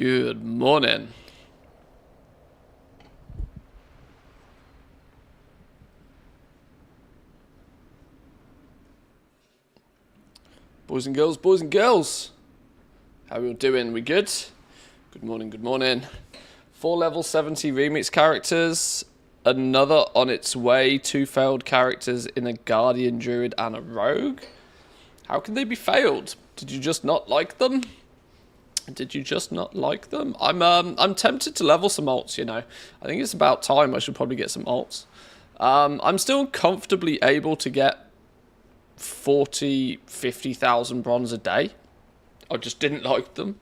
Good morning. Boys and girls. How are we all doing? We good? Good morning, good morning. 4 level 70 remix characters. Another on its way. 2 failed characters in a Guardian Druid and a Rogue. How can they be failed? Did you just not like them? I'm tempted to level some alts, you know. I think it's about time I should probably get some alts. I'm still comfortably able to get 50,000 bronze a day. I just didn't like them.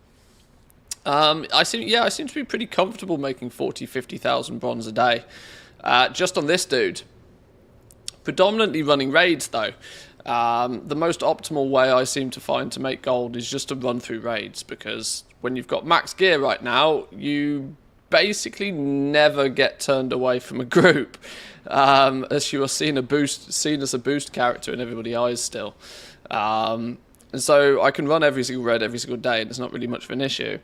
I seem to be pretty comfortable making 50,000 bronze a day. Just on this dude. Predominantly running raids though. The most optimal way I seem to find to make gold is just to run through raids, because when you've got max gear right now, you basically never get turned away from a group, as you are seen as a boost character in everybody's eyes still. And so I can run every single raid every single day, and it's not really much of an issue.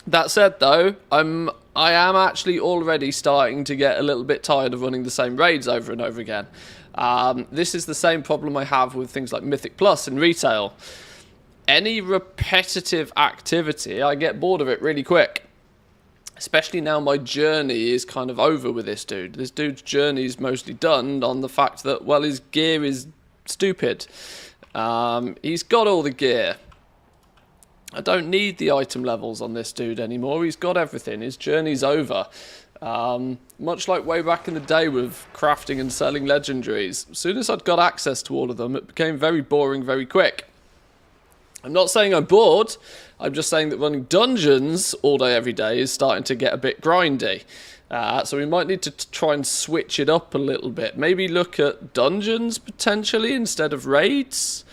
That said, though, I am actually already starting to get a little bit tired of running the same raids over and over again. This is the same problem I have with things like Mythic Plus and retail. Any repetitive activity, I get bored of it really quick. Especially now my journey is kind of over with this dude. This dude's journey is mostly done on the fact that, well, his gear is stupid. He's got all the gear. I don't need the item levels on this dude anymore. He's got everything. His journey's over. Much like way back in the day with crafting and selling legendaries. As soon as I'd got access to all of them, it became very boring very quick. I'm not saying I'm bored. I'm just saying that running dungeons all day every day is starting to get a bit grindy. So we might need to try and switch it up a little bit. Maybe look at dungeons potentially instead of raids.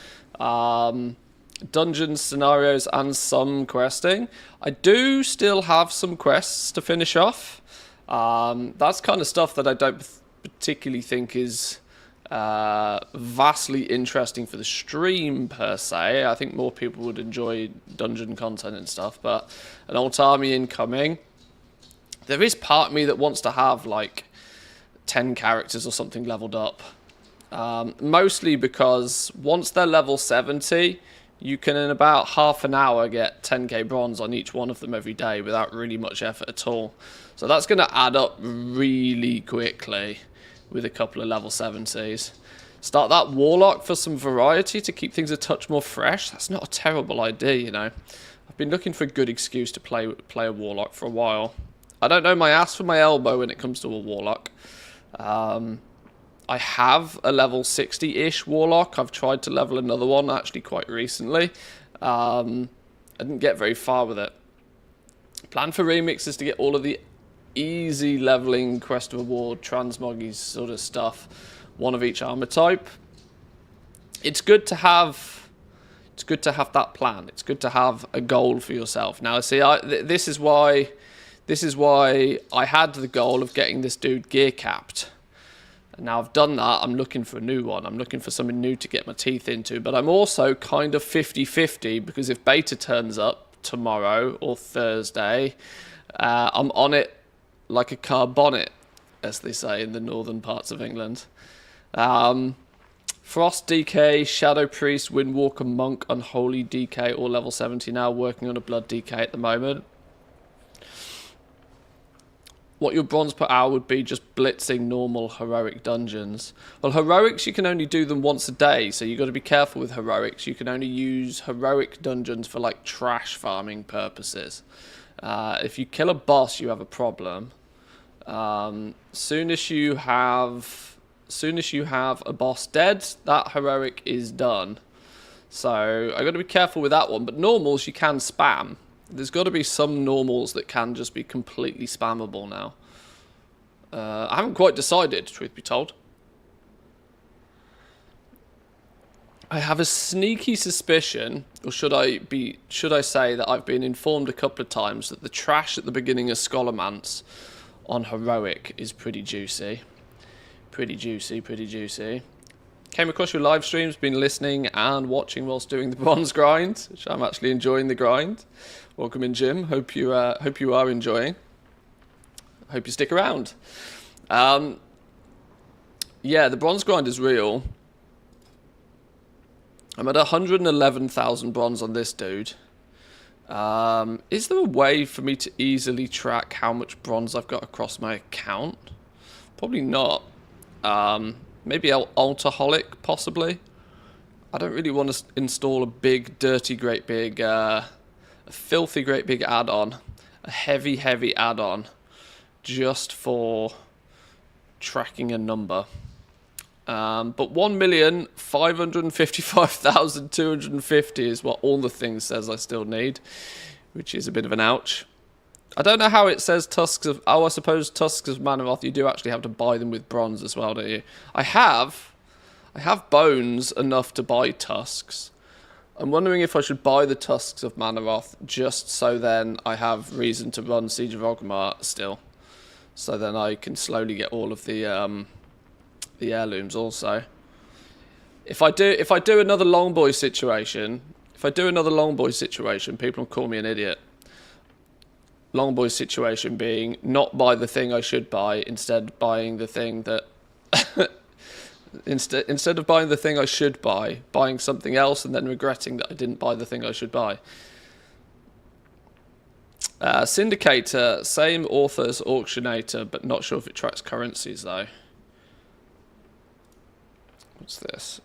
Dungeon scenarios and some questing. I do still have some quests to finish off. That's kind of stuff that I don't particularly think is vastly interesting for the stream per se. I think more people would enjoy dungeon content and stuff, but an alt army incoming. There is part of me that wants to have like 10 characters or something leveled up. Mostly because once they're level 70, you can in about half an hour get 10k bronze on each one of them every day without really much effort at all. So that's going to add up really quickly with a couple of level 70s. Start that warlock for some variety to keep things a touch more fresh. That's not a terrible idea, you know. I've been looking for a good excuse to play a warlock for a while. I don't know my ass from my elbow when it comes to a warlock. I have a level 60-ish warlock. I've tried to level another one actually quite recently. I didn't get very far with it. Plan for remix is to get all of the easy leveling quest reward transmoggy sort of stuff, one of each armor type. It's good to have that plan. It's good to have a goal for yourself. Now see, this is why I had the goal of getting this dude gear capped. And now I've done that, I'm looking for a new one. I'm looking for something new to get my teeth into. But I'm also kind of 50-50, because if beta turns up tomorrow or Thursday, I'm on it like a car bonnet, as they say in the northern parts of England. Frost DK, Shadow Priest, Windwalker, Monk, Unholy DK, all level 70 now, working on a Blood DK at the moment. What your bronze per hour would be just blitzing normal heroic dungeons. Well, heroics, you can only do them once a day, so you've got to be careful with heroics. You can only use heroic dungeons for like trash farming purposes. If you kill a boss, you have a problem. Soon as you have a boss dead, that heroic is done. So I've got to be careful with that one. But normals you can spam. There's got to be some normals that can just be completely spammable now. I haven't quite decided, truth be told. I have a sneaky suspicion, or should I say that I've been informed a couple of times that the trash at the beginning of Scholarmance on heroic is pretty juicy. Pretty juicy. Came across your live streams, been listening and watching whilst doing the bronze grind, which I'm actually enjoying the grind. Welcome in, Jim. Hope you are enjoying. Hope you stick around. Yeah, the bronze grind is real. I'm at 111,000 bronze on this dude. Is there a way for me to easily track how much bronze I've got across my account? Probably not. Maybe Altaholic, possibly. I don't really want to install a big, dirty, great big, a filthy, great big add-on. A heavy, heavy add-on. Just for tracking a number. But 1,555,250 is what all the things says I still need. Which is a bit of an ouch. I don't know how it says tusks of... Oh, I suppose tusks of Manaroth, you do actually have to buy them with bronze as well, don't you? I have bones enough to buy tusks. I'm wondering if I should buy the tusks of Manaroth just so then I have reason to run Siege of Orgrimmar still. So then I can slowly get all of the heirlooms also. If I do another Longboy situation, people will call me an idiot. Longboy situation being not buy the thing I should buy, instead buying the thing that instead of buying the thing I should buy, buying something else and then regretting that I didn't buy the thing I should buy. Syndicator, same author as Auctionator, but not sure if it tracks currencies though. What's this?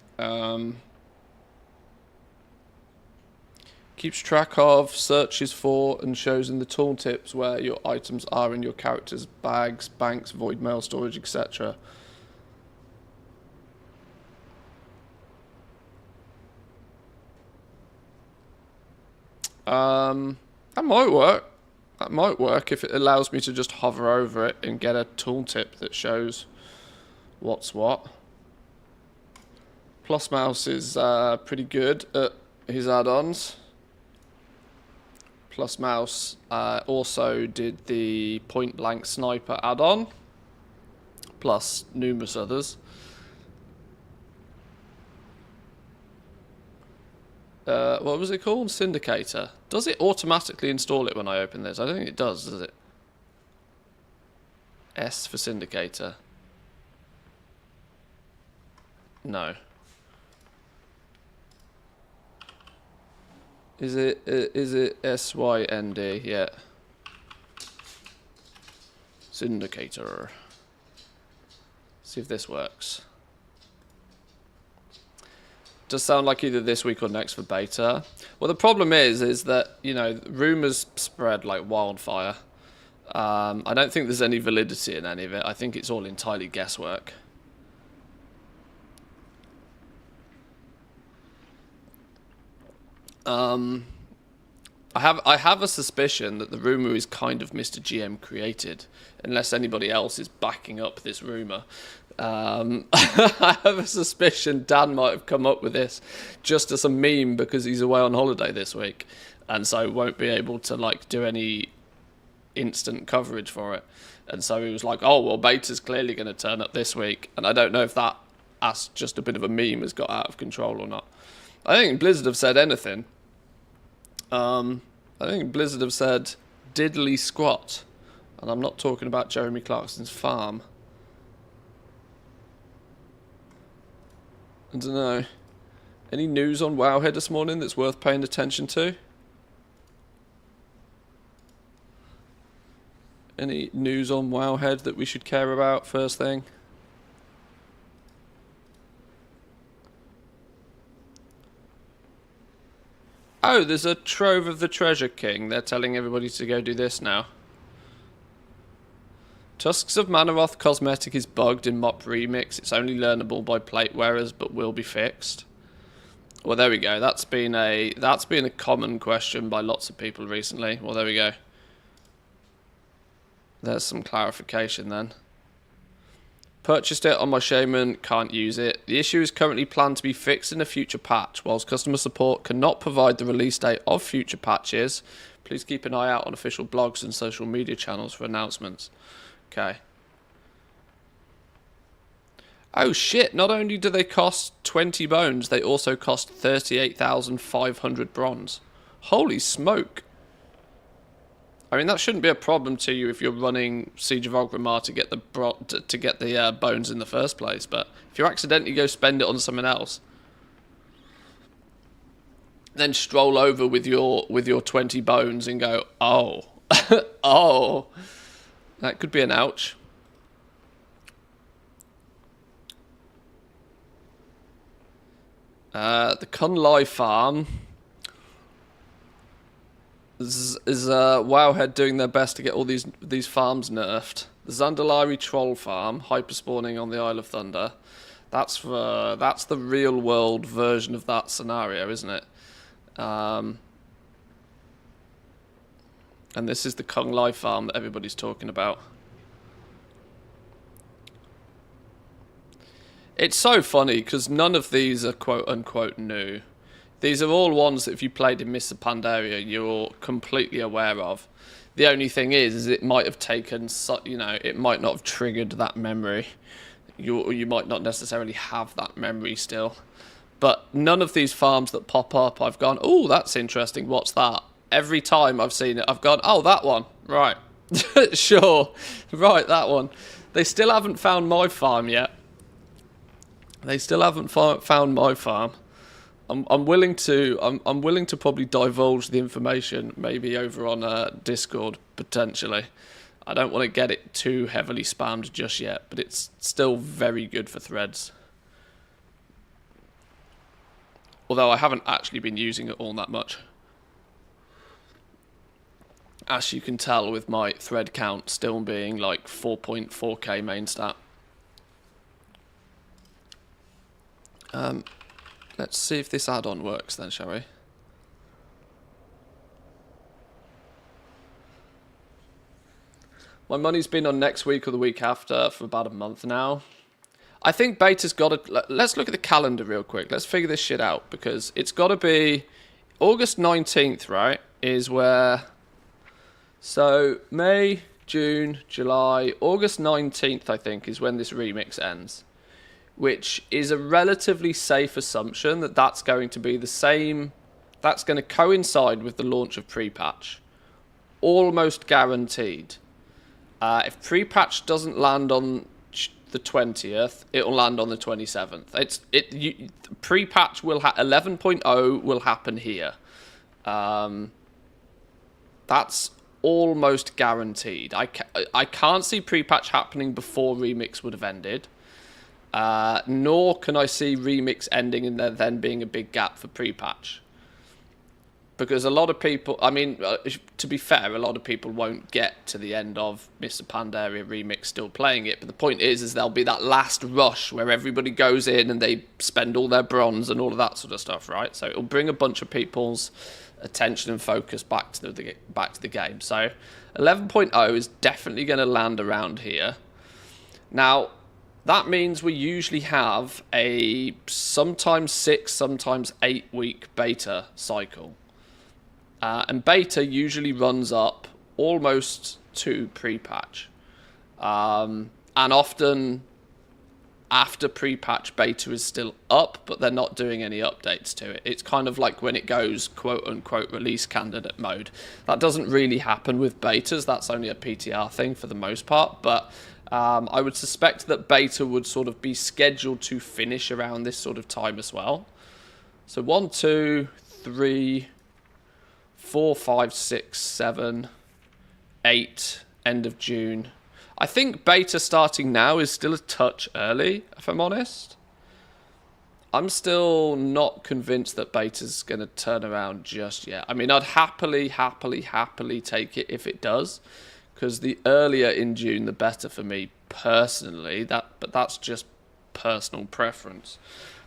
Keeps track of, searches for, and shows in the tooltips where your items are in your character's bags, banks, void mail storage, etc. That might work. That might work if it allows me to just hover over it and get a tooltip that shows what's what. Plus Mouse is pretty good at his add-ons. Plus Mouse also did the Point Blank Sniper add-on, plus numerous others. What was it called? Syndicator. Does it automatically install it when I open this? I don't think it does it? S for Syndicator. No. Is it SYND? Yeah. Syndicator. See if this works. Does sound like either this week or next for beta. Well, the problem is that, you know, rumours spread like wildfire. I don't think there's any validity in any of it. I think it's all entirely guesswork. I have a suspicion that the rumour is kind of Mr. GM created, unless anybody else is backing up this rumour. I have a suspicion Dan might have come up with this just as a meme because he's away on holiday this week, and so won't be able to like do any instant coverage for it. And so he was like, "Oh well, beta's clearly going to turn up this week," and I don't know if that, as just a bit of a meme, has got out of control or not. I think Blizzard have said anything. I think Blizzard have said diddly squat, and I'm not talking about Jeremy Clarkson's farm. I don't know. Any news on Wowhead this morning that's worth paying attention to? Any news on Wowhead that we should care about first thing? Oh, there's a Trove of the Treasure King. They're telling everybody to go do this now. Tusks of Manaroth cosmetic is bugged in Mop Remix. It's only learnable by plate wearers, but will be fixed. Well, there we go. That's been a common question by lots of people recently. Well, there we go. There's some clarification then. Purchased it on my Shaman, can't use it. The issue is currently planned to be fixed in a future patch. Whilst customer support cannot provide the release date of future patches, please keep an eye out on official blogs and social media channels for announcements. Okay. Oh shit, not only do they cost 20 bones, they also cost 38,500 bronze. Holy smoke. I mean, that shouldn't be a problem to you if you're running Siege of Orgrimmar to get the bones in the first place, but if you accidentally go spend it on someone else, then stroll over with your 20 bones and go, oh, oh, that could be an ouch. The Kunlai farm is Wowhead doing their best to get all these farms nerfed. The Zandalari Troll farm, hyperspawning on the Isle of Thunder. That's the real world version of that scenario, isn't it? And this is the Kunlai farm that everybody's talking about. It's so funny because none of these are quote-unquote new. These are all ones that if you played in Mr. Pandaria, you're completely aware of. The only thing is it might have taken, it might not have triggered that memory. You might not necessarily have that memory still. But none of these farms that pop up, I've gone, oh, that's interesting, what's that? Every time I've seen it, I've gone, oh, that one, right. Sure, right, that one. They still haven't found my farm yet. They still haven't found my farm. I'm willing to probably divulge the information maybe over on Discord potentially. I don't want to get it too heavily spammed just yet, but it's still very good for threads. Although I haven't actually been using it all that much. As you can tell with my thread count still being like 4.4k main stat. Let's see if this add-on works then, shall we? My money's been on next week or the week after for about a month now. I think beta's got to... Let's look at the calendar real quick. Let's figure this shit out, because it's got to be... August 19th, right, is where... So, May, June, July... August 19th, I think, is when this remix ends. Which is a relatively safe assumption that that's going to be the same... That's going to coincide with the launch of pre-patch. Almost guaranteed. If pre-patch doesn't land on the 20th, it'll land on the 27th. Pre-patch will 11.0 will happen here. That's almost guaranteed. I can't see pre-patch happening before remix would have ended. Nor can I see remix ending and there then being a big gap for pre-patch. Because a lot of people, I mean, to be fair, a lot of people won't get to the end of Mr. Pandaria remix still playing it. But the point is there'll be that last rush where everybody goes in and they spend all their bronze and all of that sort of stuff, right? So it'll bring a bunch of people's attention and focus back to the game. So 11.0 is definitely going to land around here. Now, that means we usually have a sometimes 6, sometimes 8 week beta cycle. And beta usually runs up almost to pre-patch. And often after pre-patch, beta is still up, but they're not doing any updates to it. It's kind of like when it goes quote-unquote release candidate mode. That doesn't really happen with betas. That's only a PTR thing for the most part. But I would suspect that beta would sort of be scheduled to finish around this sort of time as well. So 1, 2, 3... 4, 5, 6, 7, 8, end of June. I think beta starting now is still a touch early, if I'm honest. I'm still not convinced that beta's going to turn around just yet. I mean, I'd happily take it if it does, because the earlier in June, the better for me personally. But that's just personal preference.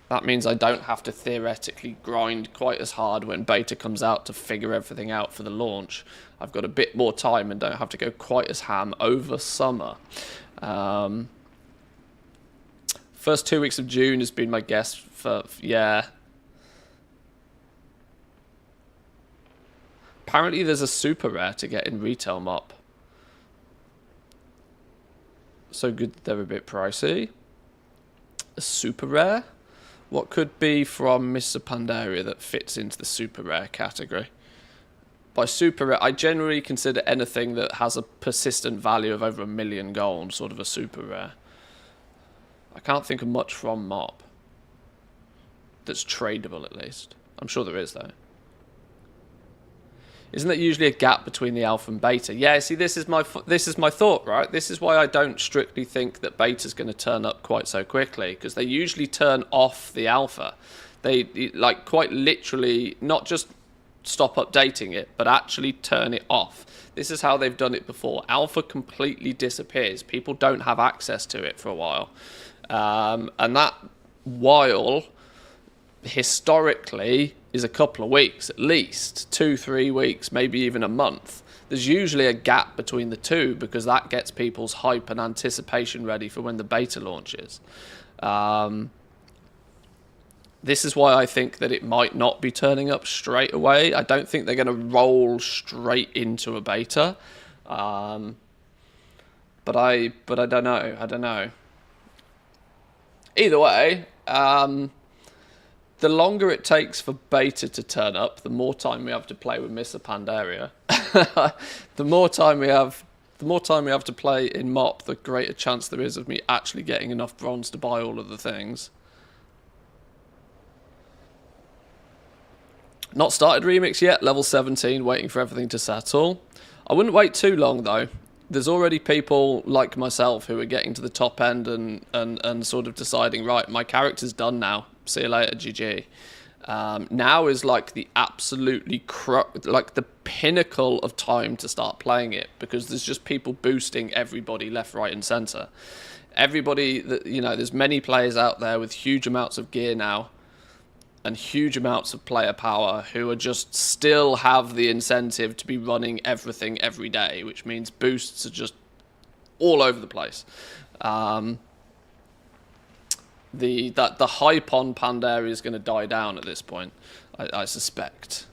That means I don't have to theoretically grind quite as hard when beta comes out to figure everything out for the launch. I've got a bit more time and don't have to go quite as ham over summer. First 2 weeks of June has been my guess for, yeah. Apparently there's a super rare to get in retail mop. So good that they're a bit pricey. A super rare? What could be from Mr. Pandaria that fits into the super rare category? By super rare, I generally consider anything that has a persistent value of over 1 million gold sort of a super rare. I can't think of much from Mop that's tradable, at least. I'm sure there is, though. Isn't there usually a gap between the alpha and beta? Yeah, see, this is my thought, right? This is why I don't strictly think that beta's going to turn up quite so quickly, because they usually turn off the alpha. They, like, quite literally, not just stop updating it, but actually turn it off. This is how they've done it before. Alpha completely disappears. People don't have access to it for a while. And that while, historically, is a couple of weeks at least, 2-3 weeks, maybe even a month. There's usually a gap between the two because that gets people's hype and anticipation ready for when the beta launches. This is why I think that it might not be turning up straight away. I don't think they're going to roll straight into a beta. But I don't know. I don't know. Either way, the longer it takes for beta to turn up, the more time we have to play with Mr. Pandaria. the more time we have to play in Mop, the greater chance there is of me actually getting enough bronze to buy all of the things. Not started Remix yet, level 17, waiting for everything to settle. I wouldn't wait too long though. There's already people like myself who are getting to the top end and sort of deciding, right, my character's done now. See you later, GG. Now is like the absolutely like the pinnacle of time to start playing it, because there's just people boosting everybody left, right, and center. Everybody that, you know, there's many players out there with huge amounts of gear now and huge amounts of player power who are just still have the incentive to be running everything every day, which means boosts are just all over the place. The hype on Pandaria is going to die down at this point, I suspect.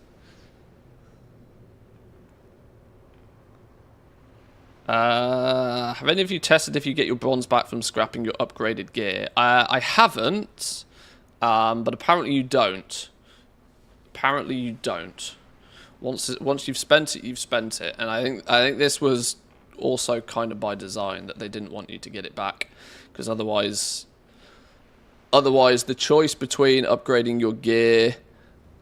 Have any of you tested if you get your bronze back from scrapping your upgraded gear? I haven't, but apparently you don't. Apparently you don't. Once you've spent it, you've spent it, and I think this was also kind of by design, that they didn't want you to get it back, because otherwise the choice between upgrading your gear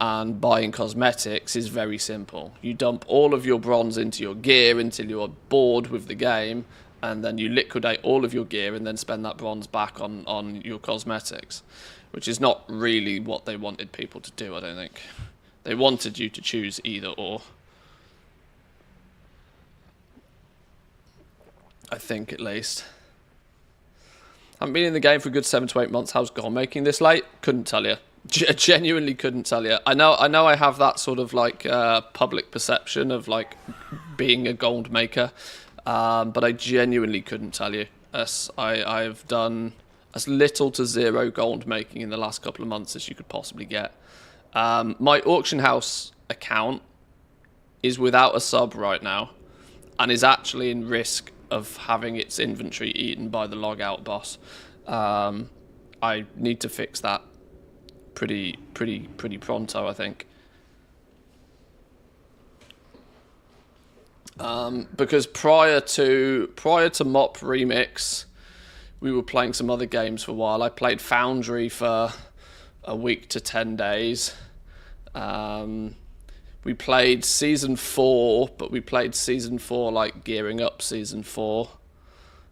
and buying cosmetics is very simple. You dump all of your bronze into your gear until you're bored with the game, and then you liquidate all of your gear and then spend that bronze back on your cosmetics, which is not really what they wanted people to do, I don't think. They wanted you to choose either or. I think, at least. I haven't been in the game for a good 7 to 8 months. How's goal making this late? Couldn't tell you. Genuinely couldn't tell you. I know I have that sort of like public perception of like being a gold maker, but I genuinely couldn't tell you. I've done as little to zero gold making in the last couple of months as you could possibly get. My auction house account is without a sub right now, and is actually in risk of having its inventory eaten by the logout boss. I need to fix that pretty pronto, I think. Because prior to Mop Remix, we were playing some other games for a while. I played Foundry for a week to 10 days. We played Season 4, but we played Season 4 like gearing up Season 4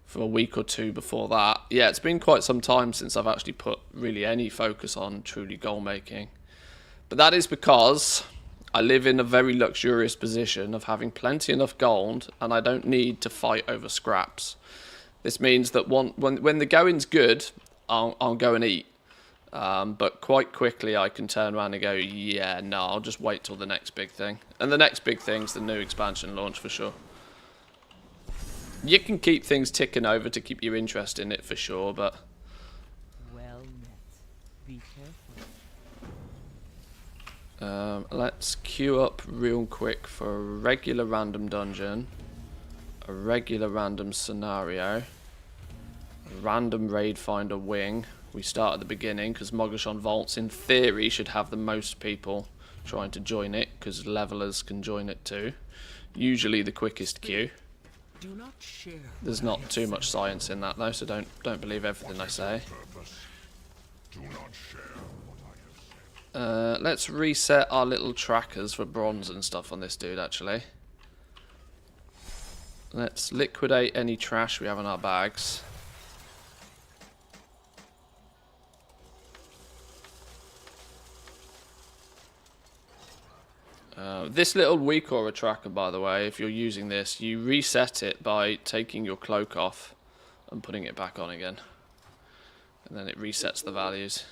for a week or two before that. Yeah, it's been quite some time since I've actually put really any focus on truly goal making. But that is because I live in a very luxurious position of having plenty enough gold, and I don't need to fight over scraps. This means that when the going's good, I'll go and eat. But quite quickly I can turn around and go, yeah, no, I'll just wait till the next big thing. And the next big thing's the new expansion launch for sure. You can keep things ticking over to keep your interest in it for sure, but... Well met. Be careful. Let's queue up real quick for a regular random dungeon, a regular random scenario, Random raid finder wing. We start at the beginning because Mogoshon Vaults in theory should have the most people trying to join it because levelers can join it too. Usually the quickest queue. There's not too much science in that though, so don't believe everything I say. Let's reset our little trackers for bronze and stuff on this dude actually. Let's liquidate any trash we have in our bags. This little weak aura tracker, by the way, if you're using this, you reset it by taking your cloak off and putting it back on again. And then it resets the values.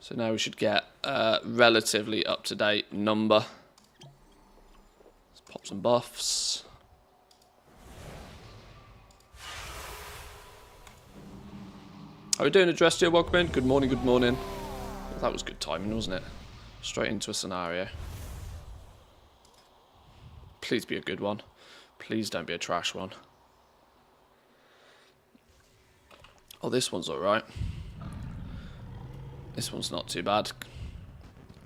So now we should get a relatively up-to-date number. Let's pop some buffs. How are we doing, Adrestia? Welcome in. Good morning, good morning. Well, that was good timing, wasn't it? Straight into a scenario. Please be a good one. Please don't be a trash one. Oh, this one's alright. This one's not too bad.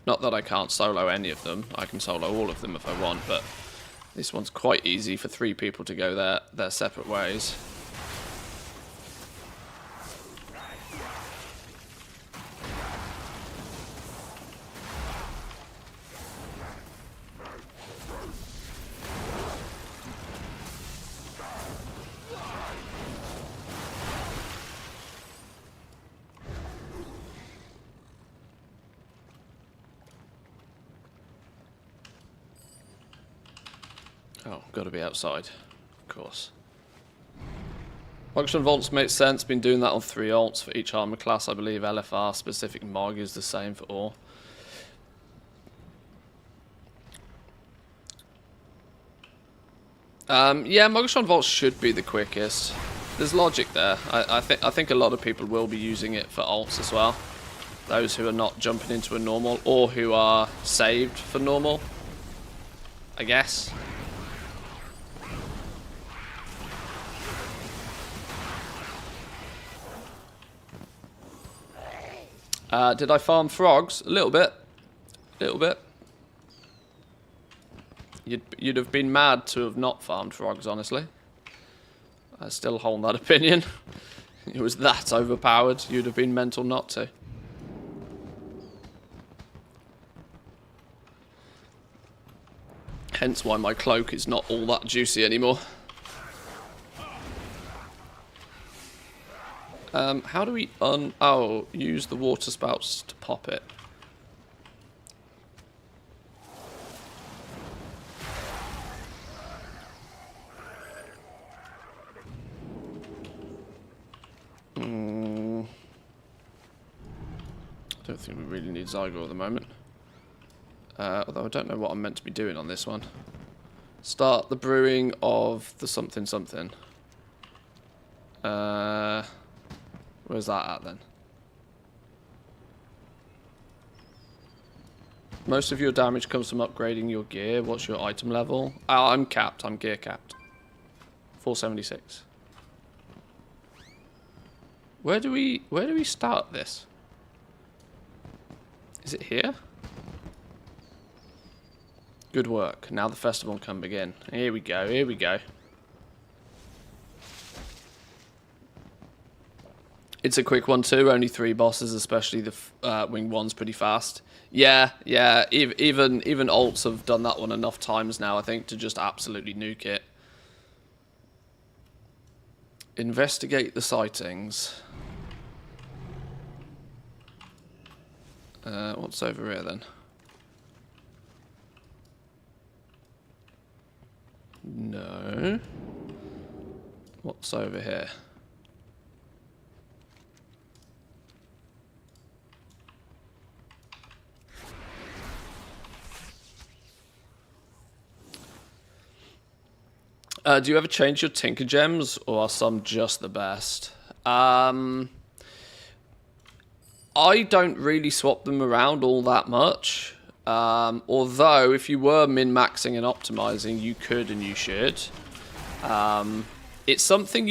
Not that I can't solo any of them. I can solo all of them if I want, but this one's quite easy for 3 people to go their separate ways. Oh, gotta be outside, of course. Function vaults makes sense, been doing that on 3 alts for each armor class, I believe. LFR, specific Mog is the same for all. Yeah, Mogoshon Vaults should be the quickest. There's logic there. I think a lot of people will be using it for alts as well. Those who are not jumping into a normal, or who are saved for normal, I guess. Did I farm frogs? A little bit. A little bit. You'd have been mad to have not farmed frogs, honestly. I still hold that opinion. It was that overpowered. You'd have been mental not to. Hence why my cloak is not all that juicy anymore. How do we use the water spouts to pop it? I don't think we really need Zygo at the moment. Although I don't know what I'm meant to be doing on this one. Start the brewing of the something something. Where's that at then? Most of your damage comes from upgrading your gear. What's your item level? Oh, I'm capped. I'm gear capped. 476. Where do we start this? Is it here? Good work. Now the festival can begin. Here we go. Here we go. It's a quick one too. Only 3 bosses, especially the wing one's pretty fast. Yeah. Even alts have done that one enough times now, I think, to just absolutely nuke it. Investigate the sightings. What's over here then? No. What's over here? Do you ever change your Tinker Gems, or are some just the best? I don't really swap them around all that much. Although, if you were min-maxing and optimizing, you could and you should. It's something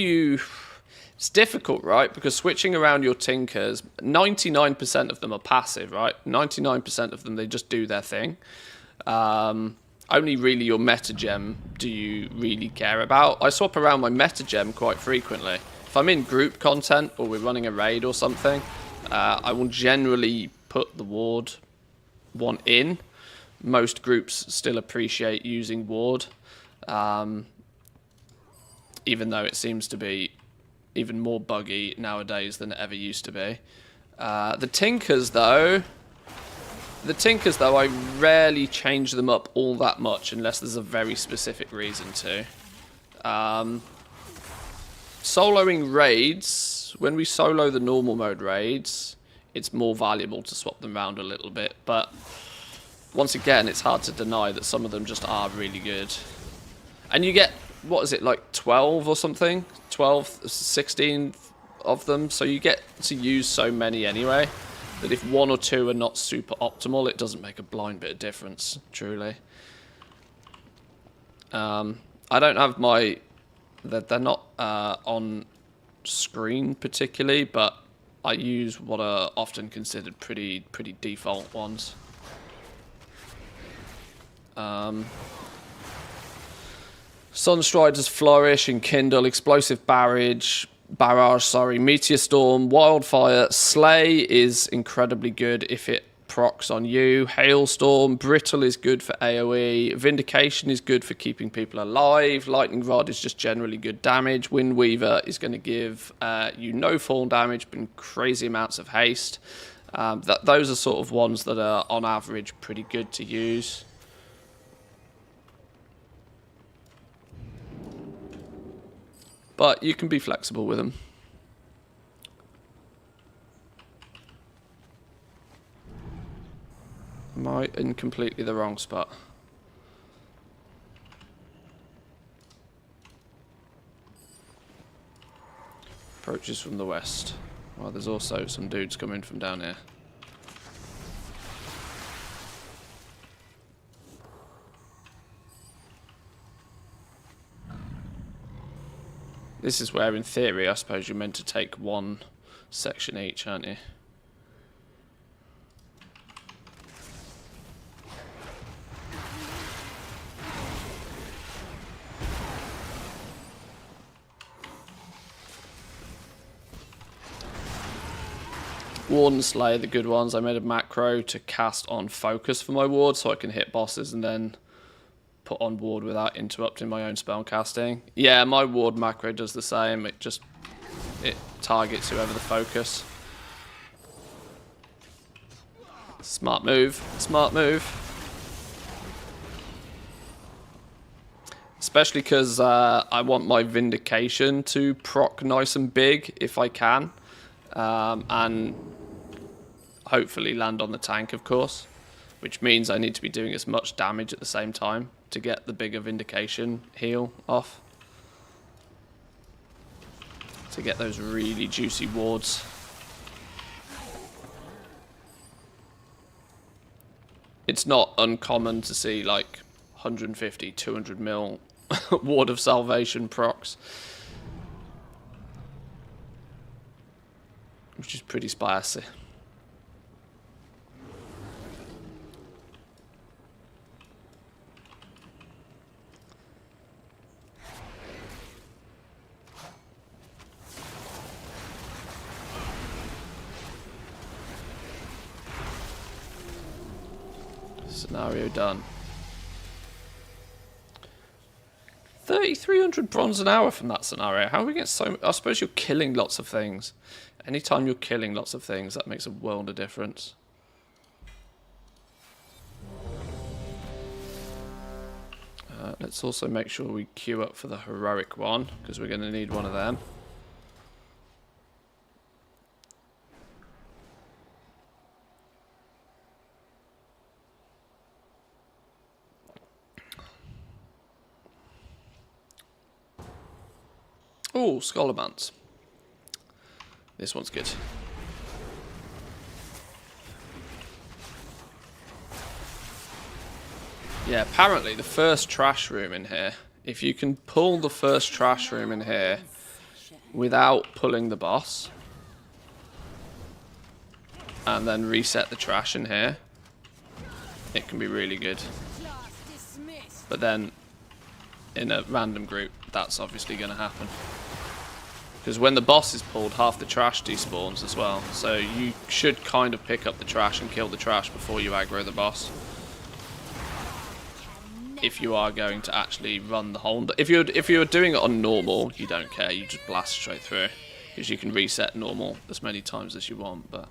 It's difficult, right? Because switching around your tinkers, 99% of them are passive, right? 99% of them, they just do their thing. Only really your meta gem do you really care about. I swap around my meta gem quite frequently. If I'm in group content or we're running a raid or something, I will generally put the ward one in. Most groups still appreciate using ward, even though it seems to be even more buggy nowadays than it ever used to be. The tinkers, though, I rarely change them up all that much unless there's a very specific reason to. Soloing raids, when we solo the normal mode raids, it's more valuable to swap them around a little bit, but once again, it's hard to deny that some of them just are really good. And you get, what is it, like 12 or something? 12, 16 of them, so you get to use so many anyway, that if one or two are not super optimal, it doesn't make a blind bit of difference, truly. I don't have my... They're not on screen particularly, but I use what are often considered pretty default ones. Sunstrider's Flourish, Enkindle, Explosive Barrage, Meteor Storm, Wildfire, Slay is incredibly good if it procs on you. Hailstorm, Brittle is good for AoE, Vindication is good for keeping people alive, Lightning Rod is just generally good damage, Windweaver is going to give you no fall damage but crazy amounts of haste. Those are sort of ones that are on average pretty good to use. But you can be flexible with them. Am I in completely the wrong spot? Approaches from the west. Well, there's also some dudes coming from down here. This is where, in theory, I suppose you're meant to take one section each, aren't you? Ward and Slay are the good ones. I made a macro to cast on focus for my ward so I can hit bosses and then put on ward without interrupting my own spell casting. Yeah, my ward macro does the same. It targets whoever the focus. Smart move. Smart move. Especially because I want my Vindication to proc nice and big if I can. And hopefully land on the tank, of course. Which means I need to be doing as much damage at the same time to get the bigger Vindication heal off. To get those really juicy wards. It's not uncommon to see like 150, 200 mil Ward of Salvation procs. Which is pretty spicy. Scenario done. 3,300 bronze an hour from that scenario. How are we getting so... I suppose you're killing lots of things. Anytime you're killing lots of things, that makes a world of difference. Let's also make sure we queue up for the heroic one, because we're going to need one of them. Oh, Scholarmans. This one's good. Yeah, apparently the first trash room in here, if you can pull the first trash room in here, without pulling the boss, and then reset the trash in here, it can be really good. But then in a random group, that's obviously going to happen. Because when the boss is pulled, half the trash despawns as well. So you should kind of pick up the trash and kill the trash before you aggro the boss. If you are going to actually run the whole... If you're doing it on normal, you don't care. You just blast straight through. Because you can reset normal as many times as you want, but...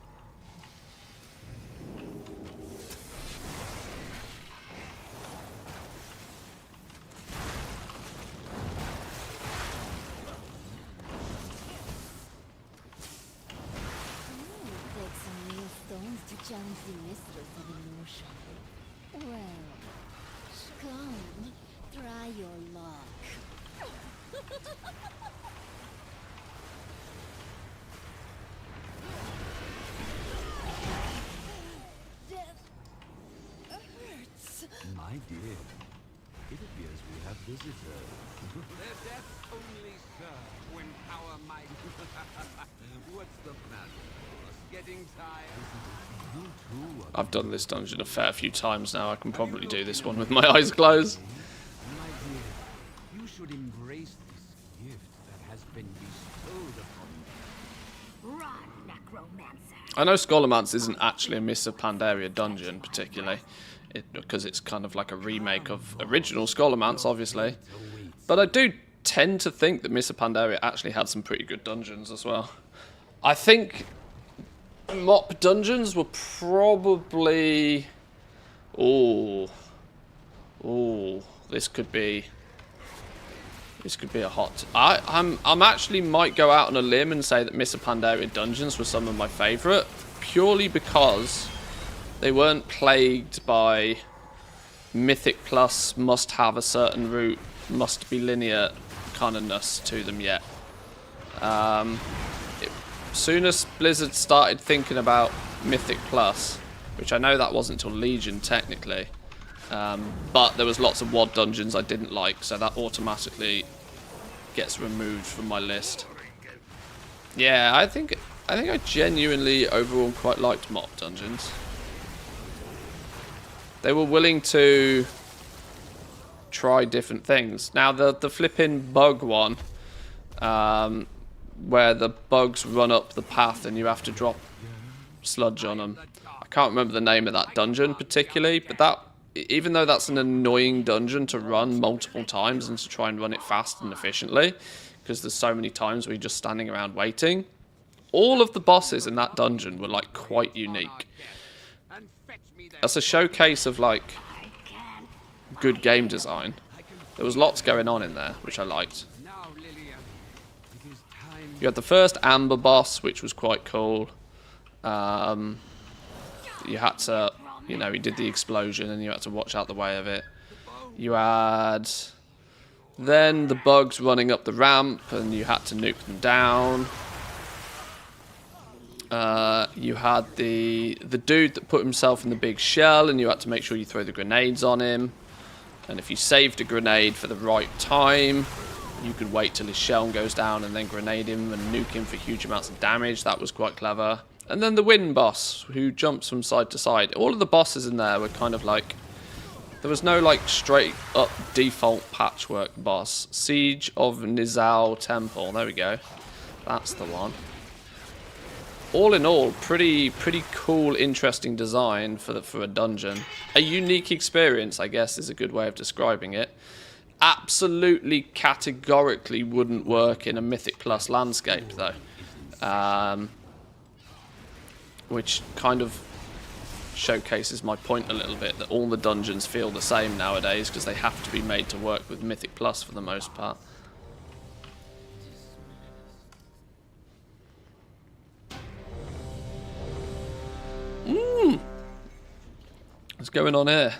My dear, it appears we have visitors. Their deaths only serve to empower my... What's the matter? Getting tired? You too are... I've done this dungeon a fair few times now. I can probably do this one with my eyes closed. My dear, you should embrace this gift that has been bestowed upon you. Run, necromancer. I know Scholomance isn't actually a Miss of Pandaria dungeon, particularly. Because it's kind of like a remake of original Scholomance, obviously. But I do tend to think that Miss of Pandaria actually had some pretty good dungeons as well. I think mop dungeons were probably... Oh, this could be a hot... I'm actually might go out on a limb and say that Miss of Pandaria dungeons were some of my favourite, purely because they weren't plagued by Mythic Plus must have a certain route, must be linear kind ofness to them yet. Soon as Blizzard started thinking about Mythic Plus, which I know that wasn't until Legion technically, but there was lots of WoD dungeons I didn't like, so that automatically gets removed from my list. Yeah, I think I genuinely overall quite liked mop dungeons. They were willing to try different things. Now, the flipping bug one, where the bugs run up the path and you have to drop sludge on them. I can't remember the name of that dungeon particularly, but that, even though that's an annoying dungeon to run multiple times and to try and run it fast and efficiently, because there's so many times where you're just standing around waiting, all of the bosses in that dungeon were like quite unique. That's a showcase of like good game design. There was lots going on in there, which I liked. You had the first Amber boss, which was quite cool. You had to, you know, he did the explosion and you had to watch out the way of it. You had then the bugs running up the ramp and you had to nuke them down. You had the dude that put himself in the big shell and you had to make sure you throw the grenades on him. And if you saved a grenade for the right time, you could wait till his shell goes down and then grenade him and nuke him for huge amounts of damage. That was quite clever. And then the wind boss, who jumps from side to side. All of the bosses in there were kind of like... There was no like straight up default patchwork boss. Siege of Nizao Temple. There we go. That's the one. All in all, pretty cool, interesting design for a dungeon. A unique experience, I guess, is a good way of describing it. Absolutely, categorically wouldn't work in a Mythic Plus landscape, though. Which kind of showcases my point a little bit, that all the dungeons feel the same nowadays because they have to be made to work with Mythic Plus for the most part. What's going on here?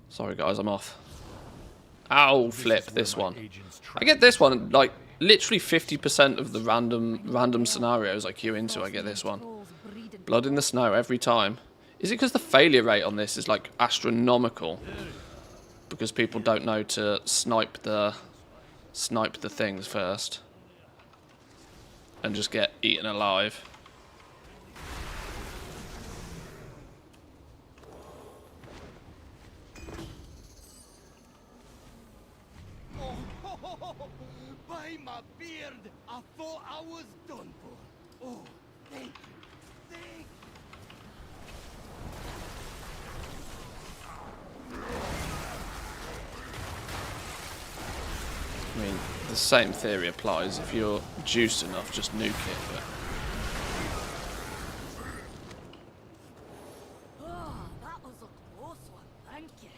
Sorry guys, I'm off. Ow, flip this one. I get this one, like, literally 50% of the random scenarios I queue into, I get this one. Blood in the snow every time. Is it because the failure rate on this is, like, astronomical? Because people don't know to snipe the snipe the things first and just get eaten alive. By my beard, I thought I was done for. Oh, thank you. Thank I mean, the same theory applies. If you're juiced enough, just nuke it. But Oh, that was a close one. Thank you.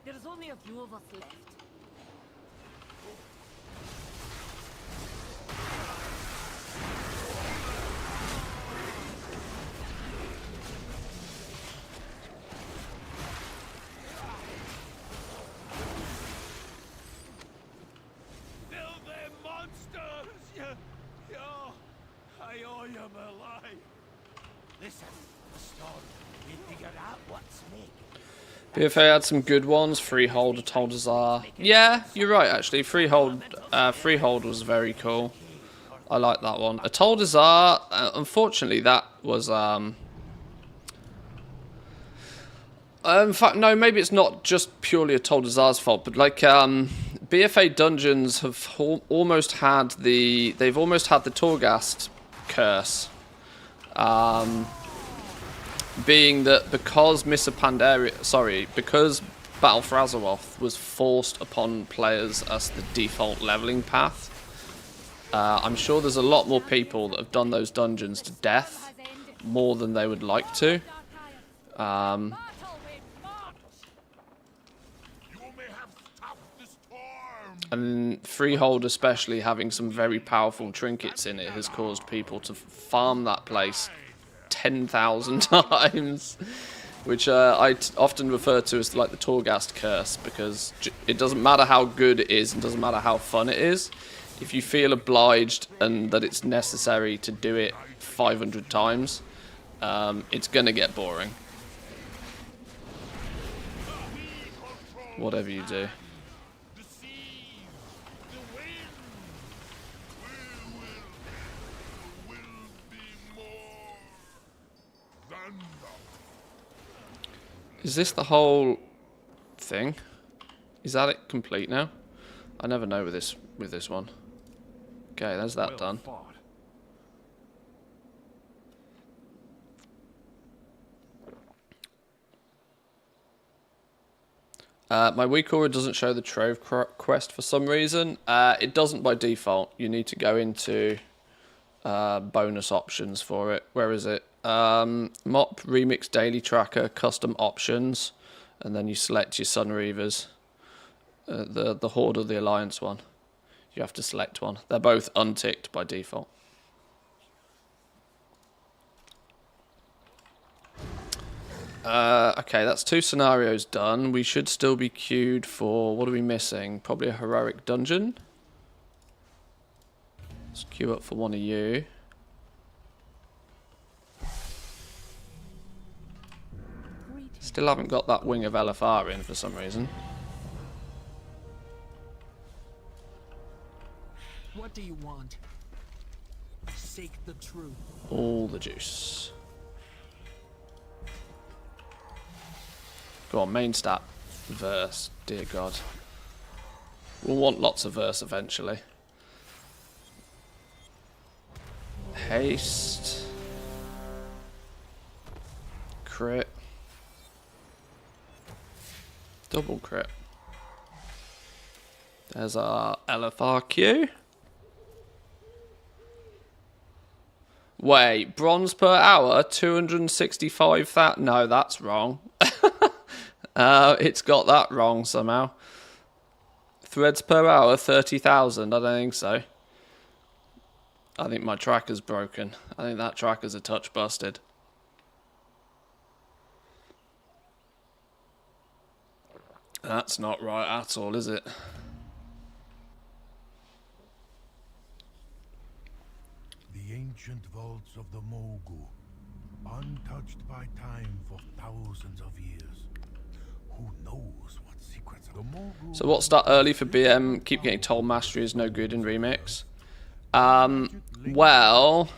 There's only a few of us left. Filthy monsters! I owe you my life. Listen, the storm. We figured out what's making. BFA had some good ones. Freehold, Thusday. Yeah, you're right. Actually, Freehold was very cool. I like that one. Thusday. Unfortunately, that was in fact, no. Maybe it's not just purely a Thursday's fault, but like BFA dungeons have almost had the Torghast curse. Being that because because Battle for Azeroth was forced upon players as the default leveling path, I'm sure there's a lot more people that have done those dungeons to death, more than they would like to. And Freehold, especially having some very powerful trinkets in it, has caused people to farm that place 10,000 times, which I often refer to as like the Torghast curse, because it doesn't matter how good it is and doesn't matter how fun it is, if you feel obliged and that it's necessary to do it 500 times, it's gonna get boring, whatever you do. Is this the whole thing? Is that it complete now? I never know with this one. Okay, there's that done. My weak aura doesn't show the Trove quest for some reason. It doesn't by default. You need to go into bonus options for it. Where is it? Mop, Remix, Daily Tracker, Custom Options, and then you select your Sun Reavers. The Horde or the Alliance one. You have to select one. They're both unticked by default. Okay, that's 2 scenarios done. We should still be queued for... What are we missing? Probably a heroic dungeon. Let's queue up for one of you. Still haven't got that Wing of LFR in for some reason. What do you want? Seek the truth. All the juice. Go on, main stat. Verse. Dear God. We'll want lots of verse eventually. Haste. Crit. Double crit. There's our LFRQ. Wait, bronze per hour, 265,000. No, that's wrong. It's got that wrong somehow. Threads per hour, 30,000. I don't think so. I think my tracker's broken. I think that tracker's a touch busted. That's not right at all, is it? The ancient vaults of the Mogu, untouched by time for thousands of years. Who knows what secrets the Morgul So what start early for BM? Keep getting told mastery is no good in remix. Well,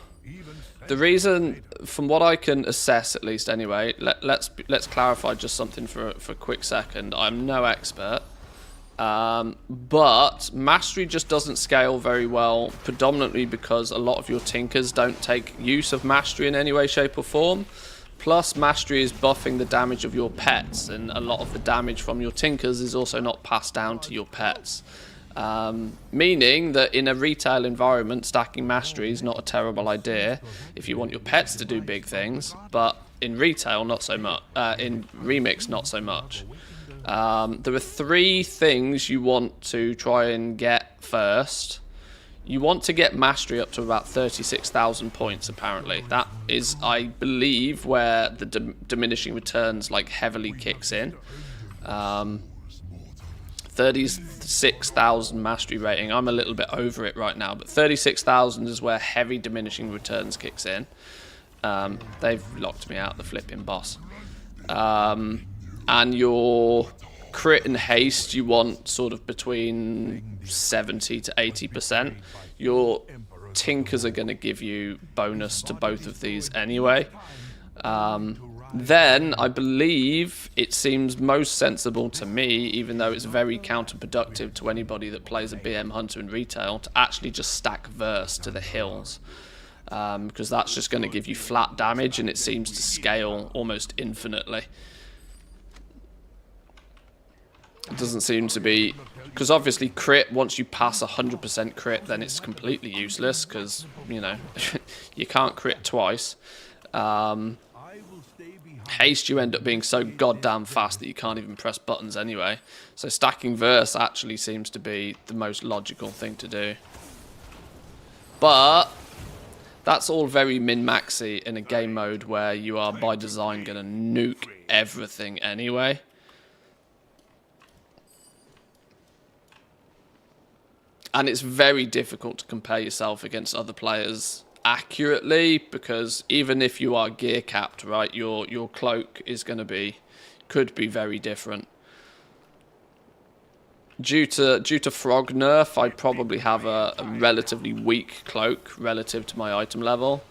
the reason, from what I can assess at least anyway, let's clarify just something for a quick second. I'm no expert, but mastery just doesn't scale very well, predominantly because a lot of your tinkers don't take use of mastery in any way, shape or form. Plus, mastery is buffing the damage of your pets, and a lot of the damage from your tinkers is also not passed down to your pets. Meaning that in a retail environment, stacking mastery is not a terrible idea if you want your pets to do big things, but in retail, not so much. In remix, not so much. There are 3 things you want to try and get first. You want to get mastery up to about 36,000 points, apparently. That is, I believe, where the diminishing returns like heavily kicks in. 36,000 mastery rating. I'm a little bit over it right now, but 36,000 is where heavy diminishing returns kicks in. They've locked me out, the flipping boss. And your crit and haste you want sort of between 70 to 80%. Your tinkers are going to give you bonus to both of these anyway. Then I believe it seems most sensible to me, even though it's very counterproductive to anybody that plays a BM Hunter in retail, to actually just stack verse to the hills. Because that's just going to give you flat damage, and it seems to scale almost infinitely. It doesn't seem to be, because obviously crit, once you pass 100% crit, then it's completely useless, because, you know, you can't crit twice. Haste, you end up being so goddamn fast that you can't even press buttons anyway. So stacking verse actually seems to be the most logical thing to do. But that's all very min-maxy in a game mode where you are by design going to nuke everything anyway. And it's very difficult to compare yourself against other players accurately, because even if you are gear capped, right, your cloak is going to be, could be very different. Due to frog nerf, I probably have a relatively weak cloak relative to my item level.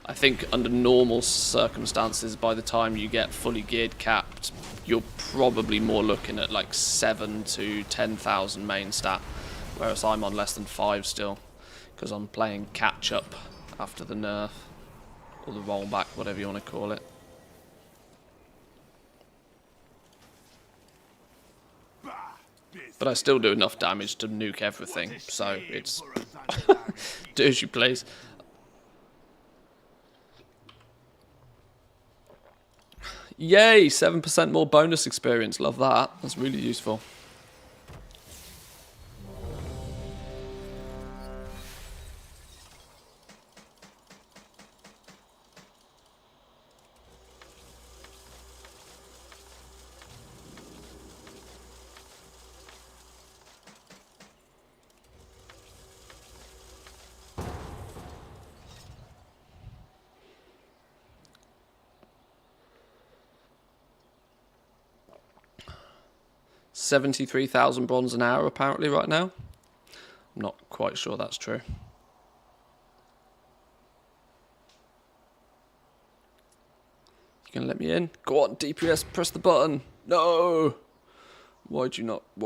I think under normal circumstances, by the time you get fully geared capped, you're probably more looking at like 7 to 10,000 main stat. Whereas I'm on less than 5 still, because I'm playing catch up after the nerf, or the rollback, whatever you want to call it. But I still do enough damage to nuke everything, so it's do as you please. Yay, 7% more bonus experience, love that, that's really useful. $73,000 bronze an hour apparently right now. I'm not quite sure that's true. You gonna let me in? Go on, DPS, press the button. No! Why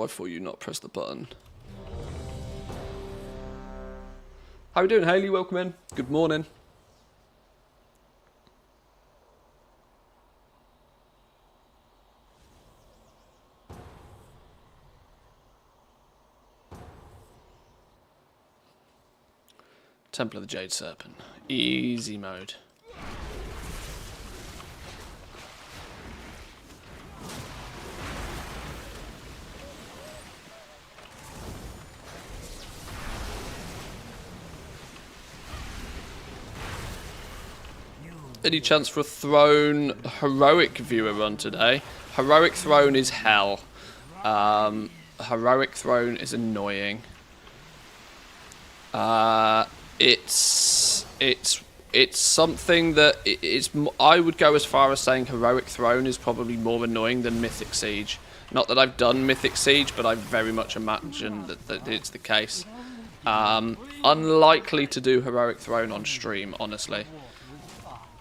for you not press the button? How are we doing, Haley? Welcome in. Good morning. Temple of the Jade Serpent. Easy mode. Any chance for a Throne Heroic viewer run today? Heroic Throne is hell. Heroic Throne is annoying. It's something that I would go as far as saying Heroic Throne is probably more annoying than Mythic Siege. Not that I've done Mythic Siege, but I very much imagine that it's the case. Unlikely to do Heroic Throne on stream, honestly.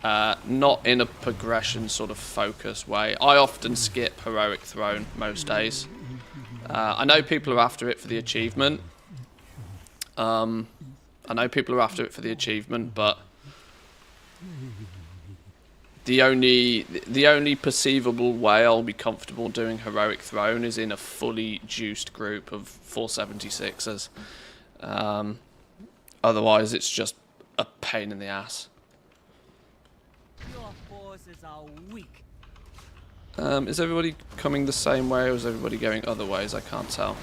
Not in a progression sort of focused way. I often skip Heroic Throne most days. I know people are after it for the achievement. But the only perceivable way I'll be comfortable doing Heroic Throne is in a fully juiced group of 476ers. Otherwise, it's just a pain in the ass. Your forces are weak. Is everybody coming the same way, or is everybody going other ways? I can't tell.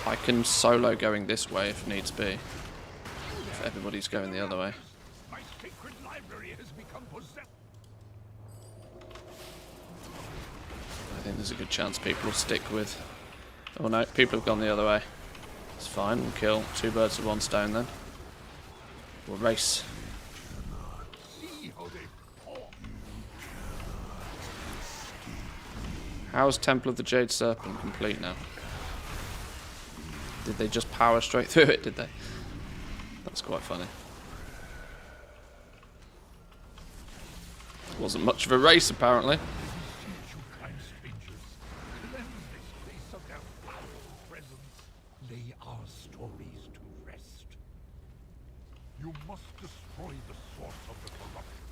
I can solo going this way if needs be. If everybody's going the other way. My sacred library has become possessed. I think there's a good chance people will stick with... Oh no, people have gone the other way. It's fine, we'll kill 2 birds with 1 stone then. We'll race. How is Temple of the Jade Serpent complete now? Did they just power straight through it, did they? That's quite funny. Wasn't much of a race, apparently. Lay our stories to rest. You must destroy the source of the corruption.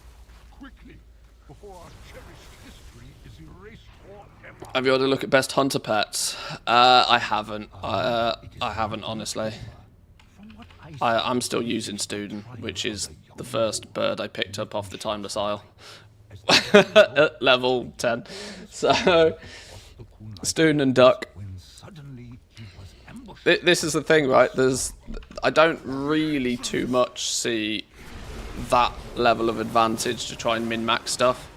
Quickly, before our cherished history is erased forever. Have you had a look at best hunter pets? I haven't. I haven't, honestly. I'm still using Student, which is the first bird I picked up off the Timeless Isle. At level 10. So, Student and Duck. This is the thing, right? I don't really too much see that level of advantage to try and min-max stuff,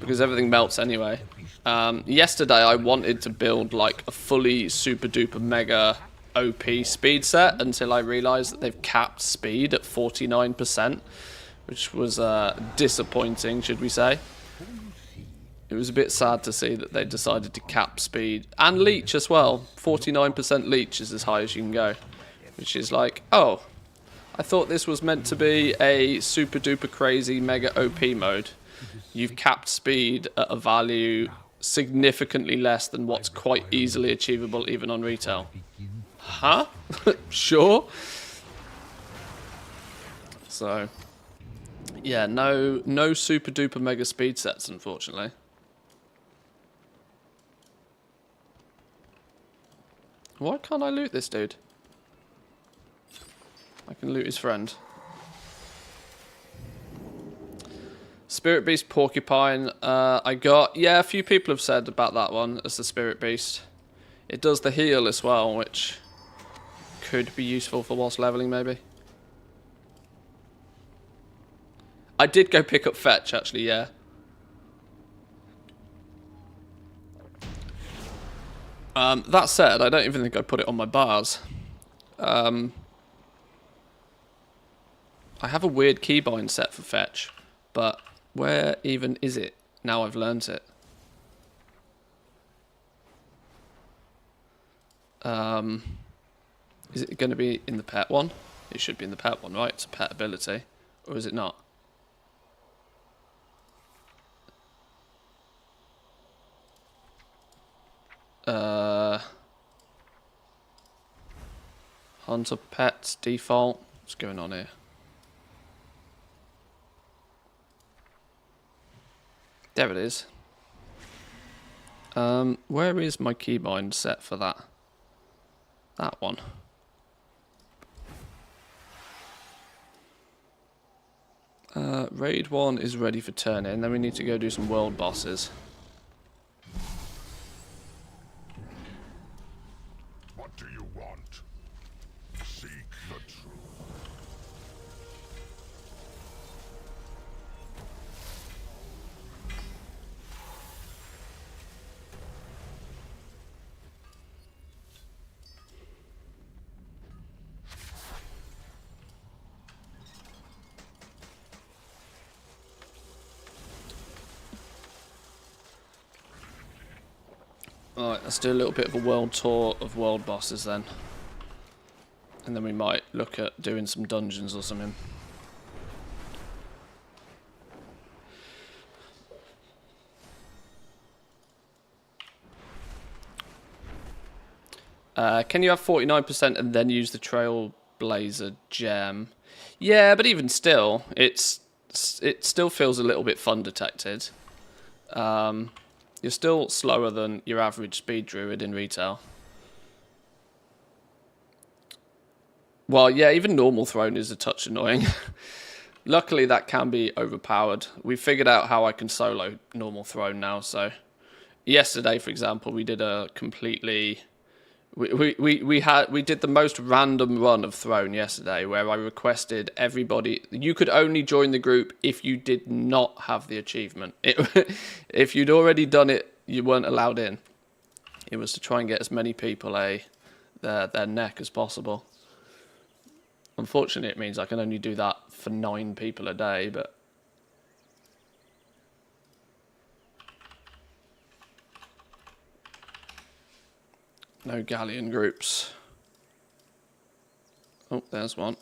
because everything melts anyway. Yesterday I wanted to build like a fully super duper mega OP speed set until I realised that they've capped speed at 49%, which was disappointing, should we say. It was a bit sad to see that they decided to cap speed. And leech as well. 49% leech is as high as you can go. Which is like, oh, I thought this was meant to be a super duper crazy mega OP mode. You've capped speed at a value significantly less than what's quite easily achievable even on retail. Huh? Sure. So, yeah, no super duper mega speed sets, unfortunately. Why can't I loot this dude? I can loot his friend. Spirit Beast Porcupine, I got... Yeah, a few people have said about that one as the Spirit Beast. It does the heal as well, which could be useful for whilst leveling, maybe. I did go pick up Fetch, actually, yeah. That said, I don't even think I put it on my bars. I have a weird keybind set for Fetch, but where even is it now I've learnt it? Is it going to be in the pet one? It should be in the pet one, right? It's a pet ability. Or is it not? Hunter pets default. What's going on here? There it is. Where is my keybind set for that? That one. Raid 1 is ready for turn in. Then we need to go do some world bosses. What do you want? Seek the truth. Alright, let's do a little bit of a world tour of world bosses then. And then we might look at doing some dungeons or something. Can you have 49% and then use the Trailblazer gem? Yeah, but even still, it still feels a little bit fun detected. You're still slower than your average speed druid in retail. Well, yeah, even normal throne is a touch annoying. Luckily, that can be overpowered. We figured out how I can solo normal throne now. So, yesterday, for example, we did a completely. We did the most random run of throne yesterday, where I requested everybody. You could only join the group if you did not have the achievement. If you'd already done it, you weren't allowed in. It was to try and get as many people their neck as possible. Unfortunately, it means I can only do that for 9 people a day, but. No galleon groups. Oh, there's one.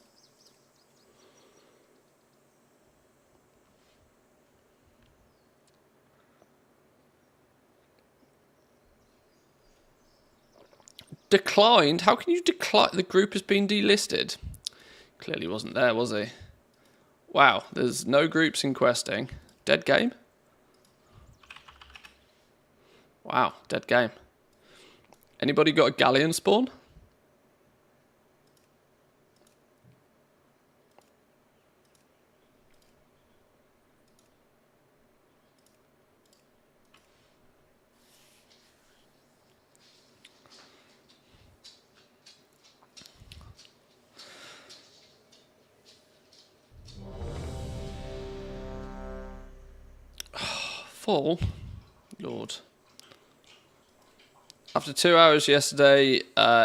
Declined? How can you decline? The group has been delisted. Clearly wasn't there, was he? Wow, there's no groups in questing. Dead game? Wow, dead game. Anybody got a galleon spawn? Full? Lord. After 2 hours yesterday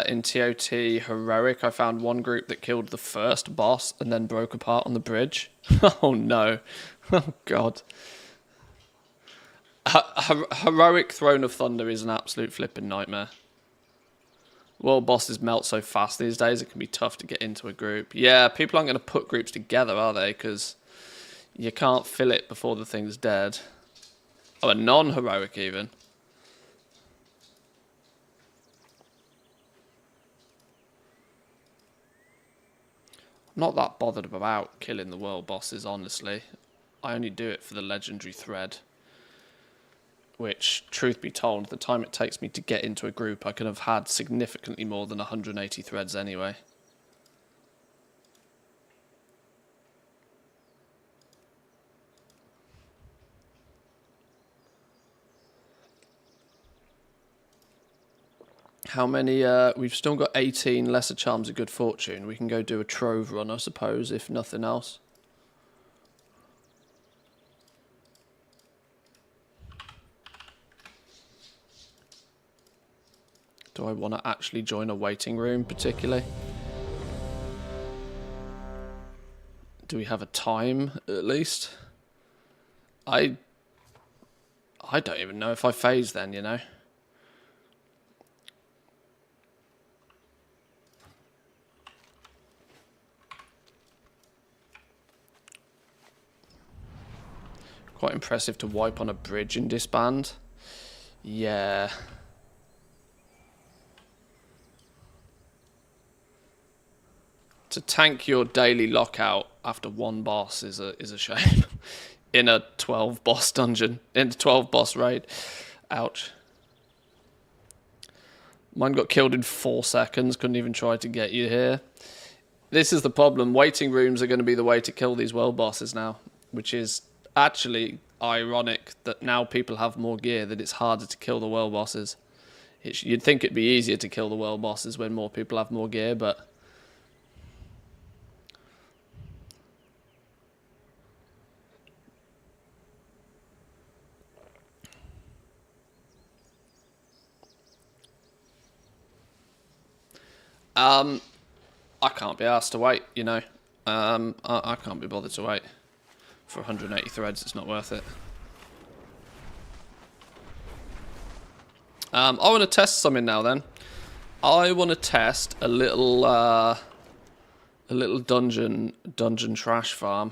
in TOT Heroic, I found one group that killed the first boss and then broke apart on the bridge. Oh no. Oh god. Heroic Throne of Thunder is an absolute flipping nightmare. World bosses melt so fast these days, it can be tough to get into a group. Yeah, people aren't going to put groups together, are they? Because you can't fill it before the thing's dead. Oh, a non-heroic even. Not that bothered about killing the world bosses, honestly. I only do it for the legendary thread. Which, truth be told, the time it takes me to get into a group, I could have had significantly more than 180 threads anyway. How many? We've still got 18 lesser charms of good fortune. We can go do a trove run, I suppose, if nothing else. Do I want to actually join a waiting room, particularly? Do we have a time, at least? I don't even know if I phase then, you know? Quite impressive to wipe on a bridge and disband. Yeah. To tank your daily lockout after one boss is a shame. In a 12 boss dungeon. In a 12 boss raid. Ouch. Mine got killed in 4 seconds. Couldn't even try to get you here. This is the problem. Waiting rooms are going to be the way to kill these world bosses now. Which is actually ironic that now people have more gear, that it's harder to kill the world bosses. You'd think it'd be easier to kill the world bosses when more people have more gear, but I can't be asked to wait, you know. I can't be bothered to wait. For 180 threads, it's not worth it. I want to test something now. Then I want to test a little dungeon trash farm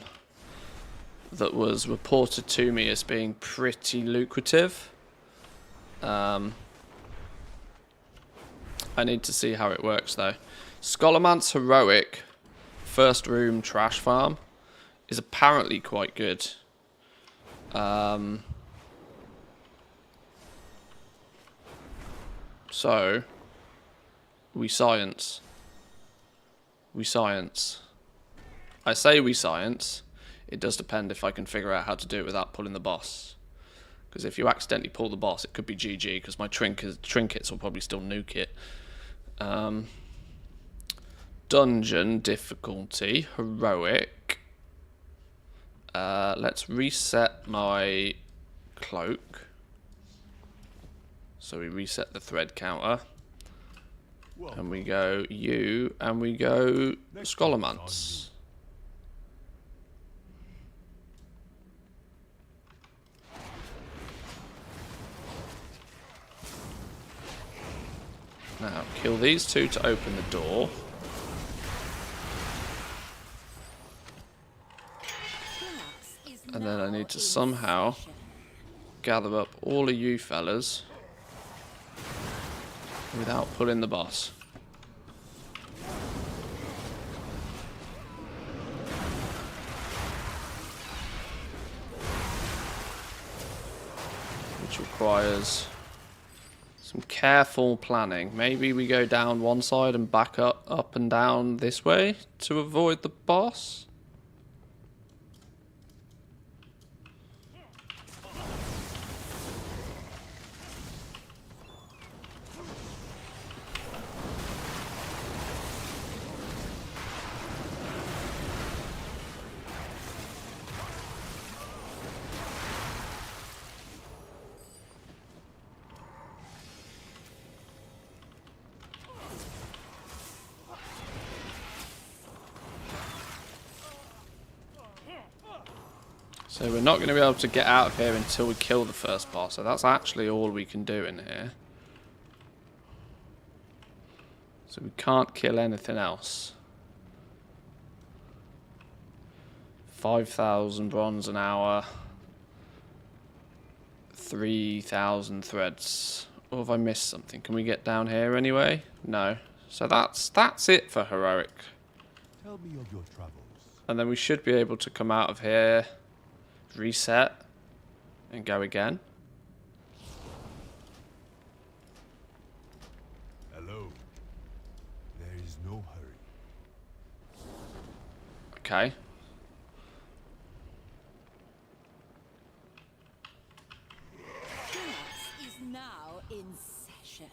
that was reported to me as being pretty lucrative. I need to see how it works though. Scholarman's Heroic first room trash farm is apparently quite good. So we science. I say we science. It does depend if I can figure out how to do it without pulling the boss. Because if you accidentally pull the boss, it could be GG, because my trinkets will probably still nuke it. Dungeon difficulty, heroic. Let's reset my cloak. So we reset the thread counter. And we go you, and we go Scholarmance. Now, kill these two to open the door. And then I need to somehow gather up all of you fellas without pulling the boss. Which requires some careful planning. Maybe we go down one side and back up and down this way to avoid the boss. So we're not going to be able to get out of here until we kill the first boss. So that's actually all we can do in here. So we can't kill anything else. 5,000 bronze an hour. 3,000 threads. Or have I missed something? Can we get down here anyway? No. So that's it for heroic. Tell me of your travels. And then we should be able to come out of here, reset, and go again. Hello. There is no hurry. Okay. Class is now in session.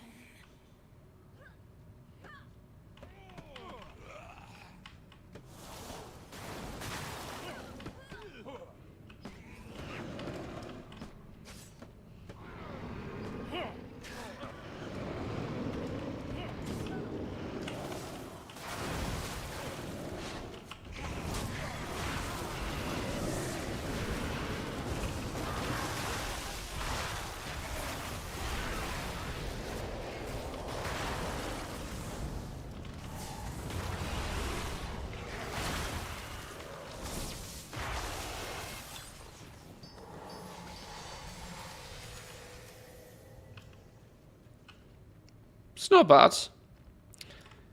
It's not bad.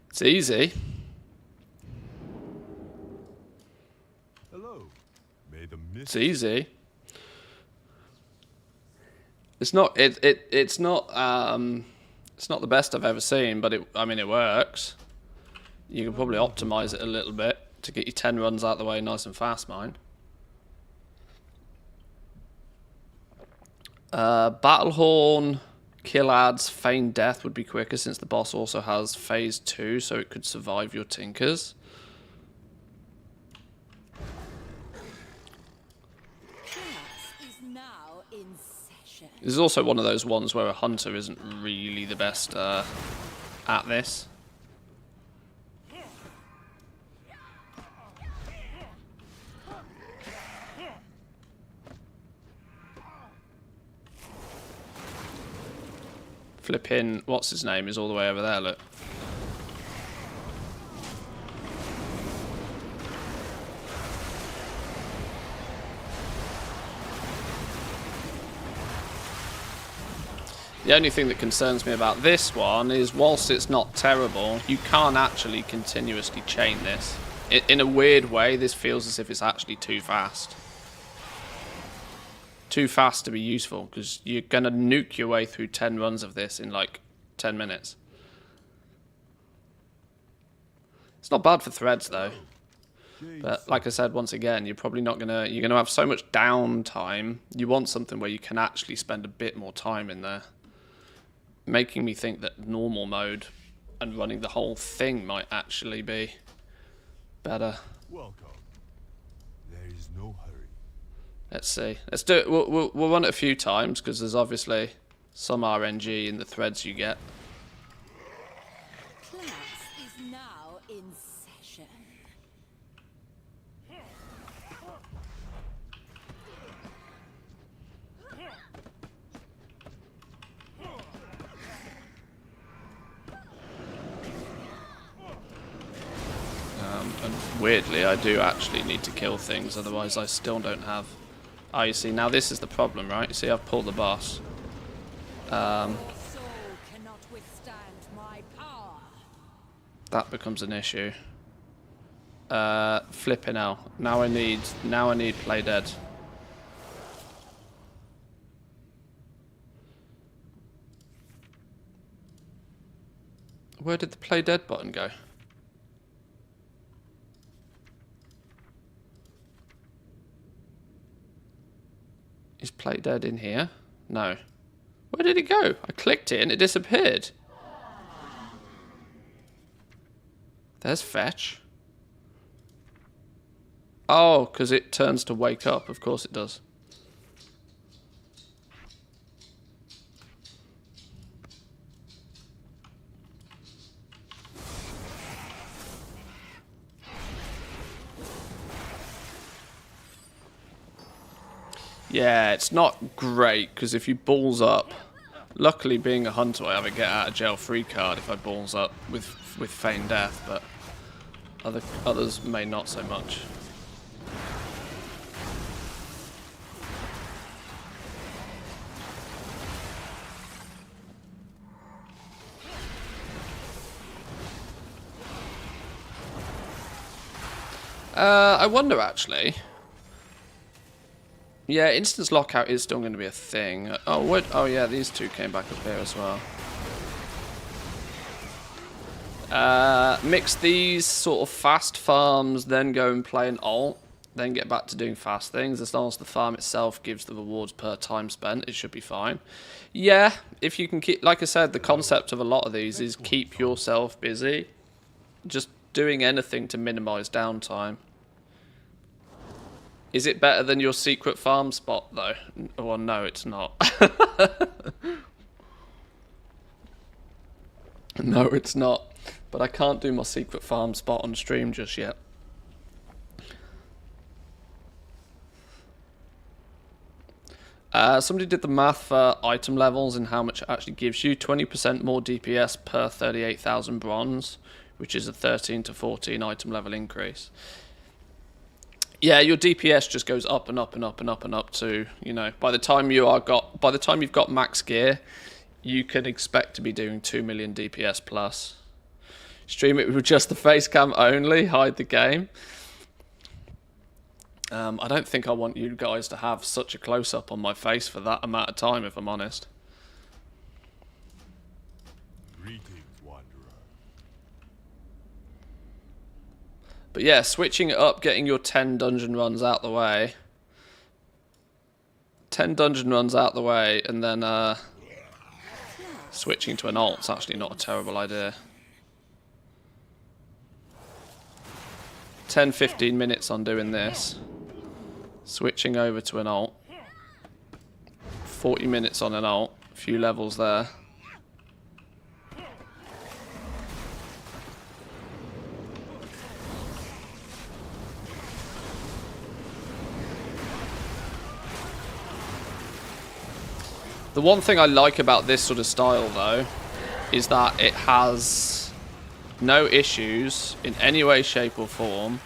It's easy. Hello. May the mist It's easy. It's not it's not the best I've ever seen, but I mean it works. You can probably optimize it a little bit to get your 10 runs out the way nice and fast, mine. Battlehorn, kill ads, feign death would be quicker since the boss also has phase 2, so it could survive your tinkers. Class is now in session. This is also one of those ones where a hunter isn't really the best at this. Flipping, what's his name, is all the way over there, look. The only thing that concerns me about this one is, whilst it's not terrible, you can't actually continuously chain this. In a weird way, this feels as if it's actually too fast. Too fast to be useful, because you're going to nuke your way through 10 runs of this in like 10 minutes. It's not bad for threads though. But like I said, once again, you're probably not going to... You're going to have so much downtime. You want something where you can actually spend a bit more time in there. Making me think that normal mode and running the whole thing might actually be better. Welcome. There is no hurry. Let's see. Let's do it. We'll run it a few times because there's obviously some RNG in the threads you get. Class is now in session. And weirdly, I do actually need to kill things, otherwise I still don't have... Oh, you see, now this is the problem, right? You see, I've pulled the boss. Soul cannot withstand my power. That becomes an issue. Flipping out. Now I need play dead. Where did the play dead button go? Is play dead in here? No. Where did it go? I clicked it and it disappeared. There's fetch. Oh, because it turns to wake up. Of course it does. Yeah, it's not great, because if you balls up... Luckily, being a hunter, I have a get out of jail free card if I balls up with feigned death, but others may not so much. I wonder actually. Yeah, instance lockout is still going to be a thing. Oh, what? Oh, yeah, these two came back up here as well. Mix these sort of fast farms, then go and play an ult, then get back to doing fast things. As long as the farm itself gives the rewards per time spent, it should be fine. Yeah, if you can keep... Like I said, the concept of a lot of these is keep yourself busy. Just doing anything to minimize downtime. Is it better than your secret farm spot, though? Well, no, it's not. No, it's not. But I can't do my secret farm spot on stream just yet. Somebody did the math for item levels and how much it actually gives you. 20% more DPS per 38,000 bronze, which is a 13 to 14 item level increase. Yeah, your DPS just goes up and up and up and up and up to, you know, by the time you've got max gear, you can expect to be doing 2 million DPS plus. Stream it with just the face cam only, hide the game. I don't think I want you guys to have such a close up on my face for that amount of time, if I'm honest. Greetings, Wanderer. But yeah, switching it up, getting your 10 dungeon runs out the way. 10 dungeon runs out the way, and then switching to an ult is actually not a terrible idea. 10-15 minutes on doing this. Switching over to an ult. 40 minutes on an ult. A few levels there. The one thing I like about this sort of style, though, is that it has no issues in any way, shape, or form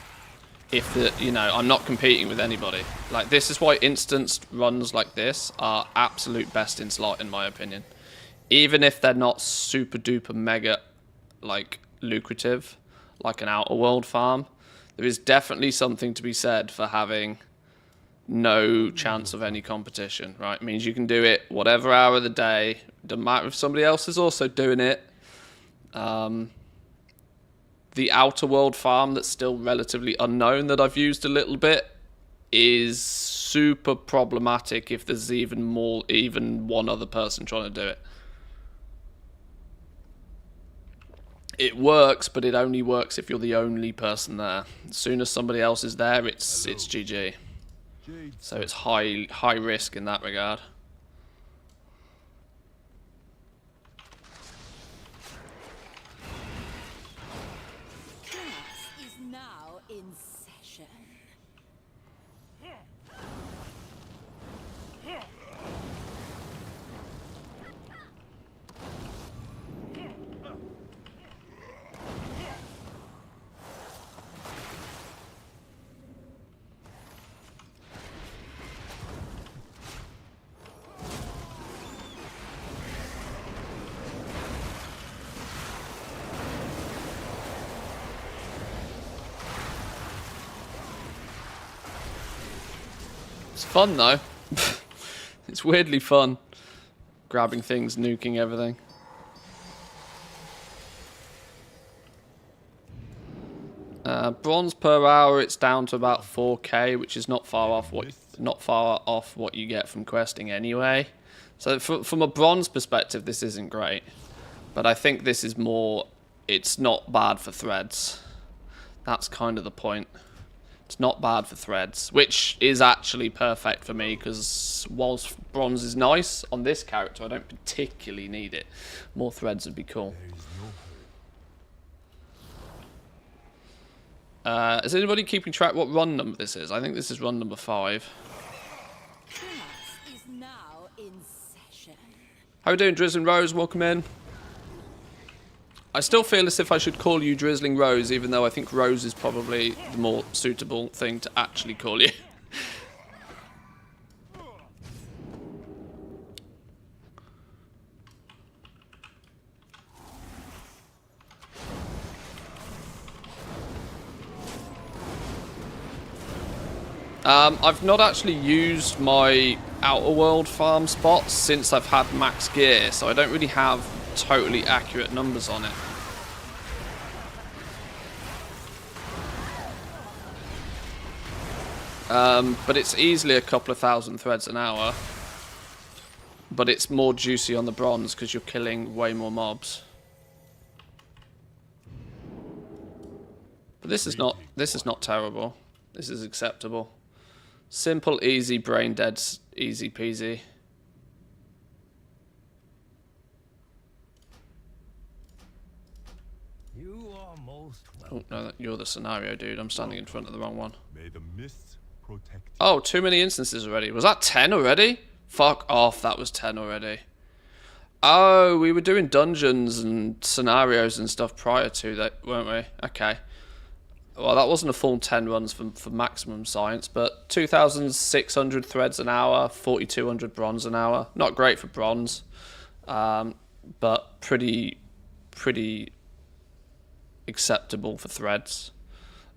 if I'm not competing with anybody. Like, this is why instanced runs like this are absolute best in slot, in my opinion. Even if they're not super duper mega, like, lucrative, like an Outer World farm, there is definitely something to be said for having no chance of any competition, right? It means you can do it whatever hour of the day. Doesn't matter if somebody else is also doing it. The Outer World farm that's still relatively unknown that I've used a little bit is super problematic if there's even one other person trying to do it. It works, but it only works if you're the only person there. As soon as somebody else is there, it's GG. So it's high risk in that regard. Class is now in session. It's fun though. It's weirdly fun. Grabbing things, nuking everything. Bronze per hour, it's down to about 4k, which is not far off what you get from questing anyway. So from a bronze perspective, this isn't great. But I think this is more, it's not bad for threads. That's kind of the point. It's not bad for threads, which is actually perfect for me, because whilst bronze is nice on this character, I don't particularly need it. More threads would be cool. Is anybody keeping track what run number this is? I think this is run number 5. Class is now in session. How are we doing, Drizzling Rose? Welcome in. I still feel as if I should call you Drizzling Rose, even though I think Rose is probably the more suitable thing to actually call you. I've not actually used my Outer World farm spots since I've had max gear, so I don't really have totally accurate numbers on it. But it's easily a couple of thousand threads an hour. But it's more juicy on the bronze because you're killing way more mobs. But this is not terrible. This is acceptable. Simple, easy, brain dead, easy peasy. You are most Oh, no, you're the scenario, dude. I'm standing in front of the wrong one. May the mists protect you. Oh, too many instances already. Was that 10 already? Fuck off, that was 10 already. Oh, we were doing dungeons and scenarios and stuff prior to that, weren't we? Okay. Well, that wasn't a full 10 runs for maximum science, but 2,600 threads an hour, 4,200 bronze an hour. Not great for bronze, but pretty acceptable for threads,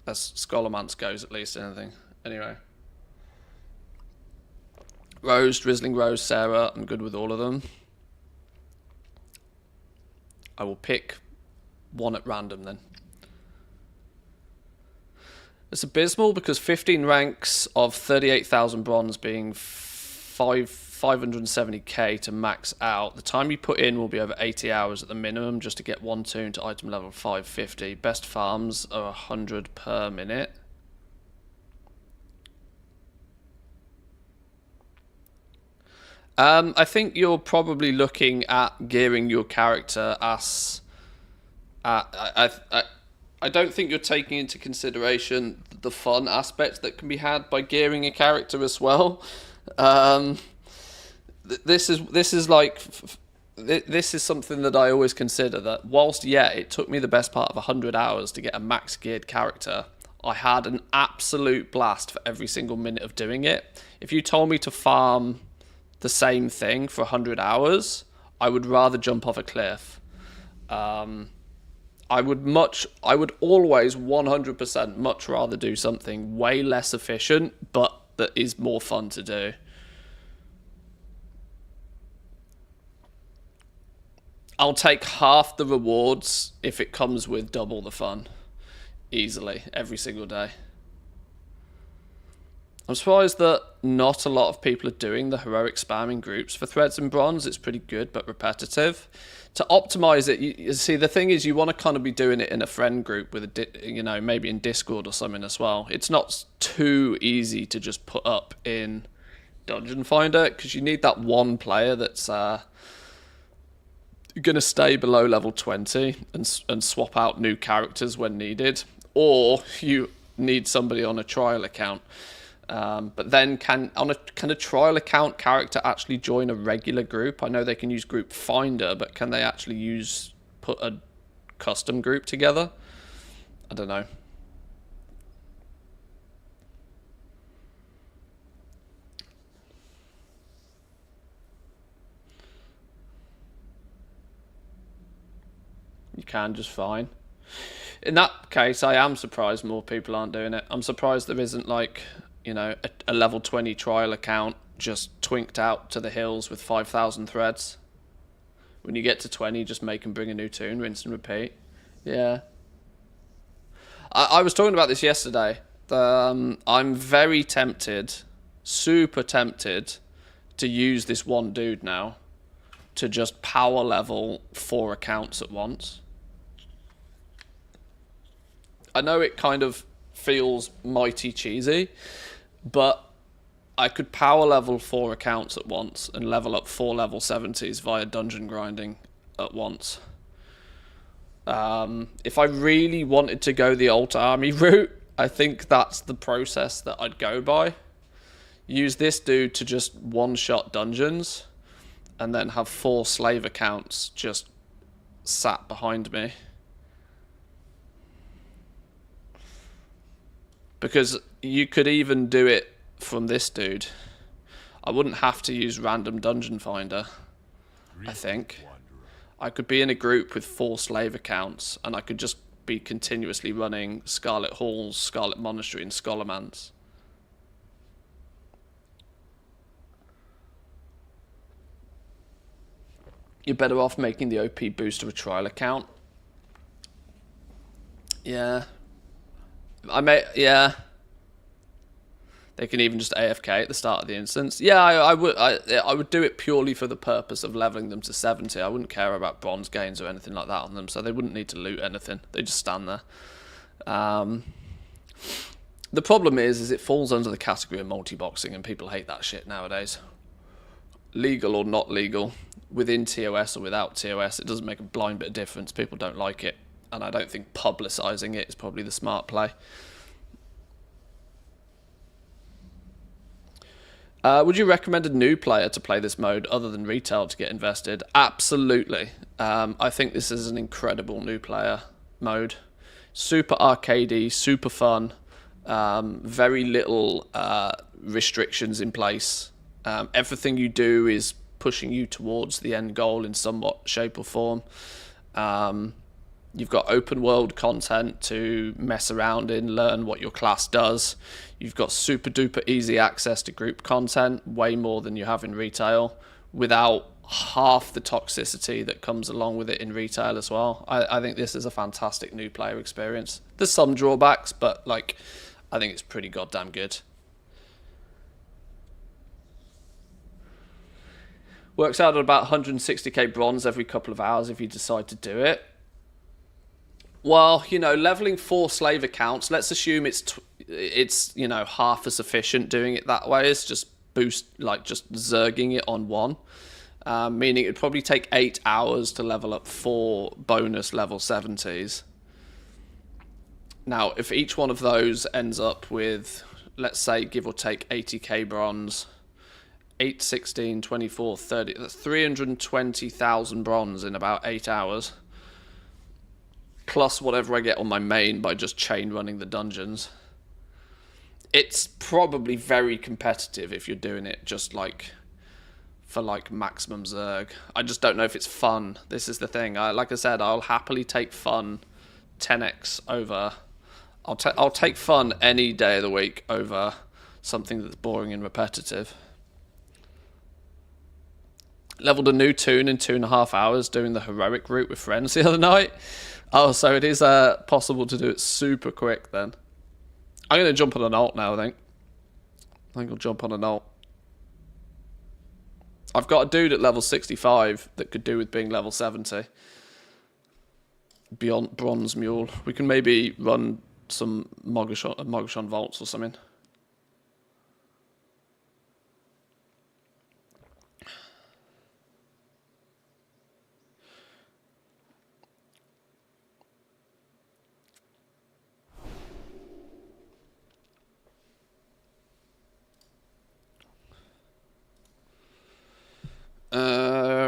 as Scholarmance goes, at least. Anything. Anyway. Rose, Drizzling Rose, Sarah, I'm good with all of them. I will pick one at random then. It's abysmal because 15 ranks of 38,000 bronze being 570k to max out. The time you put in will be over 80 hours at the minimum just to get one tune to item level 550. Best farms are 100 per minute. I think you're probably looking at gearing your character as... I don't think you're taking into consideration the fun aspects that can be had by gearing a character as well. this is like this is something that I always consider, that whilst it took me the best part of 100 hours to get a max geared character, I had an absolute blast for every single minute of doing it. If you told me to farm the same thing for 100 hours, I would rather jump off a cliff. I would always 100% much rather do something way less efficient, but that is more fun to do. I'll take half the rewards if it comes with double the fun. Easily, every single day. I'm surprised that not a lot of people are doing the heroic spamming groups for threads and bronze. It's pretty good, but repetitive. To optimize it, you see, the thing is, you want to kind of be doing it in a friend group with maybe in Discord or something as well. It's not too easy to just put up in Dungeon Finder, because you need that one player that's going to stay below level 20 and swap out new characters when needed, or you need somebody on a trial account. But then can a trial account character actually join a regular group? I know they can use Group Finder, but can they actually put a custom group together? I don't know. You can just fine. In that case, I am surprised more people aren't doing it. I'm surprised there isn't like, a level 20 trial account just twinked out to the hills with 5,000 threads. When you get to 20, just make and bring a new tune, rinse and repeat. Yeah. I was talking about this yesterday. I'm very tempted, super tempted, to use this one dude now to just power level 4 accounts at once. I know it kind of feels mighty cheesy, but I could power level 4 accounts at once and level up 4 level 70s via dungeon grinding at once. If I really wanted to go the alt army route, I think that's the process that I'd go by. Use this dude to just one-shot dungeons, and then have 4 slave accounts just sat behind me. Because you could even do it from this dude. I wouldn't have to use random dungeon finder, I think. I could be in a group with 4 slave accounts, and I could just be continuously running Scarlet Halls, Scarlet Monastery, and Scholarmans. You're better off making the OP booster a trial account. Yeah. Yeah. They can even just AFK at the start of the instance. Yeah, I would do it purely for the purpose of leveling them to 70. I wouldn't care about bronze gains or anything like that on them, so they wouldn't need to loot anything. They just stand there. The problem is it falls under the category of multi-boxing, and people hate that shit nowadays. Legal or not legal, within TOS or without TOS, it doesn't make a blind bit of difference. People don't like it, and I don't think publicising it is probably the smart play. Would you recommend a new player to play this mode other than retail to get invested? Absolutely. I think this is an incredible new player mode. Super arcadey, super fun. Very little restrictions in place. Everything you do is pushing you towards the end goal in somewhat shape or form. You've got open world content to mess around in, learn what your class does. You've got super duper easy access to group content, way more than you have in retail, without half the toxicity that comes along with it in retail as well. I think this is a fantastic new player experience. There's some drawbacks, but I think it's pretty goddamn good. Works out at about 160k bronze every couple of hours if you decide to do it. Well, leveling 4 slave accounts, let's assume it's half as efficient doing it that way. It's just just zerging it on 1. Meaning it'd probably take 8 hours to level up 4 bonus level 70s. Now, if each one of those ends up with, let's say, give or take 80k bronze, 8, 16, 24, 30. That's 320,000 bronze in about 8 hours. Plus whatever I get on my main by just chain running the dungeons. It's probably very competitive if you're doing it just like for like maximum Zerg. I just don't know if it's fun. This is the thing. Like I said, I'll happily take fun 10x over. I'll take fun any day of the week over something that's boring and repetitive. Leveled a new toon in 2.5 hours doing the heroic route with friends the other night. Oh, so it is possible to do it super quick then. I'm going to jump on an alt now, I think. I'll jump on an alt. I've got a dude at level 65 that could do with being level 70. Beyond Bronze Mule. We can maybe run some Mogashon vaults or something.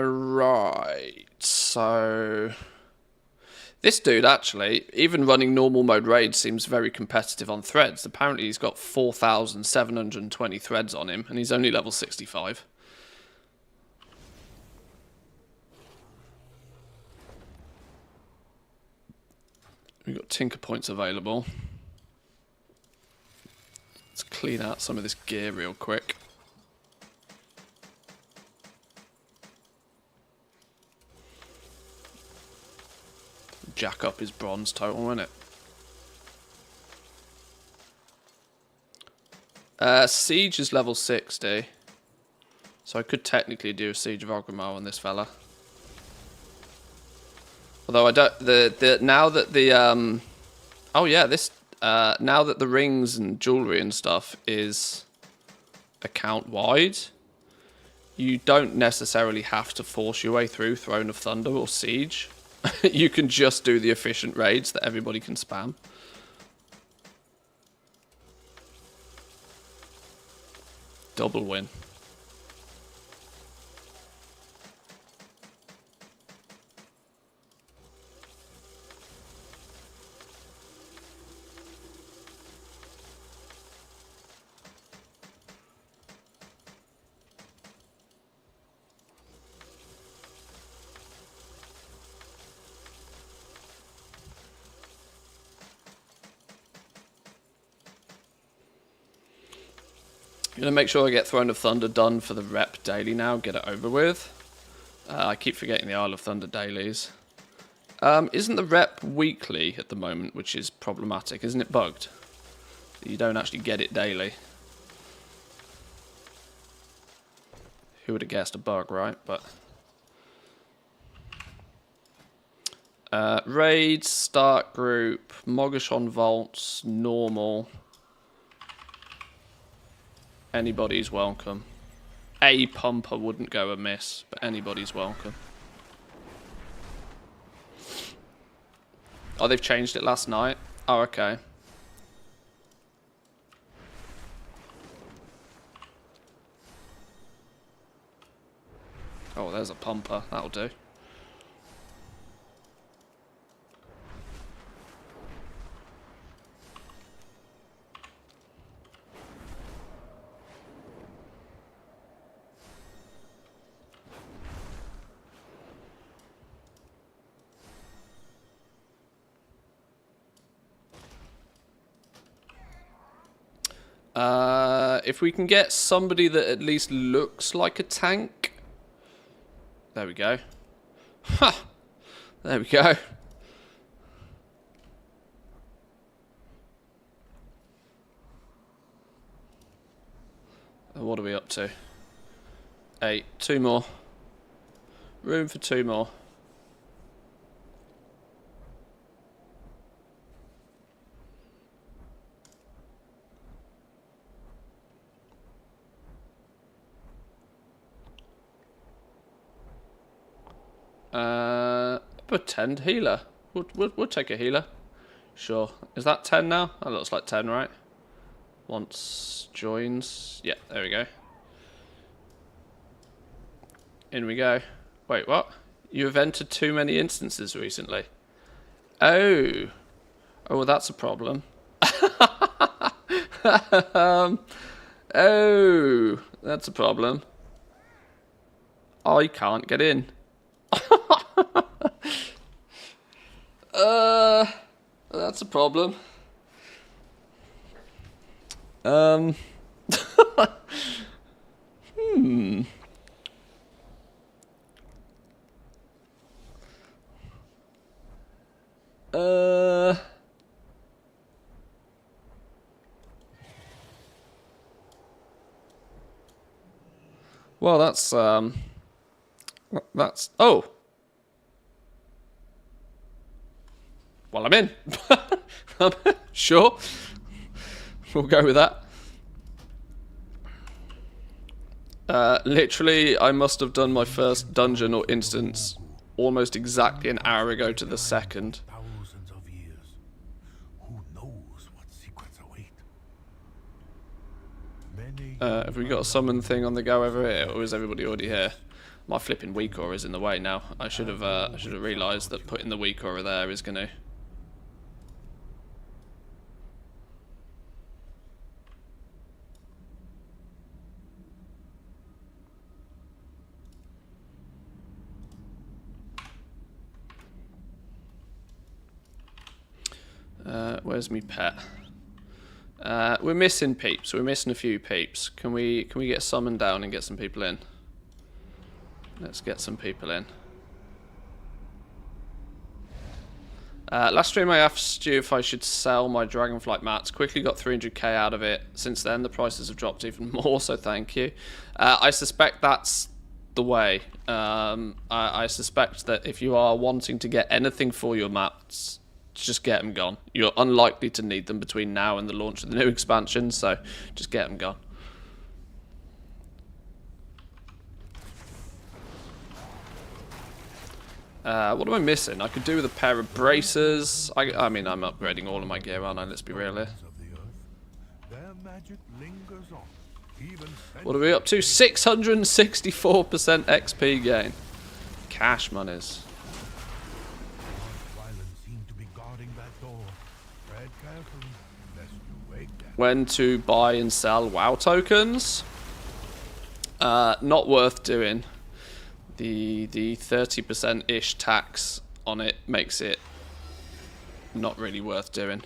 Right, so this dude actually, even running normal mode raids, seems very competitive on threads. Apparently he's got 4,720 threads on him, and he's only level 65. We've got tinker points available. Let's clean out some of this gear real quick. Jack up his bronze total, won't it? Siege is level 60. So I could technically do a Siege of Orgrimmar on this fella. Although I don't now that the now that the rings and jewelry and stuff is account wide, you don't necessarily have to force your way through Throne of Thunder or Siege. You can just do the efficient raids that everybody can spam. Double win. I'm going to make sure I get Throne of Thunder done for the rep daily now, get it over with. I keep forgetting the Isle of Thunder dailies. Isn't the rep weekly at the moment, which is problematic? Isn't it bugged? You don't actually get it daily. Who would have guessed a bug, right? But raids, start group, Mogashon vaults, normal. Anybody's welcome. A pumper wouldn't go amiss, but anybody's welcome. Oh, they've changed it last night? Oh, okay. Oh, there's a pumper. That'll do. If we can get somebody that at least looks like a tank. There we go. Ha! There we go. What are we up to? 8. 2 more. Room for 2 more. Pretend healer. We'll take a healer. Sure. Is that 10 now? That looks like 10, right? Once joins. Yeah, there we go. In we go. Wait, what? You have entered too many instances recently. Oh. Oh, well, that's a problem. Oh, that's a problem. I can't get in. That's a problem. Well, that's oh. Well, I'm in. Sure. We'll go with that. Literally, I must have done my first dungeon or instance almost exactly an hour ago to the second. Thousands of years. Who knows what secrets await? Many Have we got a summon thing on the go over here, or is everybody already here? My flipping weak aura is in the way now. I should have realised that putting the weak aura there is gonna. Where's me pet? We're missing peeps. We're missing a few peeps. Can we get summoned down and get some people in? Let's get some people in. Last stream I asked you if I should sell my Dragonflight mats. Quickly got 300k out of it. Since then the prices have dropped even more, so thank you. I suspect that's the way. I suspect that if you are wanting to get anything for your mats, just get them gone. You're unlikely to need them between now and the launch of the new expansion, so just get them gone. What am I missing? I could do with a pair of bracers. I mean, I'm upgrading all of my gear, aren't I? Let's be real here. their magic lingers on. Even What are we up to? 664% XP gain. Cash monies. Violence seem to be guarding that door. Tread carefully, lest you wake them. When to buy and sell WoW tokens? Not worth doing. The 30%-ish tax on it makes it not really worth doing.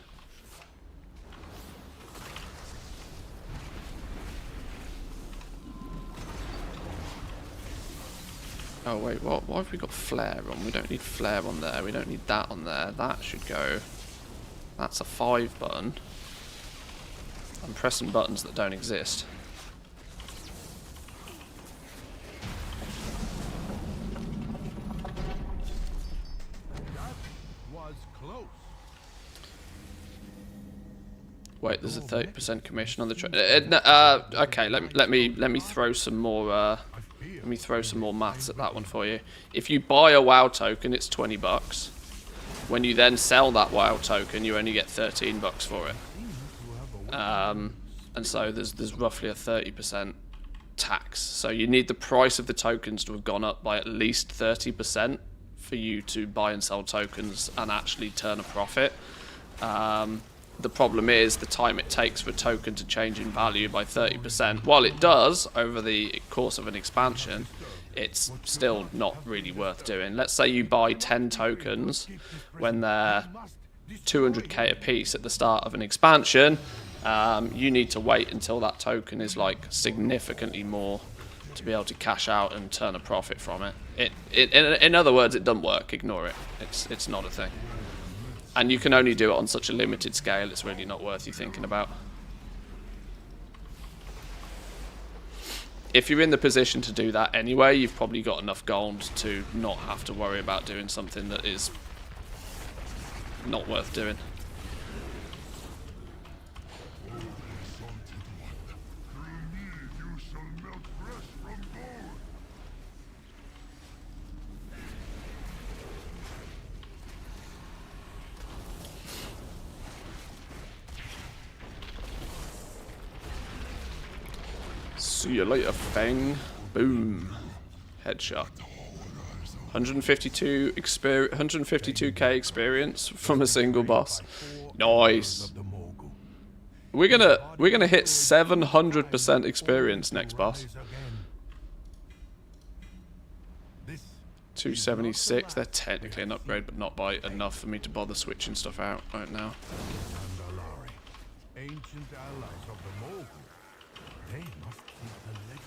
Oh wait, what? Why have we got flare on? We don't need flare on there. We don't need that on there. That should go. That's a 5 button. I'm pressing buttons that don't exist. Was close. Wait, there's a 30% commission on the okay, let me throw some more let me throw some more maths at that one for you. If you buy a WoW token, it's $20. When you then sell that WoW token, you only get $13 for it. And so there's roughly a 30% tax. So you need the price of the tokens to have gone up by at least 30% for you to buy and sell tokens and actually turn a profit. The problem is the time it takes for a token to change in value by 30%. While it does over the course of an expansion, it's still not really worth doing. Let's say you buy 10 tokens when they're 200k a piece at the start of an expansion. You need to wait until that token is like significantly more to be able to cash out and turn a profit from it. In other words, it doesn't work. Ignore it. It's not a thing. And you can only do it on such a limited scale, it's really not worth you thinking about. If you're in the position to do that anyway, you've probably got enough gold to not have to worry about doing something that is not worth doing. See you later, Fang. Boom. Headshot. 152k experience from a single boss. Nice. We're gonna hit 700% experience next boss. 276. They're technically an upgrade, but not by enough for me to bother switching stuff out right now. Ancient allies of the Mogul. They must keep the legend.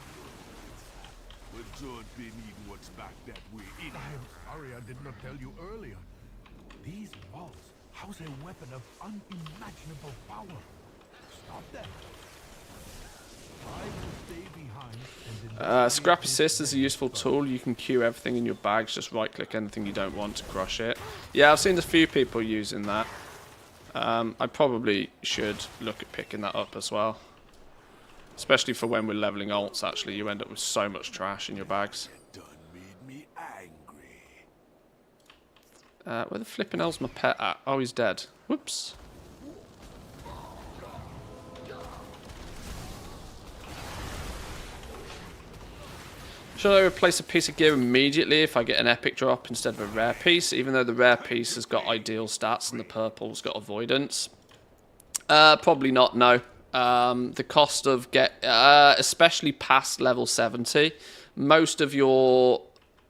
We don't be needing what's back that way. I'm sorry I did not tell you earlier. These walls house a weapon of unimaginable power. Stop them. I will stay behind and Scrap Assist is a useful tool. You can queue everything in your bags. Just right click anything you don't want to crush it. Yeah, I've seen a few people using that. I probably should look at picking that up as well. Especially for when we're leveling alts, actually. You end up with so much trash in your bags. Done made me angry. Where the flipping hell's my pet at? Oh, he's dead. Whoops. Should I replace a piece of gear immediately if I get an epic drop instead of a rare piece, even though the rare piece has got ideal stats and the purple's got avoidance? Probably not, no. The cost of especially past level 70, most of your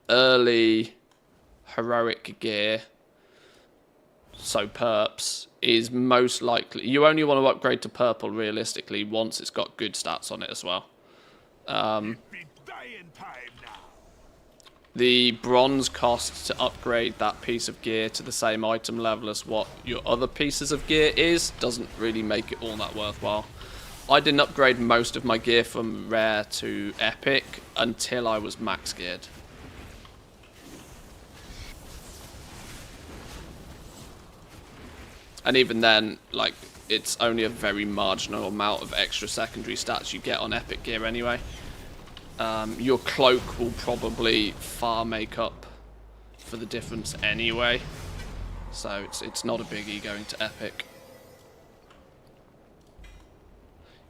early heroic gear, so perps, is most likely... You only want to upgrade to purple, realistically, once it's got good stats on it as well. The bronze cost to upgrade that piece of gear to the same item level as what your other pieces of gear is doesn't really make it all that worthwhile. I didn't upgrade most of my gear from rare to epic until I was max geared. And even then, like, it's only a very marginal amount of extra secondary stats you get on epic gear anyway. Your cloak will probably far make up for the difference anyway, so it's not a biggie going to epic.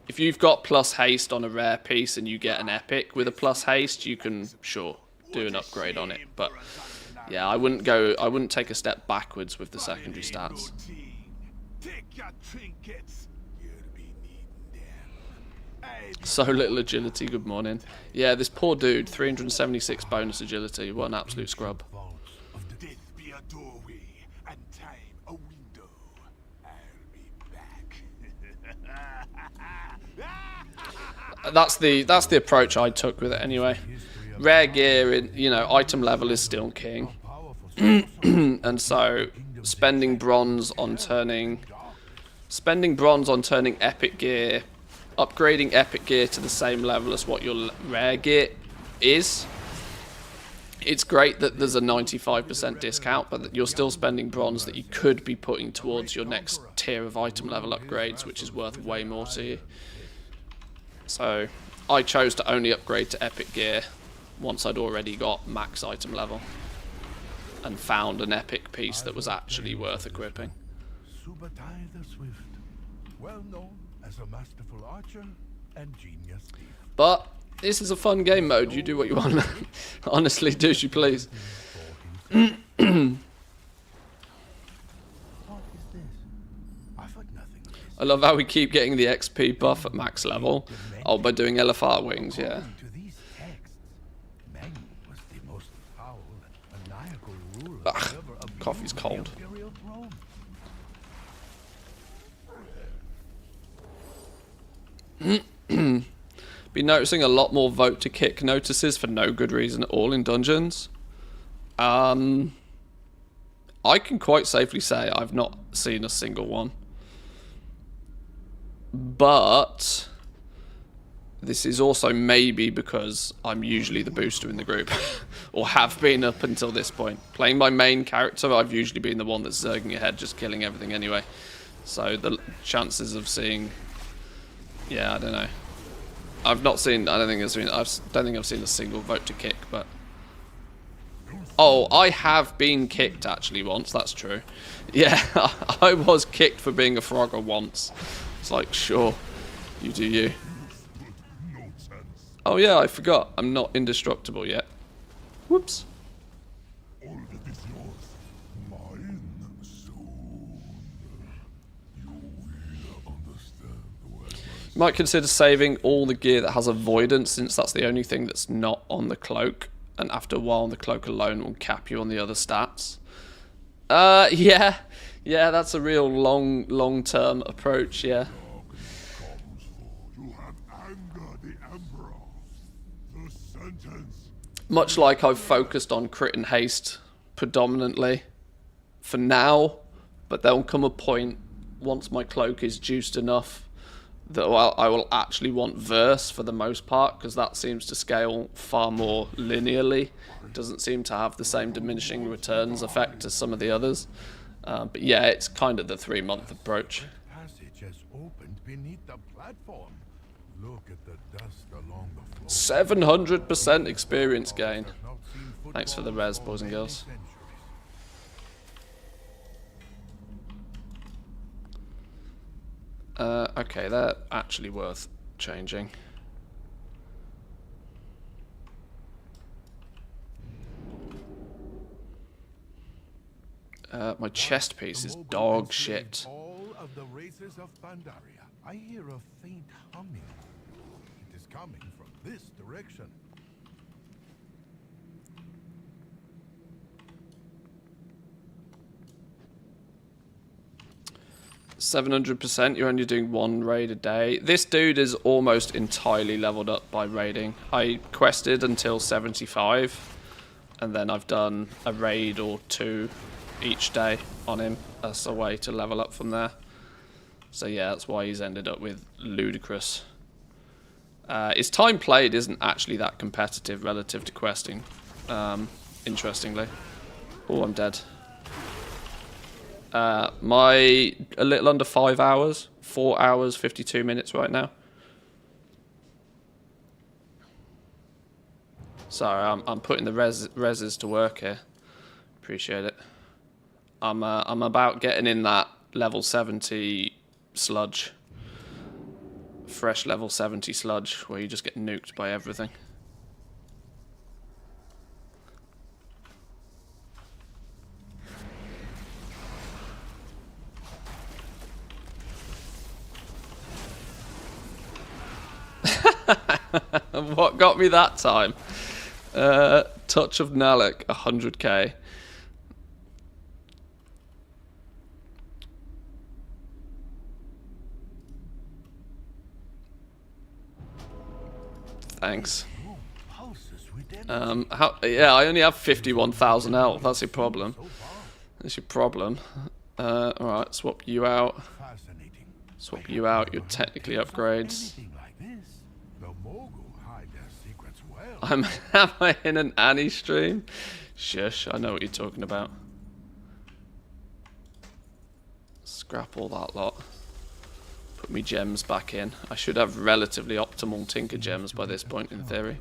If you've got plus haste on a rare piece and you get an epic with a plus haste, you can sure do an upgrade on it. But yeah, I wouldn't take a step backwards with the secondary stats. Take your trinkets. You'll be needing them. So little agility, good morning. Yeah, this poor dude, 376 bonus agility, what an absolute scrub. Death be a doorway, and time a window. I'll be back. That's the approach I took with it anyway. Rare gear, item level is still king. And so, spending bronze on turning epic gear, upgrading epic gear to the same level as what your rare gear is. It's great that there's a 95% discount, but that you're still spending bronze that you could be putting towards your next tier of item level upgrades, which is worth way more to you. So, I chose to only upgrade to epic gear once I'd already got max item level and found an epic piece that was actually worth equipping. Subutai the Swift, well known as a masterful archer and genius thief. But this is a fun game mode. You do what you want. Honestly, do as you please. What is this? I've heard nothing of this. I love how we keep getting the XP buff at max level. Oh, by doing LFR wings, yeah. According to these texts, Meng was the most foul and maniacal ruler Ugh, ever abused coffee's the cold. imperial throne. Been noticing a lot more vote to kick notices for no good reason at all in dungeons. I can quite safely say I've not seen a single one. But this is also maybe because I'm usually the booster in the group, or have been up until this point. Playing my main character, I've usually been the one that's zerging ahead, just killing everything anyway. So the chances of seeing, yeah, I don't know. I've not seen. I don't think I've seen a single vote to kick, but. Oh, I have been kicked actually once. That's true. Yeah, I was kicked for being a frogger once. It's like, sure, you do you. Oh yeah, I forgot. I'm not indestructible yet. Whoops. All of it is yours. Mine soon. You will understand why You might consider saving all the gear that has avoidance, since that's the only thing that's not on the cloak. And after a while, the cloak alone will cap you on the other stats. Yeah. Yeah, that's a real long-term approach, yeah. you have angered the Emperor. The sentence. Much like I've focused on crit and haste predominantly for now, but there'll come a point once my cloak is juiced enough that I will actually want verse for the most part, because that seems to scale far more linearly. It doesn't seem to have the same diminishing returns effect as some of the others. But yeah, it's kind of the 3-month approach. Passage has opened beneath the platform. Look at the dust along the floor. 700% experience gain. I've not seen Thanks for the football res, boys and many girls. centuries. Okay, they're actually worth changing. My chest piece is dog shit. All of the races of Pandaria. I hear a faint humming. It is coming from this direction. 700%, you're only doing 1 raid a day. This dude is almost entirely leveled up by raiding. I quested until 75, and then I've done a raid or 2 each day on him as a way to level up from there. So yeah, that's why he's ended up with ludicrous. His time played isn't actually that competitive relative to questing, interestingly. Oh, I'm dead. A little under 5 hours, 4 hours, 52 minutes right now. Sorry, I'm putting the reses to work here. Appreciate it. I'm about getting in that level 70 sludge. Fresh level 70 sludge, where you just get nuked by everything. What got me that time? Touch of Nalek, 100k. Thanks. Yeah, I only have 51,000 health. That's your problem. That's your problem. Alright, swap you out. Swap you out. You're technically upgrades. Am I in an Annie stream? Shush, I know what you're talking about. Scrap all that lot. Put me gems back in. I should have relatively optimal Tinker gems by this point, in theory.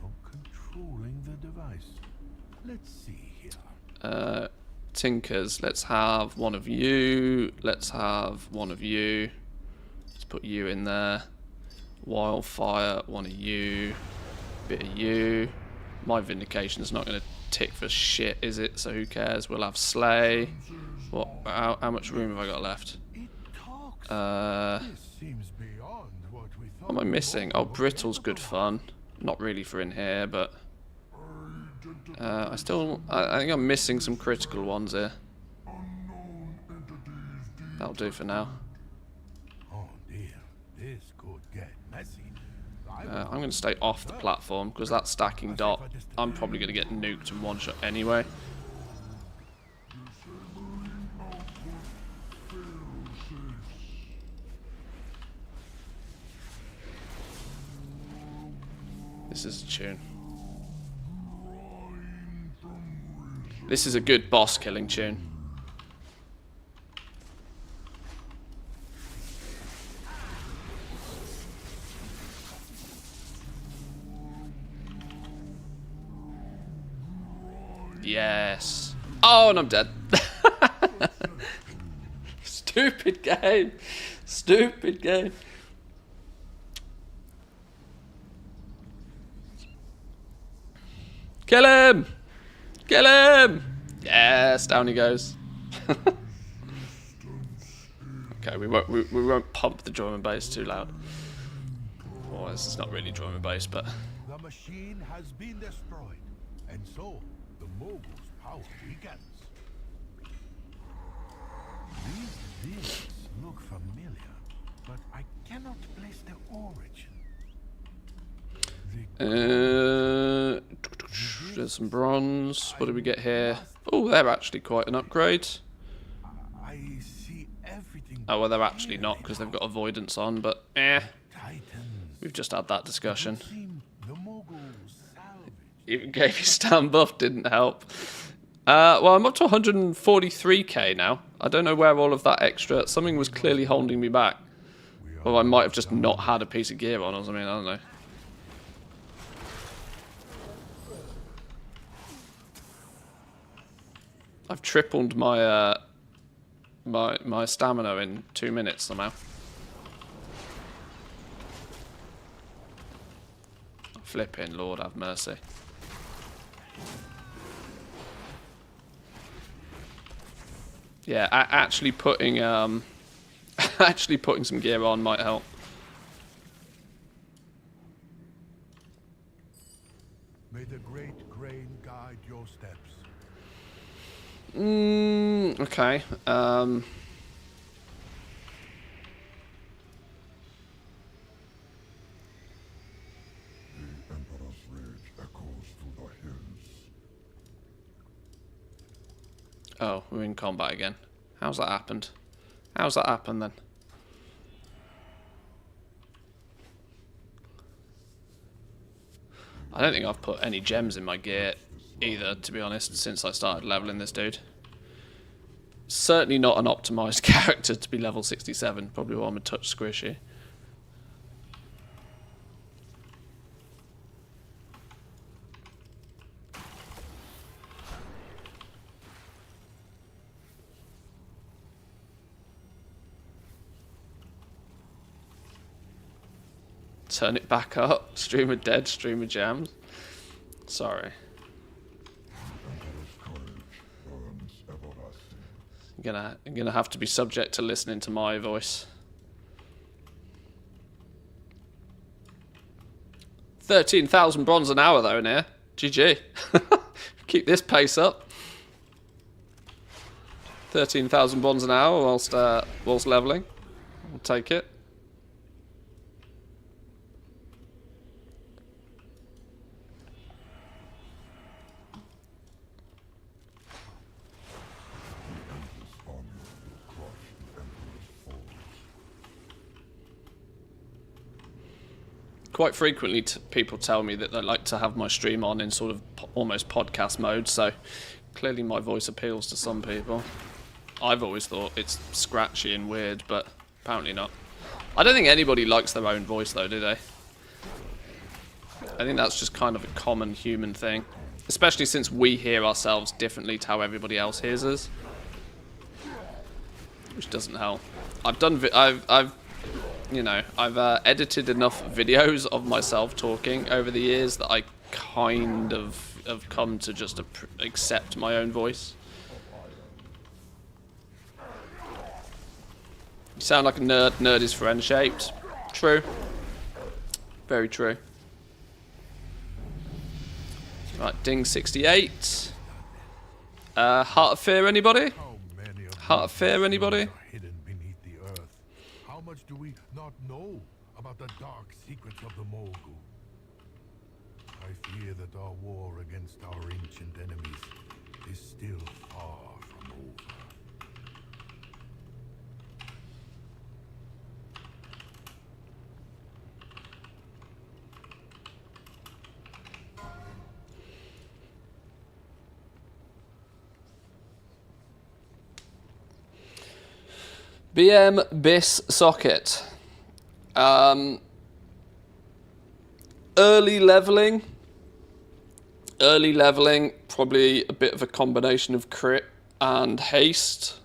Tinkers, let's have one of you. Let's have one of you. Let's put you in there. Wildfire, one of you. Bit of you. My Vindication's not going to tick for shit, is it? So who cares? We'll have Slay. What? How much room have I got left? What am I missing? Oh, Brittle's good fun. Not really for in here, but I think I'm missing some critical ones here. That'll do for now. I'm going to stay off the platform, because that stacking dot, I'm probably going to get nuked in one shot anyway. This is a tune. This is a good boss killing tune. Yes. Oh, and I'm dead. Stupid game. Stupid game. Kill him! Kill him! Yes, down he goes. Okay, we won't pump the drum and bass too loud. Well, this is not really drum and bass, but The machine has been destroyed, and so the Mogul's power weakens. These village look familiar, but I cannot place their origin. There's some bronze. What do we get here? Oh, they're actually quite an upgrade. I see everything. Oh, well, they're actually not because they've got avoidance on, but Titans. we've just had that discussion. Seem the Mogul's salvage. Even gave you stand buff, didn't help. Well, I'm up to 143k now. I don't know where all of that extra... Something was clearly holding me back. Well, I might have just not had a piece of gear on or something, I don't know. I've tripled my my stamina in 2 minutes somehow. Flipping Lord have mercy. Yeah, actually putting actually putting some gear on might help. May the great grain guide your steps. Okay. The Emperor's rage echoes through the hills. Oh, we're in combat again. How's that happened? How's that happened then? I don't think I've put any gems in my gear either, to be honest, since I started leveling this dude. Certainly not an optimized character to be level 67. Probably why I'm a touch squishy. Turn it back up. Streamer dead, streamer jams. Sorry. I'm gonna have to be subject to listening to my voice. 13,000 bronze an hour though in here. GG. Keep this pace up. 13,000 bronze an hour whilst leveling. I'll take it. Quite frequently people tell me that they like to have my stream on in sort of almost podcast mode, so clearly my voice appeals to some people. I've always thought it's scratchy and weird, but apparently not. I don't think anybody likes their own voice though, do they? I think that's just kind of a common human thing, especially since we hear ourselves differently to how everybody else hears us, which doesn't help. I've edited enough videos of myself talking over the years that I kind of have come to just accept my own voice. You sound like a nerd. Nerd is friend-shaped. True. Very true. Right, Ding 68. Heart of Fear, anybody? Heart of Fear, anybody? Hidden beneath the earth. How much do we not know about the dark secrets of the Mogul? I fear that our war against our ancient enemies is still far from over. BM BIS socket. Early leveling, probably a bit of a combination of crit and haste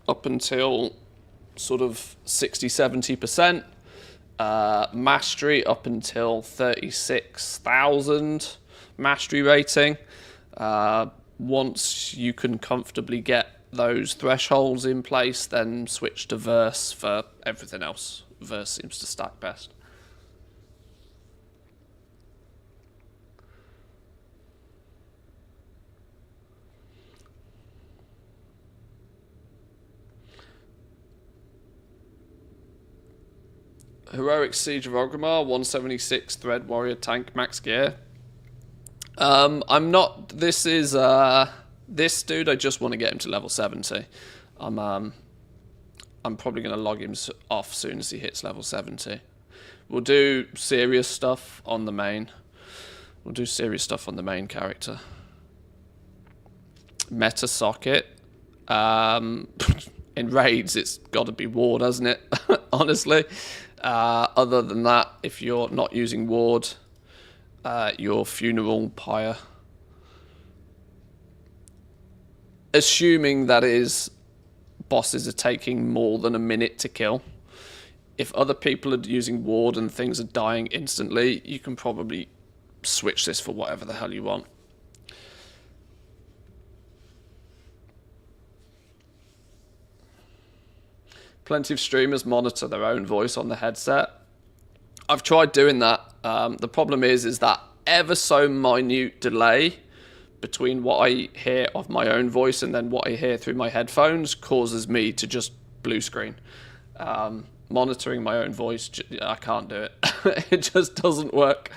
up until sort of 60-70%. Mastery up until 36,000 mastery rating. Once you can comfortably get those thresholds in place, then switch to verse for everything else. Verse seems to stack best. Heroic Siege of Orgrimmar, 176 Thread Warrior Tank Max Gear. I'm not. This is this dude. I just want to get him to level 70. I'm probably going to log him off soon as he hits level 70. We'll do serious stuff on the main. We'll do serious stuff on the main character. Meta socket. In raids, it's got to be ward, hasn't it? Honestly. Other than that, if you're not using ward, your funeral pyre. Assuming that is bosses are taking more than a minute to kill. If other people are using ward and things are dying instantly, you can probably switch this for whatever the hell you want. Plenty of streamers monitor their own voice on the headset. I've tried doing that. The problem is that ever so minute delay between what I hear of my own voice and then what I hear through my headphones causes me to just blue screen. Monitoring my own voice, I can't do it. It just doesn't work.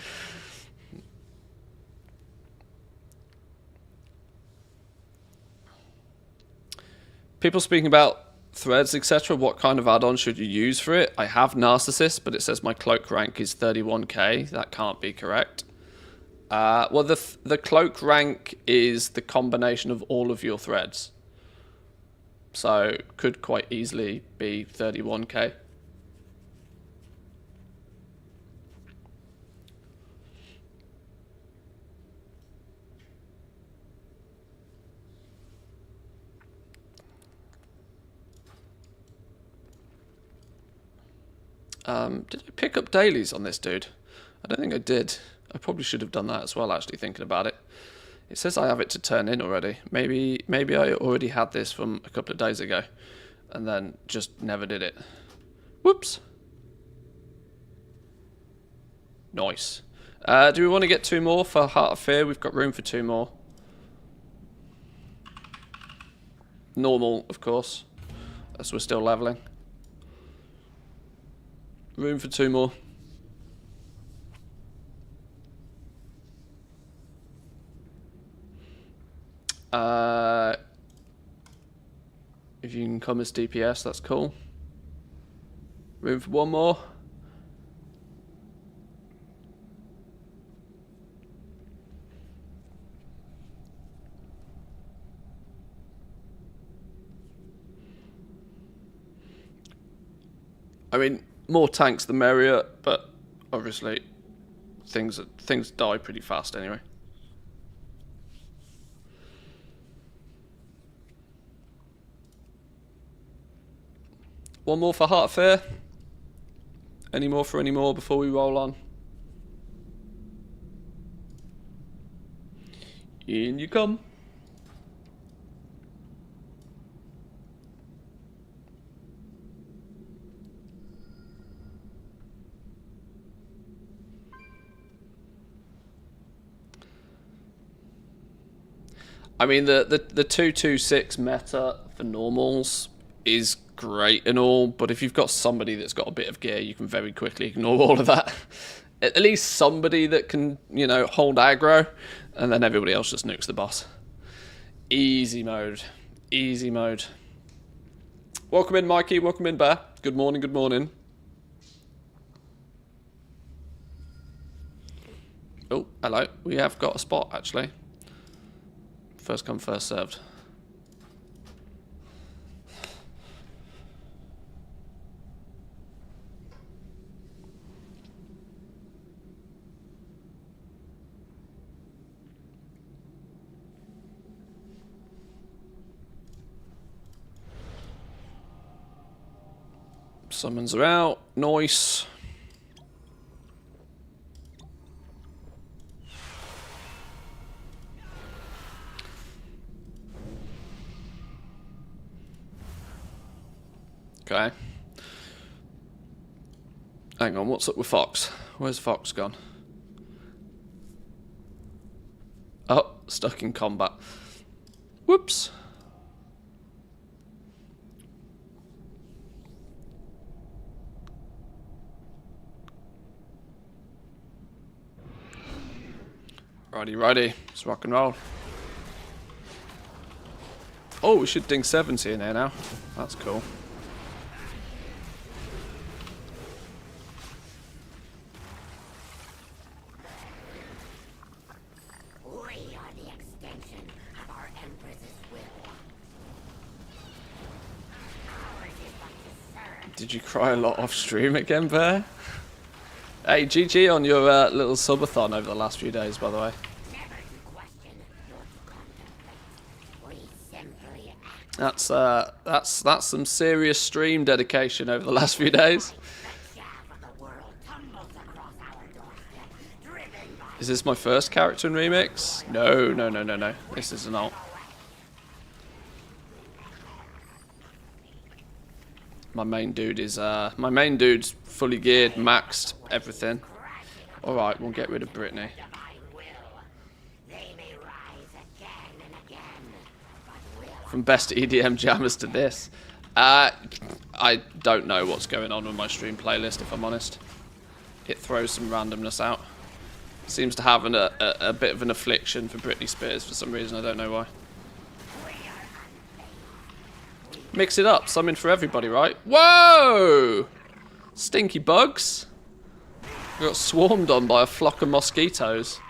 People speaking about threads, etc. What kind of add-on should you use for it? I have Narcissist, but it says my cloak rank is 31k. That can't be correct. Well, the cloak rank is the combination of all of your threads. So, could quite easily be 31k. Did I pick up dailies on this dude? I don't think I did. I probably should have done that as well, actually, thinking about it. It says I have it to turn in already. Maybe I already had this from a couple of days ago and then just never did it. Whoops. Nice. Do we want to get 2 more for Heart of Fear? We've got room for 2 more. Normal, of course, as we're still leveling. Room for 2 more. If you can come as DPS, that's cool. Room for 1 more. I mean, more tanks the merrier, but obviously things die pretty fast anyway. One more for Heart of Fear. Any more for any more before we roll on? In you come. I mean, the 226 meta for normals is great and all, but if you've got somebody that's got a bit of gear, you can very quickly ignore all of that. At least somebody that can, you know, hold aggro, and then everybody else just nukes the boss. Easy mode. Easy mode. Welcome in, Mikey. Welcome in, Bear. Good morning, good morning. Oh, hello. We have got a spot, actually. First come, first served. Summons are out. Nice. Okay. Hang on, what's up with Fox? Where's Fox gone? Oh, stuck in combat. Whoops. Righty, righty. Let's rock and roll. Oh, we should ding 70 in here now. That's cool. We are the extension of our Empress's will. Ours is but to serve. Did you cry a lot off stream again, Bear? Hey, GG on your little subathon over the last few days, by the way. Never to question nor to contemplate. We simply act. That's some serious stream dedication over the last few days. The shaft of the world tumbles across our doorstep, driven by Is this my first character in Remix? No, no, no, no, no. This is an alt. My main dude's fully geared, maxed, everything. Alright, we'll get rid of Brittany. divine will. They may rise again and again, but will From best EDM jammers to this. I don't know what's going on with my stream playlist, if I'm honest. It throws some randomness out. Seems to have a bit of an affliction for Britney Spears for some reason, I don't know why. Mix it up, something for everybody, right? Whoa! Stinky bugs. We got swarmed on by a flock of mosquitoes.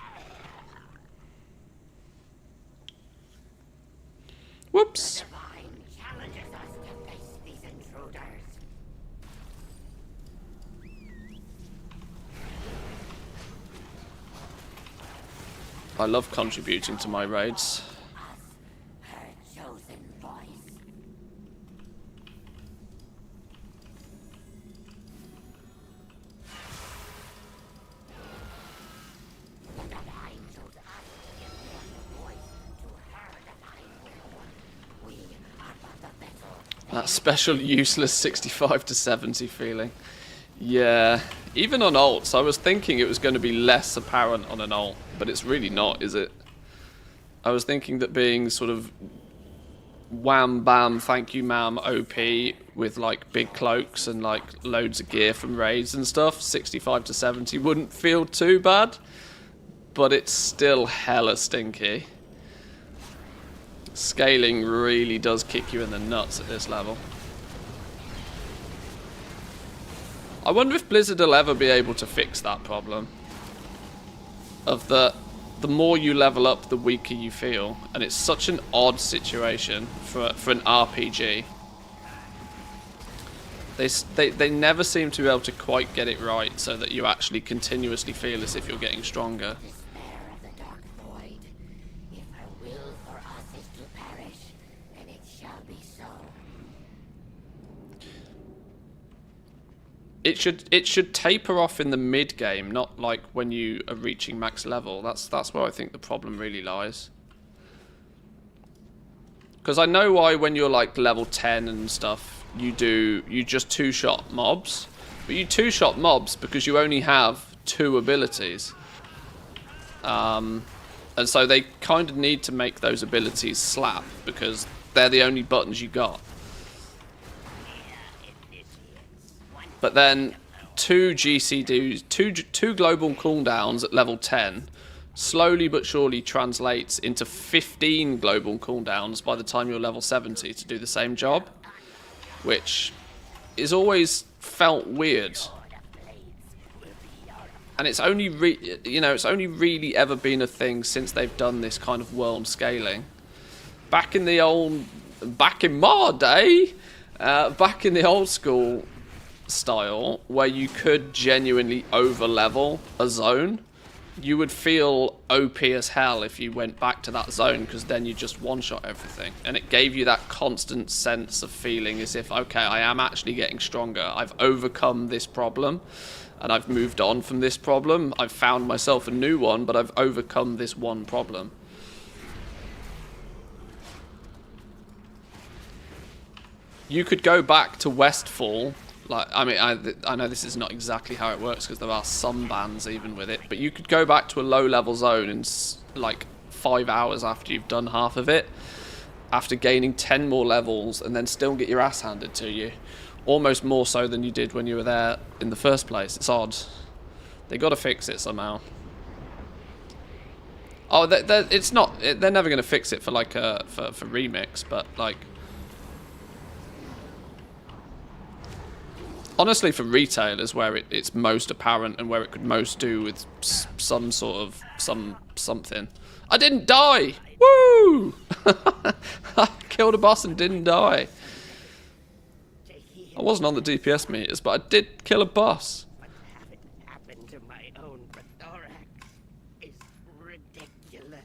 Whoops. divine challenges us to face these intruders. I love contributing to my raids. Her chosen voice. The divine chose us to give mortal voice to her divine will. We are but the vessel. That special useless 65 to 70 feeling. Yeah, even on alts, I was thinking it was going to be less apparent on an alt, but it's really not, is it? I was thinking that being sort of wham bam thank you ma'am OP with like big cloaks and like loads of gear from raids and stuff, 65 to 70 wouldn't feel too bad, but it's still hella stinky. Scaling really does kick you in the nuts at this level. I wonder if Blizzard will ever be able to fix that problem. Of the more you level up, the weaker you feel. And it's such an odd situation for an RPG. They never seem to be able to quite get it right so that you actually continuously feel as if you're getting stronger. Despair of the dark void. If her will for us is to perish, then it shall be so. It should taper off in the mid game, not like when you are reaching max level. That's where I think the problem really lies. Because I know why when you're like level 10 and stuff, you just two-shot mobs, but you two-shot mobs because you only have 2 abilities, and so they kind of need to make those abilities slap because they're the only buttons you got. But then 2 GCDs, two global cooldowns at level 10 slowly but surely translates into 15 global cooldowns by the time you're level 70 to do the same job, which is always felt weird. And it's only it's only really ever been a thing since they've done this kind of world scaling. Back in my day, back in the old school style where you could genuinely over level a zone, you would feel OP as hell if you went back to that zone because then you just one-shot everything, and it gave you that constant sense of feeling as if, okay, I am actually getting stronger, I've overcome this problem and I've moved on from this problem, I've found myself a new one, but I've overcome this one problem. you could go back to Westfall. Like, I mean, I know this is not exactly how it works because there are some bans even with it, but you could go back to a low-level zone in like 5 hours after you've done half of it, after gaining 10 more levels, and then still get your ass handed to you. Almost more so than you did when you were there in the first place. It's odd. They got to fix it somehow. Oh, it's not. They're never going to fix it for like for remix, but like. Honestly, for retail is where it's most apparent and where it could most do with some sort of something. I didn't die! Woo! I killed a boss and didn't die. I wasn't on the DPS meters, but I did kill a boss. But having happened to my own thorax is ridiculous.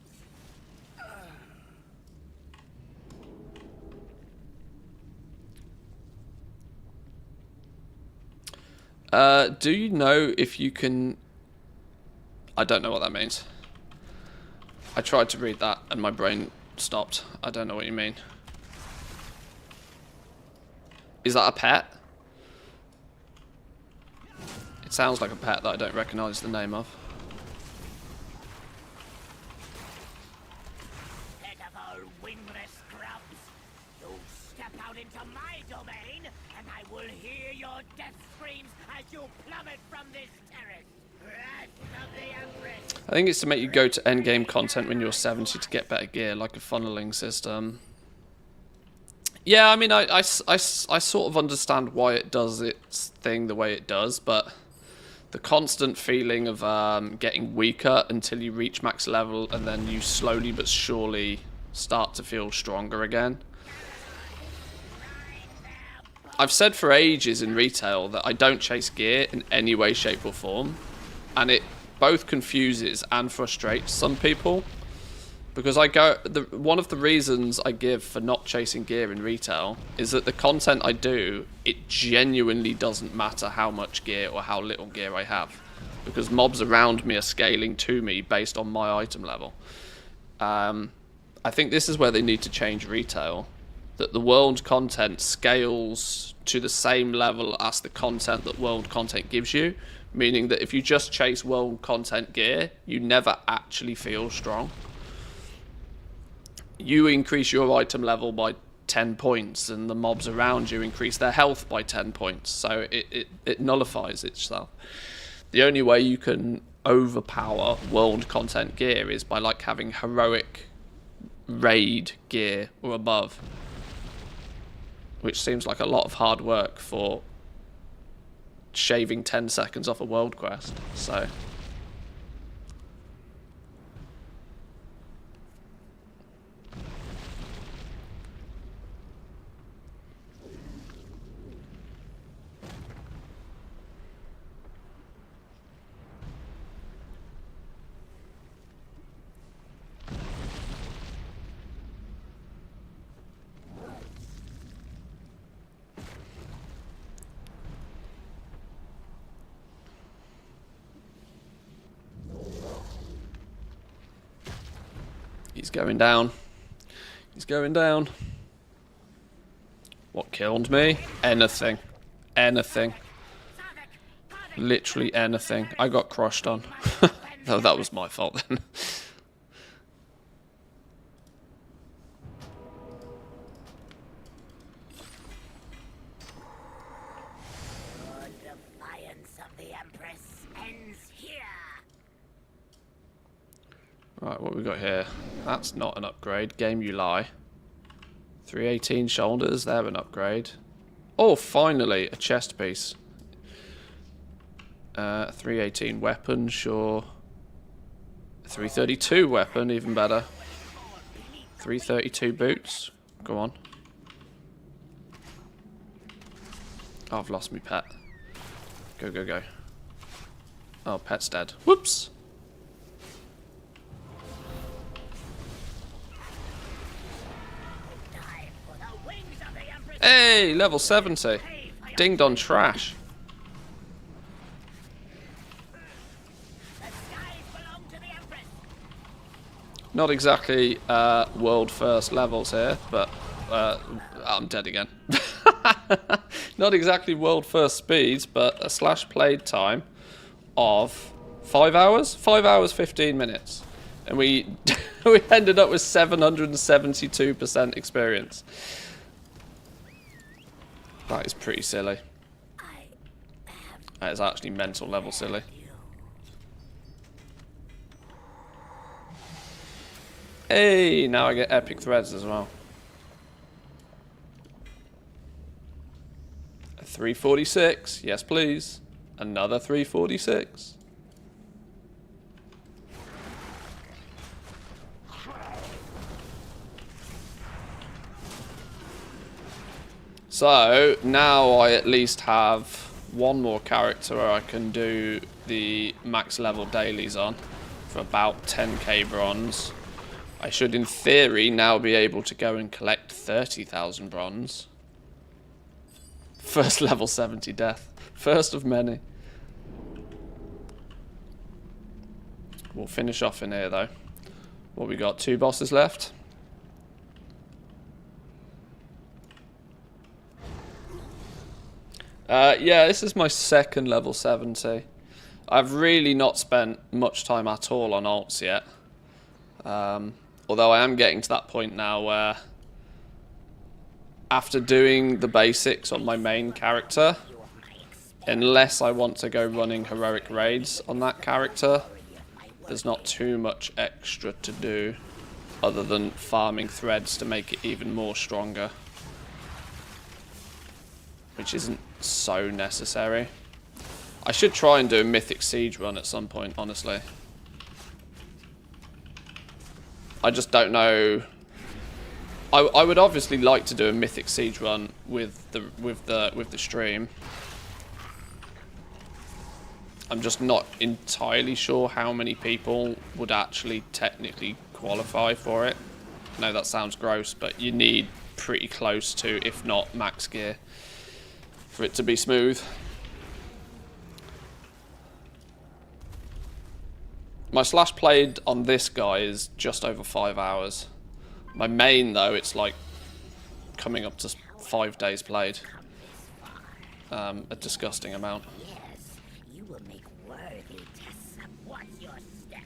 Do you know if you can... I don't know what that means. I tried to read that and my brain stopped. I don't know what you mean. Is that a pet? It sounds like a pet that I don't recognise the name of. Pitiful wingless grubs! You step out into my domain, and I will hear your death screams as you plummet from this terrace. Wrath of the Empress! I think it's to make you go to endgame content when you're 70 to get better gear, like a funneling system. Yeah, I mean, I sort of understand why it does its thing the way it does, but the constant feeling of getting weaker until you reach max level and then you slowly but surely start to feel stronger again. I've said for ages in retail that I don't chase gear in any way, shape or form, and it both confuses and frustrates some people. Because one of the reasons I give for not chasing gear in retail is that the content I do, it genuinely doesn't matter how much gear or how little gear I have. Because mobs around me are scaling to me based on my item level. I think this is where they need to change retail. That the world content scales to the same level as the content that world content gives you. Meaning that if you just chase world content gear, you never actually feel strong. You increase your item level by 10 points and the mobs around you increase their health by 10 points. So it nullifies itself. The only way you can overpower world content gear is by like having heroic raid gear or above. Which seems like a lot of hard work for shaving 10 seconds off a world quest. So... He's going down. He's going down. What killed me? Anything. Anything. Literally anything. I got crushed on. Oh, that was my fault then. The defiance of the Empress ends here. Right, what we got here? That's not an upgrade. Game you lie. 318 shoulders, they're an upgrade. Oh, finally, a chest piece. 318 weapon, sure. 332 weapon, even better. 332 boots. Go on. Oh, I've lost my pet. Go, go, go. Oh, pet's dead. Whoops. Hey, level 70. Dinged on trash. Not exactly world first levels here, but I'm dead again. Not exactly world first speeds, but a slash played time of 5 hours? 5 hours, 15 minutes. And we we ended up with 772% experience. That is pretty silly. That is actually mental level silly. Hey, now I get epic threads as well. 346, yes please. Another 346. So, now I at least have one more character where I can do the max level dailies on for about 10k bronze. I should, in theory, now be able to go and collect 30,000 bronze. First level 70 death. First of many. We'll finish off in here, though. What we got? 2 bosses left. Yeah, this is my second level 70. I've really not spent much time at all on alts yet. Although I am getting to that point now where after doing the basics on my main character, unless I want to go running heroic raids on that character, there's not too much extra to do other than farming threads to make it even more stronger. Which isn't so necessary. I should try and do a Mythic Siege run at some point, honestly. I just don't know. I would obviously like to do a Mythic Siege run with the stream. I'm just not entirely sure how many people would actually technically qualify for it. I know that sounds gross, but you need pretty close to, if not max gear, for it to be smooth. My slash played on this guy is just over 5 hours. My main, though, it's like coming up to 5 days played. A disgusting amount. Yes, you will make worthy tests of what's your step.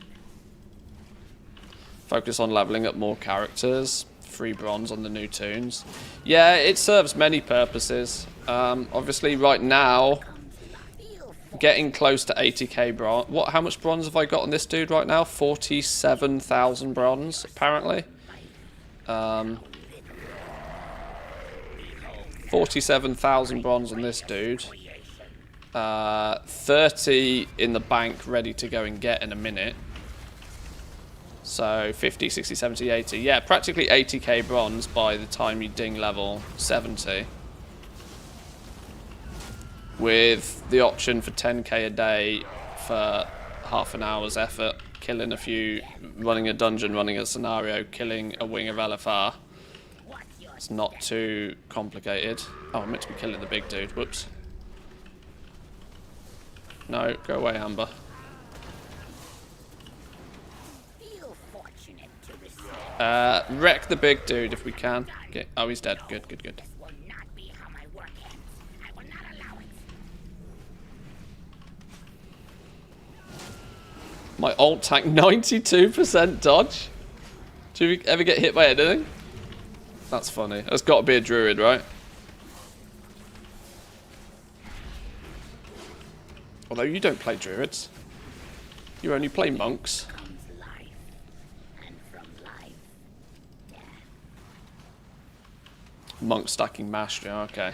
Focus on leveling up more characters. Free bronze on the new tunes. Yeah, it serves many purposes. Obviously, right now, getting close to 80k bronze. How much bronze have I got on this dude right now? 47,000 bronze, apparently. 47,000 bronze on this dude. 30 in the bank, ready to go and get in a minute. So 50, 60, 70, 80. Yeah, practically 80k bronze by the time you ding level 70. With the option for 10k a day for half an hour's effort, killing a few, running a dungeon, running a scenario, killing a wing of LFR. It's not too complicated. Oh, I'm meant to be killing the big dude. Whoops. No, go away, Amber. Wreck the big dude if we can. Okay. Oh, he's dead. Good, good, good. My alt tank, 92% dodge. Do you ever get hit by anything? That's funny. That's got to be a druid, right? Although you don't play druids. You only play monks. Monk stacking mastery, okay.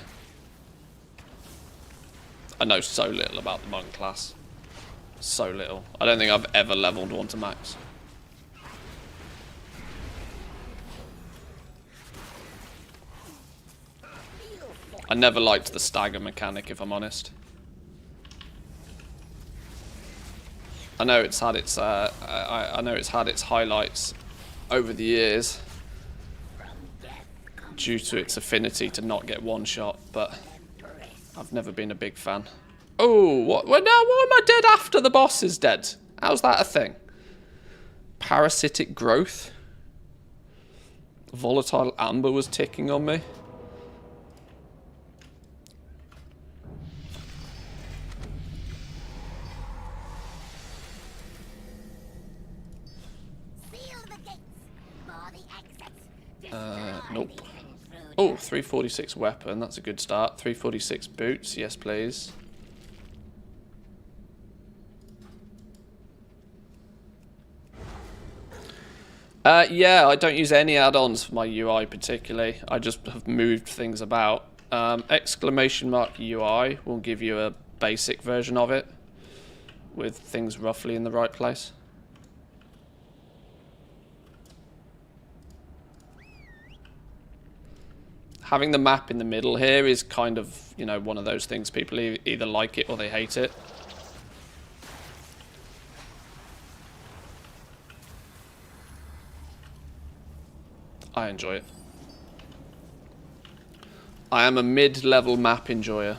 I know so little about the monk class. So little. I don't think I've ever leveled one to max. I never liked the stagger mechanic, if I'm honest. I know it's had its I know it's had its highlights over the years due to its affinity to not get one shot, but I've never been a big fan. Oh, what? Well, now why am I dead after the boss is dead? How's that a thing? Parasitic growth. Volatile amber was ticking on me. Nope. Oh, 346 weapon. That's a good start. 346 boots. Yes, please. Yeah, I don't use any add-ons for my UI particularly. I just have moved things about. Exclamation mark UI will give you a basic version of it with things roughly in the right place. Having the map in the middle here is kind of, you know, one of those things people either like it or they hate it. I enjoy it. I am a mid-level map enjoyer.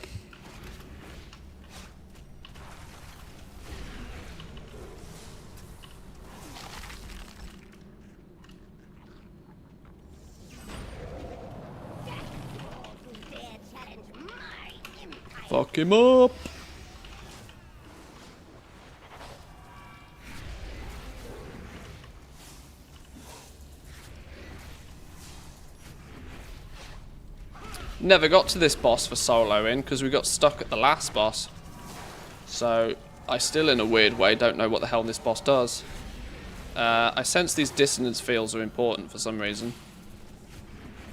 Fuck him up! Never got to this boss for soloing because we got stuck at the last boss. So I still, in a weird way, don't know what the hell this boss does. I sense these dissonance fields are important for some reason.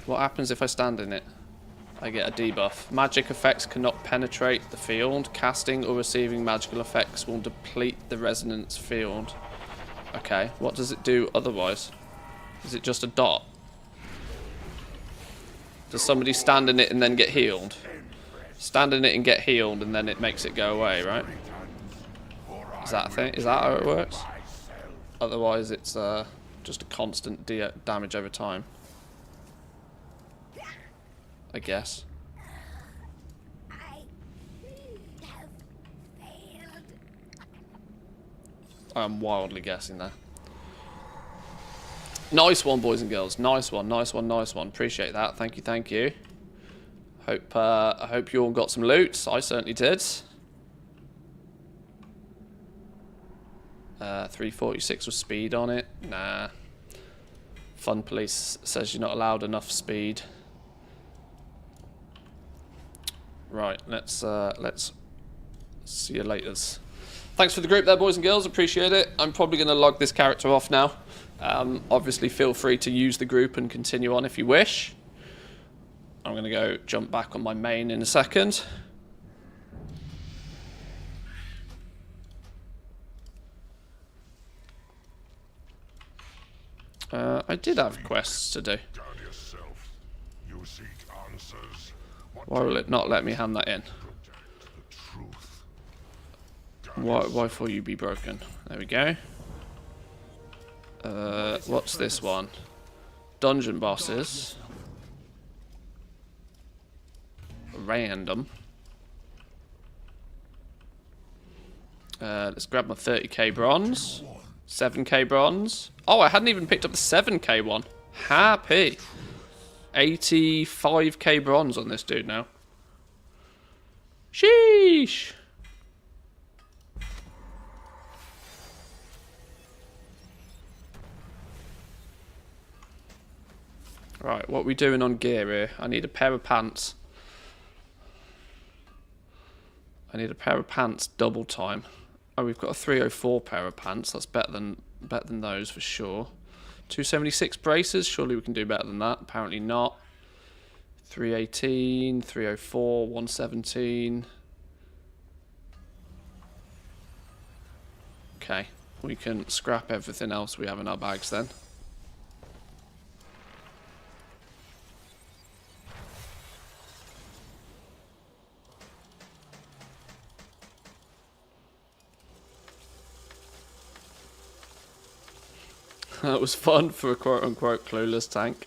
What happens if I stand in it? I get a debuff. Magic effects cannot penetrate the field. Casting or receiving magical effects will deplete the resonance field. Okay, what does it do otherwise? Is it just a dot? Does somebody stand in it and then get healed? Stand in it and get healed and then it makes it go away, right? Is that a thing? Is that how it works? Otherwise it's just a constant damage over time. I guess. I'm wildly guessing there. Nice one, boys and girls. Nice one, nice one, nice one. Appreciate that. Thank you, thank you. I hope you all got some loot. I certainly did. 346 with speed on it. Nah. Fun Police says you're not allowed enough speed. Right, let's see you later. Thanks for the group there, boys and girls. Appreciate it. I'm probably going to log this character off now. Obviously, feel free to use the group and continue on if you wish. I'm going to go jump back on my main in a second. I did have quests to do. Why will it not let me hand that in? Why for you be broken? There we go. What's this one? Dungeon bosses. Random. Let's grab my 30k bronze. 7k bronze. Oh, I hadn't even picked up the 7k one. Happy. 85k bronze on this dude now. Sheesh. Right, what are we doing on gear here? I need a pair of pants. I need a pair of pants double time. Oh, we've got a 304 pair of pants. That's better than those for sure. 276 braces. Surely we can do better than that. Apparently not. 318, 304, 117. Okay, we can scrap everything else we have in our bags then. That was fun for a quote-unquote clueless tank.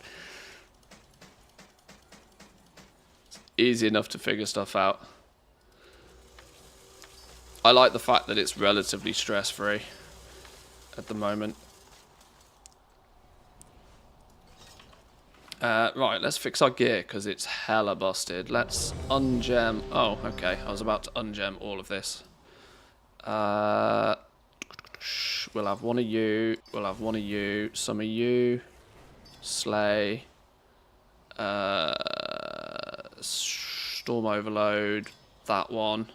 It's easy enough to figure stuff out. I like the fact that it's relatively stress-free at the moment. Right, let's fix our gear because it's hella busted. Let's ungem. Oh, okay. I was about to ungem all of this. We'll have one of you. We'll have one of you. Some of you. Slay. Storm Overload. That one.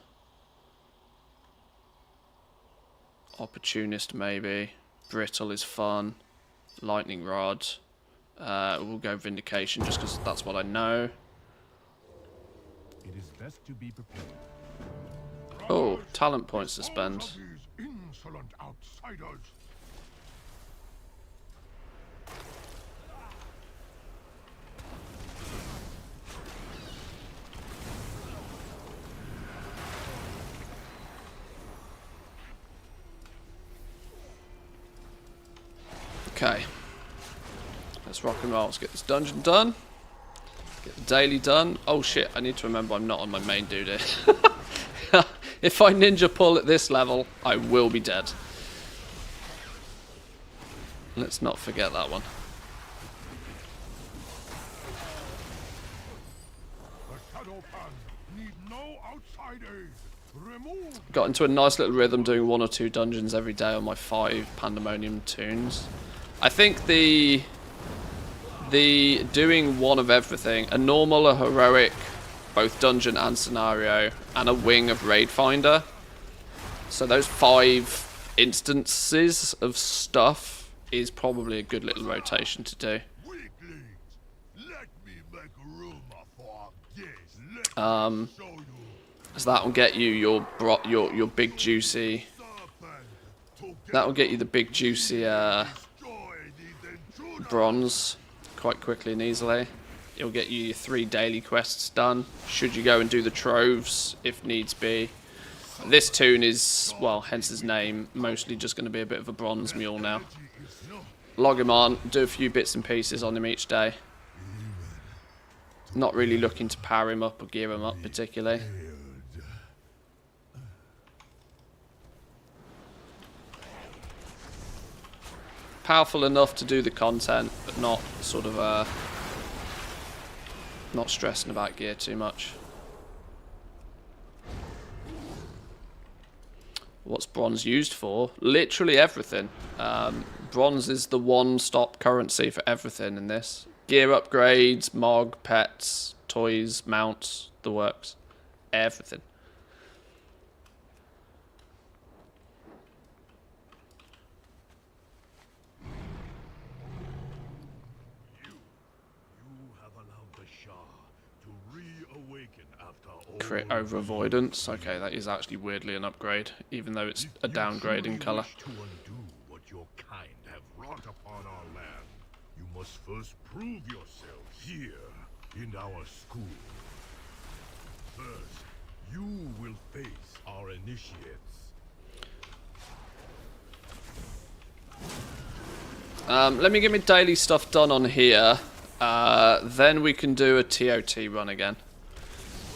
Opportunist maybe. Brittle is fun. Lightning Rod. We'll go Vindication just because that's what I know. It is best to be prepared. Oh, talent points to spend. These insolent outsiders. Okay. Let's rock and roll. Let's get this dungeon done. Get the daily done. Oh shit, I need to remember I'm not on my main dude here. If I ninja pull at this level, I will be dead. Let's not forget that one. The Shadow Pan need no outside aid. Remove. Got into a nice little rhythm doing 1 or 2 dungeons every day on my 5 Pandemonium tunes. I think the doing one of everything, a normal, a heroic, both dungeon and scenario, and a wing of Raid Finder. So those 5 instances of stuff is probably a good little rotation to do. Weaklings, let me make room for this. Let me show you. So that will get you your big juicy. That will get you the big juicy bronze quite quickly and easily. It'll get you your 3 daily quests done. Should you go and do the troves if needs be. This tune is, well, hence his name, mostly just going to be a bit of a bronze mule now. Log him on, do a few bits and pieces on him each day. Not really looking to power him up or gear him up particularly. Powerful enough to do the content, but not sort of not stressing about gear too much. What's bronze used for? Literally everything. Bronze is the one-stop currency for everything in this. Gear upgrades, mog, pets, toys, mounts, the works. Everything. Crit over avoidance. Okay, that is actually weirdly an upgrade, even though it's a downgrade in colour. To undo what your kind have wrought upon our land, you must first prove yourselves here in our school. First, you will face our initiates. Let me get my daily stuff done on here. Then we can do a TOT run again.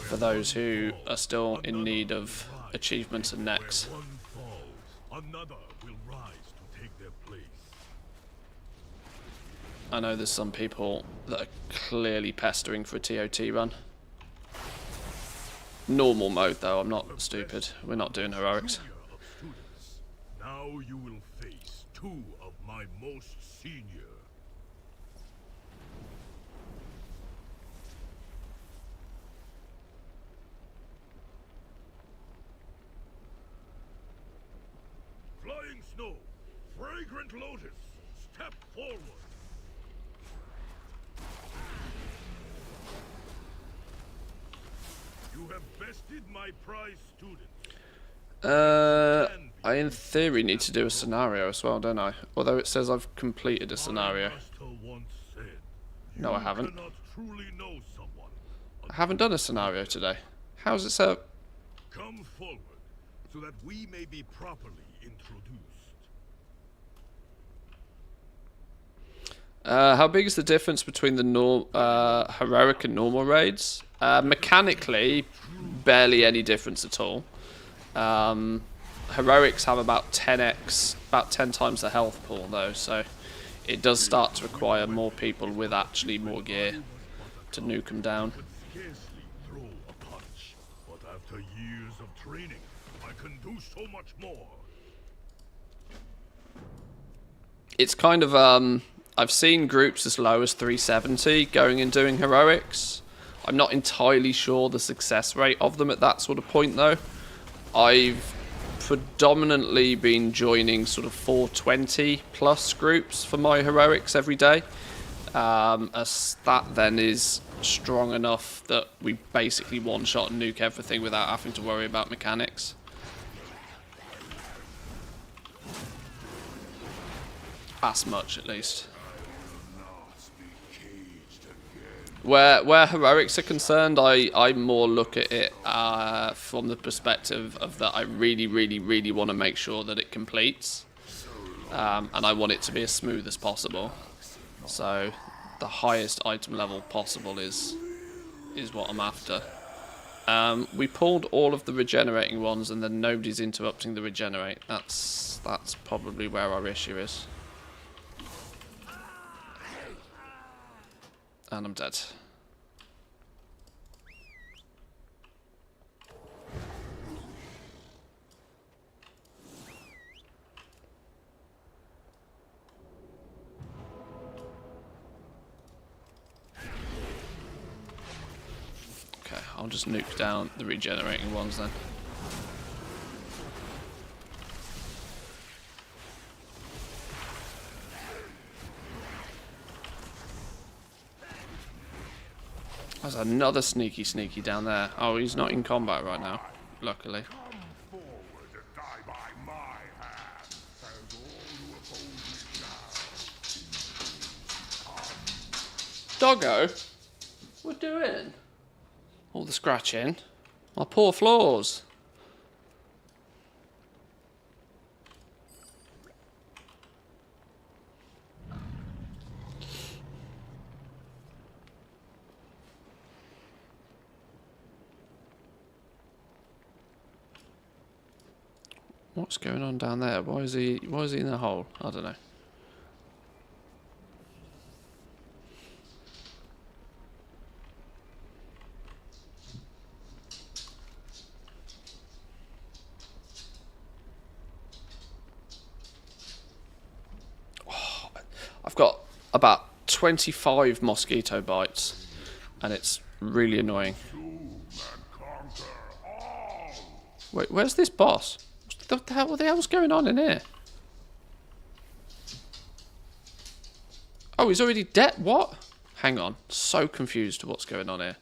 For those who are still in need of achievements and necks. One falls, another will rise to take their place. I know there's some people that are clearly pestering for a TOT run. Normal mode though, I'm not stupid. We're not doing heroics. Now you will face 2 of my most senior. Flying snow, fragrant lotus, step forward. You have bested my prize students. I in theory need to do a scenario as well, don't I? Although it says I've completed a scenario. No, I haven't. I haven't done a scenario today. How's it so? Come forward so that we may be properly introduced. How big is the difference between the heroic and normal raids? Mechanically, barely any difference at all. Heroics have about 10x, about 10 times the health pool though, so it does start to require more people with actually more gear to nuke them down. Scarcely throw a punch, but after years of training, I can do so much more. It's kind of I've seen groups as low as 370 going and doing heroics. I'm not entirely sure the success rate of them at that sort of point though. I've predominantly been joining sort of 420 plus groups for my heroics every day. As that then is strong enough that we basically one-shot and nuke everything without having to worry about mechanics. As much, at least. Where heroics are concerned, I more look at it from the perspective of that I really want to make sure that it completes. And I want it to be as smooth as possible. So the highest item level possible is what I'm after. We pulled all of the regenerating ones and then nobody's interrupting the regenerate. That's probably where our issue is. And I'm dead. Okay, I'll just nuke down the regenerating ones then. There's another sneaky down there. Oh, he's not in combat right now, luckily. Come forward and die by my hand, and all who oppose me now. Doggo? What doing? All the scratching. My poor floors. What's going on down there? Why is he in the hole? I don't know. Oh, I've got about 25 mosquito bites and it's really annoying. Wait, where's this boss? What the hell's going on in here? Oh, he's already dead. What? Hang on. So confused to what's going on here.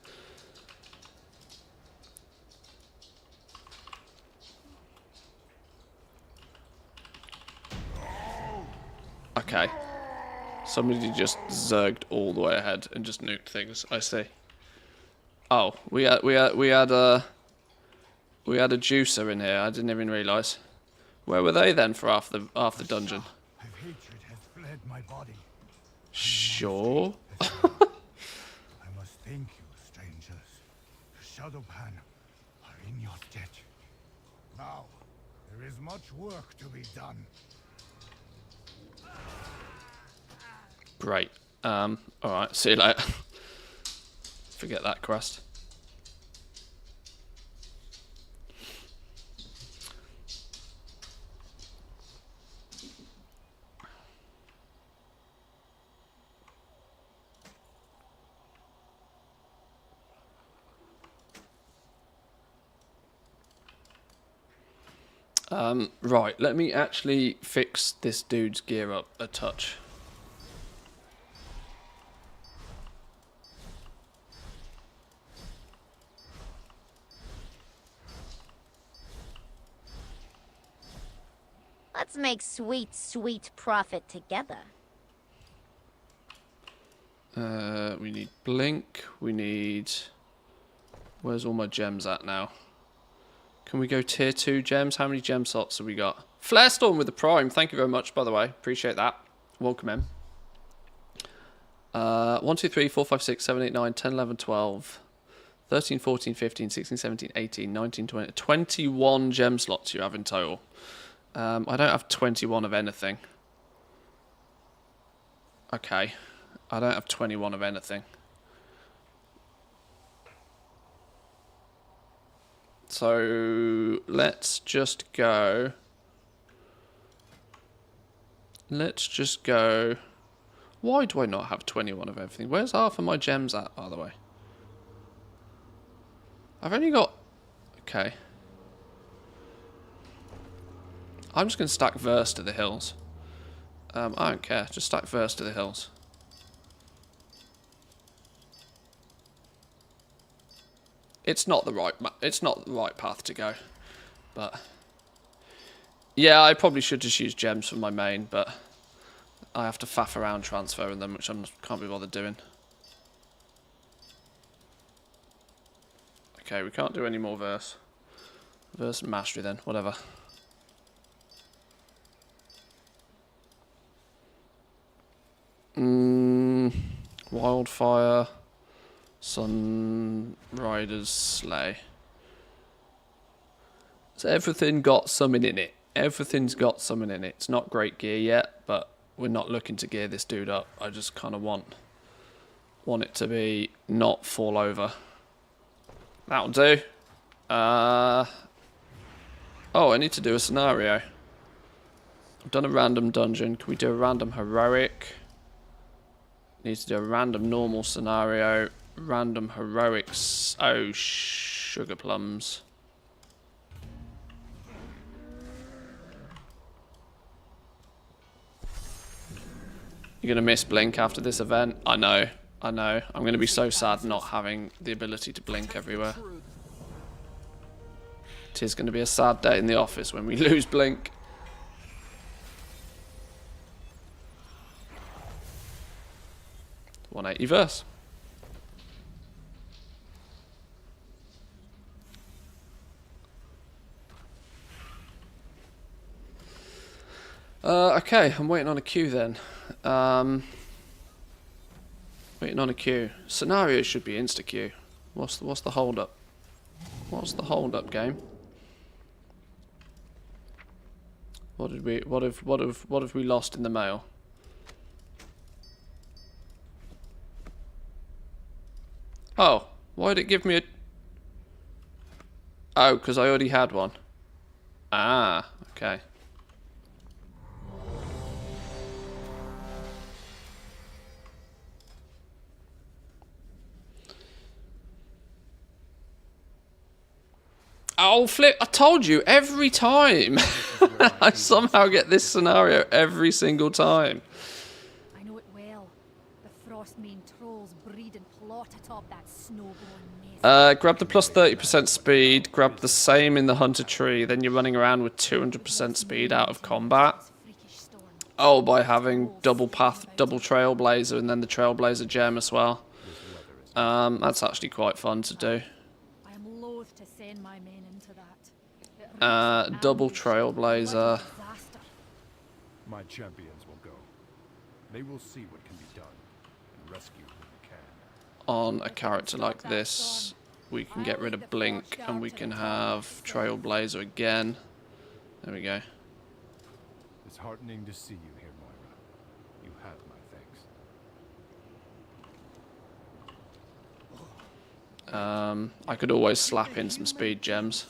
Okay. Somebody just zerged all the way ahead and just nuked things. I see. Oh, we had a juicer in here. I didn't even realise. Where were they then for half the dungeon? If hatred has fled my body, Sure. I must thank you, strangers. Shadowpan are in your debt. Now, there is much work to be done. Great. Alright, see you later. Forget that quest. Right, let me actually fix this dude's gear up a touch. Let's make sweet, sweet profit together. We need blink, we need... Where's all my gems at now? Can we go tier 2 gems? How many gem slots have we got? Flarestorm with the prime, thank you very much, by the way. Appreciate that. Welcome in. 1, 2, 3, 4, 5, 6, 7, 8, 9, 10, 11, 12, 13, 14, 15, 16, 17, 18, 19, 20, 21 gem slots you have in total. I don't have 21 of anything. Okay. I don't have 21 of anything. So let's just go. Why do I not have 21 of everything? Where's half of my gems at, by the way? I've only got... Okay. I'm just going to stack verse to the hills. I don't care. Just stack verse to the hills. It's not the right path to go, but yeah, I probably should just use gems for my main, but I have to faff around transferring them, which I can't be bothered doing. Okay, we can't do any more verse. Verse and mastery then, whatever. Wildfire, Sun Rider's Sleigh. So everything got something in it. Everything's got something in it. It's not great gear yet, but we're not looking to gear this dude up. I just kind of want it to be not fall over. That'll do. Oh, I need to do a scenario. I've done a random dungeon. Can we do a random heroic? Need to do a random normal scenario. Random heroics. Oh, sugar plums. You're going to miss Blink after this event. I know. I know. I'm going to be so sad not having the ability to blink everywhere. It is going to be a sad day in the office when we lose Blink. $180 verse. Okay, I'm waiting on a queue then. Waiting on a queue. Scenario should be insta queue. What's the hold up? What's the hold up, game? What have we lost in the mail? Oh, why did it give me a... Oh, because I already had one. Ah, okay. Oh, flip. I told you, every time. I somehow get this scenario every single time. I know it well. The Frostmane trolls breed and plot atop that snowborn nest. Grab the plus 30% speed, grab the same in the hunter tree, then you're running around with 200% speed out of combat. Oh, by having double path, double trailblazer, and then the trailblazer gem as well. That's actually quite fun to do. I am loath to send my men into that. Double trailblazer. My champions will go. They will see what can be done and rescue who can. On a character like this, we can get rid of Blink and we can have Trailblazer again. There we go. It's heartening to see you here, Moira. You have my thanks. I could always slap in some speed gems.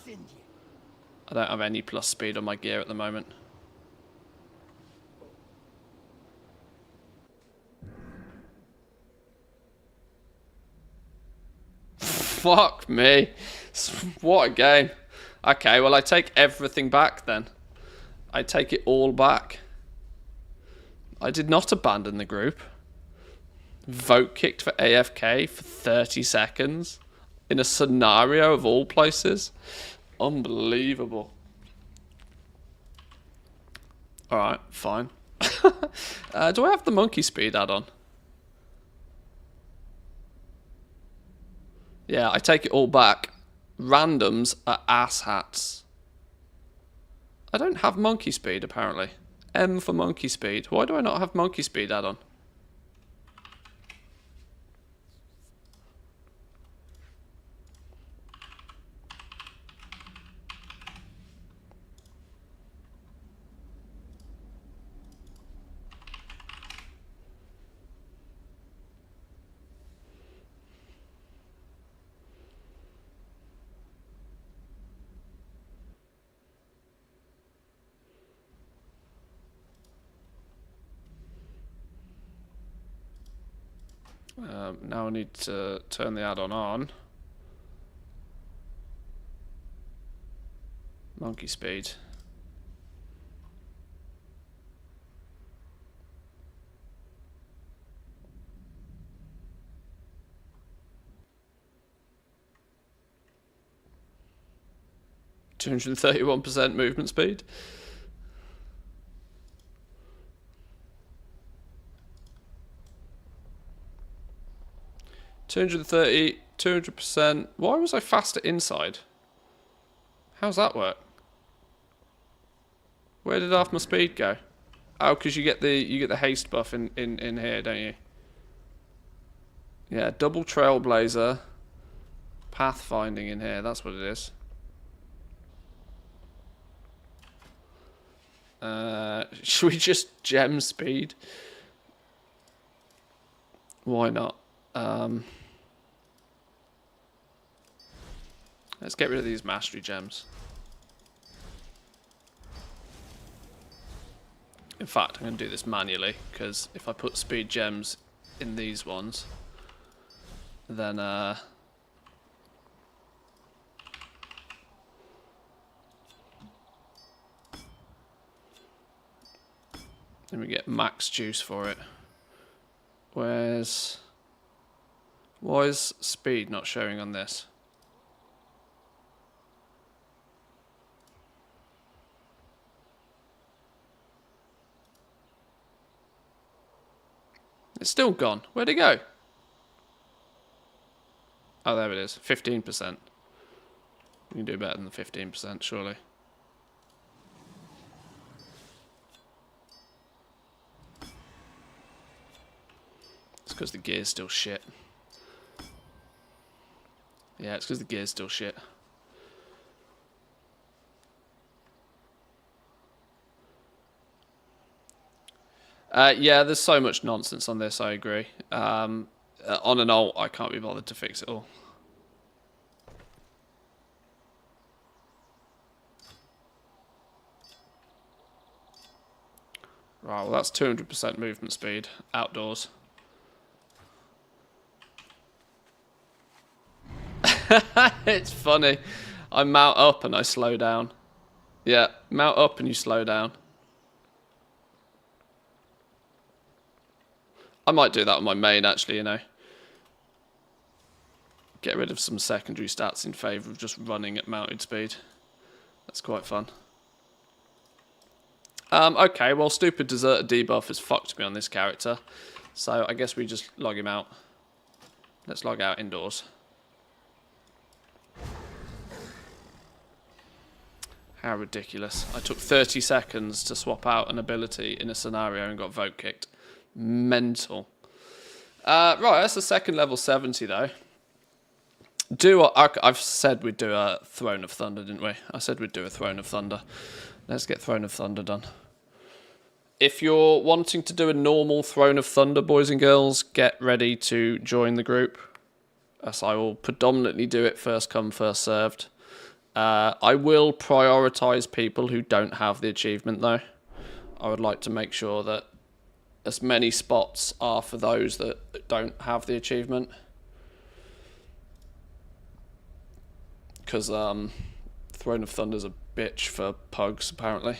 I don't have any plus speed on my gear at the moment. Fuck me. What a game. Okay, well I take everything back then. I take it all back. I did not abandon the group. Vote kicked for AFK for 30 seconds. In a scenario of all places. Unbelievable. Alright, fine. Do I have the monkey speed add-on? Yeah, I take it all back. Randoms are asshats. I don't have monkey speed, apparently. M for monkey speed. Why do I not have monkey speed add-on? Now I need to turn the add-on on. Monkey speed. %231% movement speed. $230, 200%. Why was I faster inside? How's that work? Where did half my speed go? Oh, because you get the haste buff in here, don't you? Yeah, double trailblazer, pathfinding in here. That's what it is. Should we just gem speed? Why not? Let's get rid of these mastery gems. In fact, I'm going to do this manually, because if I put speed gems in these ones, then we get max juice for it. Why is speed not showing on this? It's still gone. Where'd it go? Oh, there it is. 15%. We can do better than 15%, surely. It's because the gear's still shit. Yeah, it's because the gear's still shit. Yeah, there's so much nonsense on this, I agree. On an alt, I can't be bothered to fix it all. Right, well that's 200% movement speed, outdoors. It's funny. I mount up and I slow down. Yeah, mount up and you slow down. I might do that on my main, actually, you know. Get rid of some secondary stats in favour of just running at mounted speed. That's quite fun. Okay, well, stupid deserter debuff has fucked me on this character. So I guess we just log him out. Let's log out indoors. How ridiculous. I took 30 seconds to swap out an ability in a scenario and got vote kicked. Mental. Right, that's the second level 70 though. I've said we'd do a Throne of Thunder, didn't we? I said we'd do a Throne of Thunder. Let's get Throne of Thunder done. If you're wanting to do a normal Throne of Thunder, boys and girls, get ready to join the group, as I will predominantly do it first come, first served. I will prioritise people who don't have the achievement though. I would like to make sure that as many spots are for those that don't have the achievement. Because Throne of Thunder's a bitch for pugs, apparently.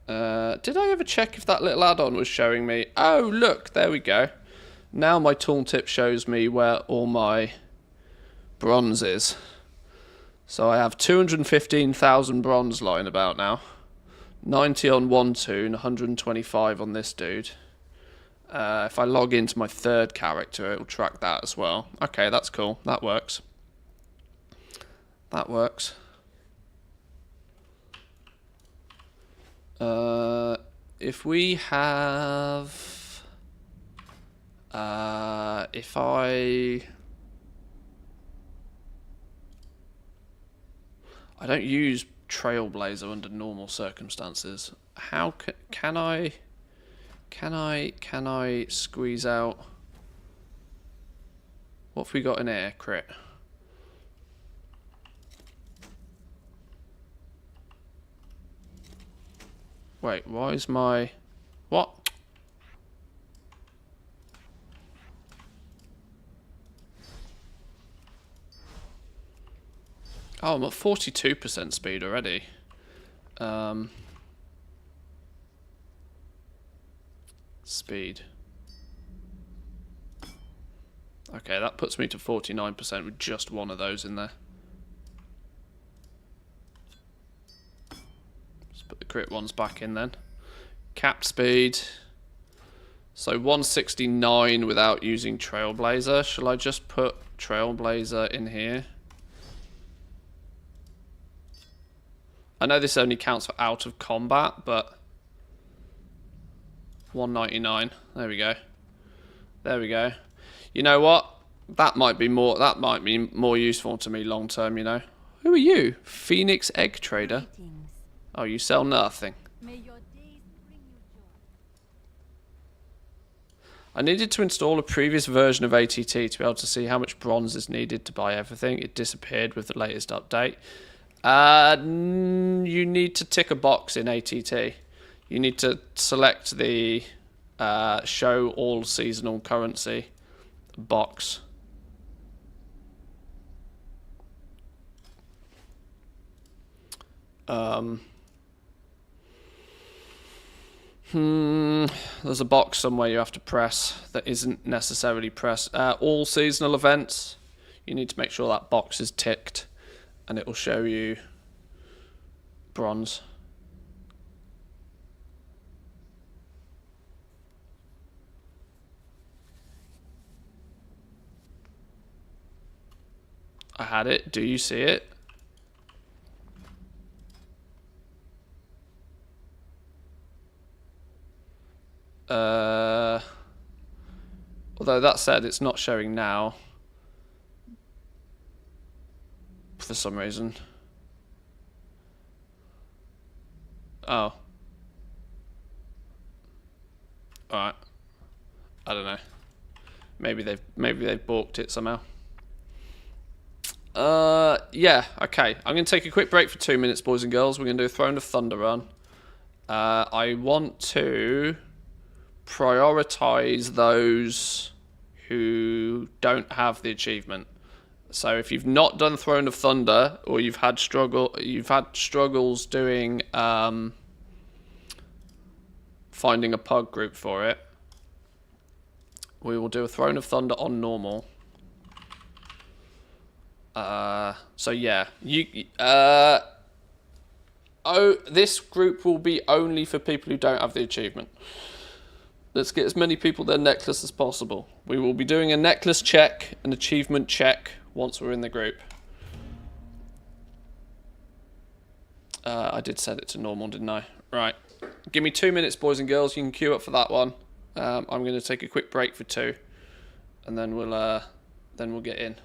Did I ever check if that little add-on was showing me? Oh, look, there we go. Now my tooltip shows me where all my bronze is. So I have 215,000 bronze lying about now. 90 on one toon, 125 on this dude. If I log into my third character, it'll track that as well. Okay, that's cool. That works. That works. If we have... if I don't use Trailblazer under normal circumstances. How can I squeeze out? What have we got in here? Crit. Wait, why is my... What? Oh, I'm at 42% speed already. Speed. Okay, that puts me to 49% with just one of those in there. Let's put the crit ones back in then. Cap speed. So 169 without using Trailblazer. Shall I just put Trailblazer in here? I know this only counts for out of combat, but 199. There we go. There we go. You know what? That might be more useful to me long term, you know. Who are you? Phoenix Egg Trader? Greetings. Oh, you sell nothing. May your days bring you joy. I needed to install a previous version of ATT to be able to see how much bronze is needed to buy everything. It disappeared with the latest update. You need to tick a box in ATT. You need to select the show all seasonal currency box. There's a box somewhere you have to press that isn't necessarily pressed. All seasonal events, you need to make sure that box is ticked and it will show you bronze. I had it. Do you see it? Although that said, it's not showing now for some reason. Oh. Alright. I don't know. Maybe they've balked it somehow. Yeah, okay. I'm going to take a quick break for 2 minutes, boys and girls. We're going to do a Throne of Thunder run. I want to prioritize those who don't have the achievement. So if you've not done Throne of Thunder, or you've had struggles doing finding a pug group for it, we will do a Throne of Thunder on normal. So yeah, this group will be only for people who don't have the achievement. Let's get as many people their necklace as possible. We will be doing a necklace check, an achievement check, once we're in the group. I did set it to normal, didn't I? Right. Give me 2 minutes, boys and girls. You can queue up for that one. I'm going to take a quick break for 2, and then we'll get in.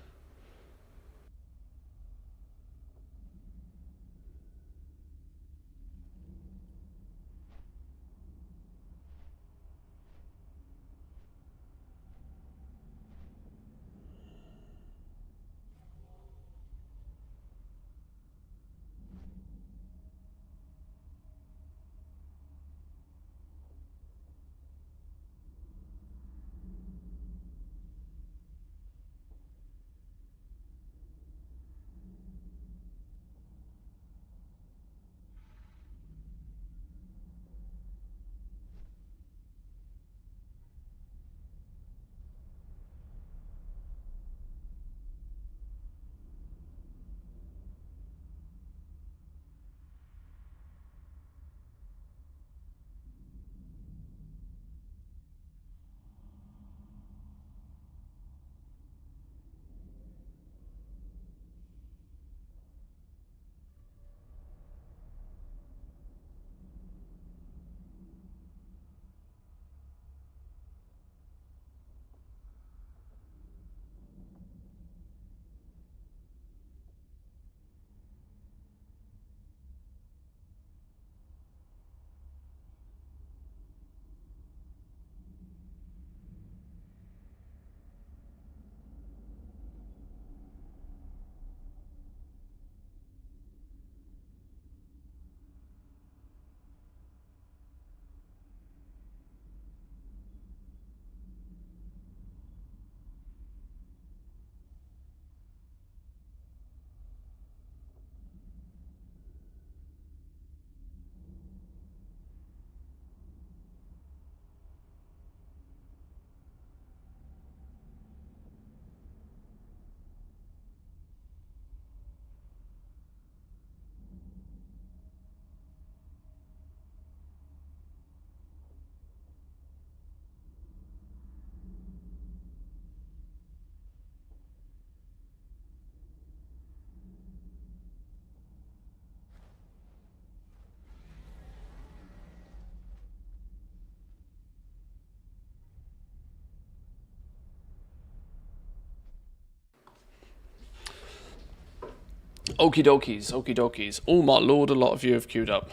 Okie dokies, okie dokies. Oh my lord, a lot of you have queued up.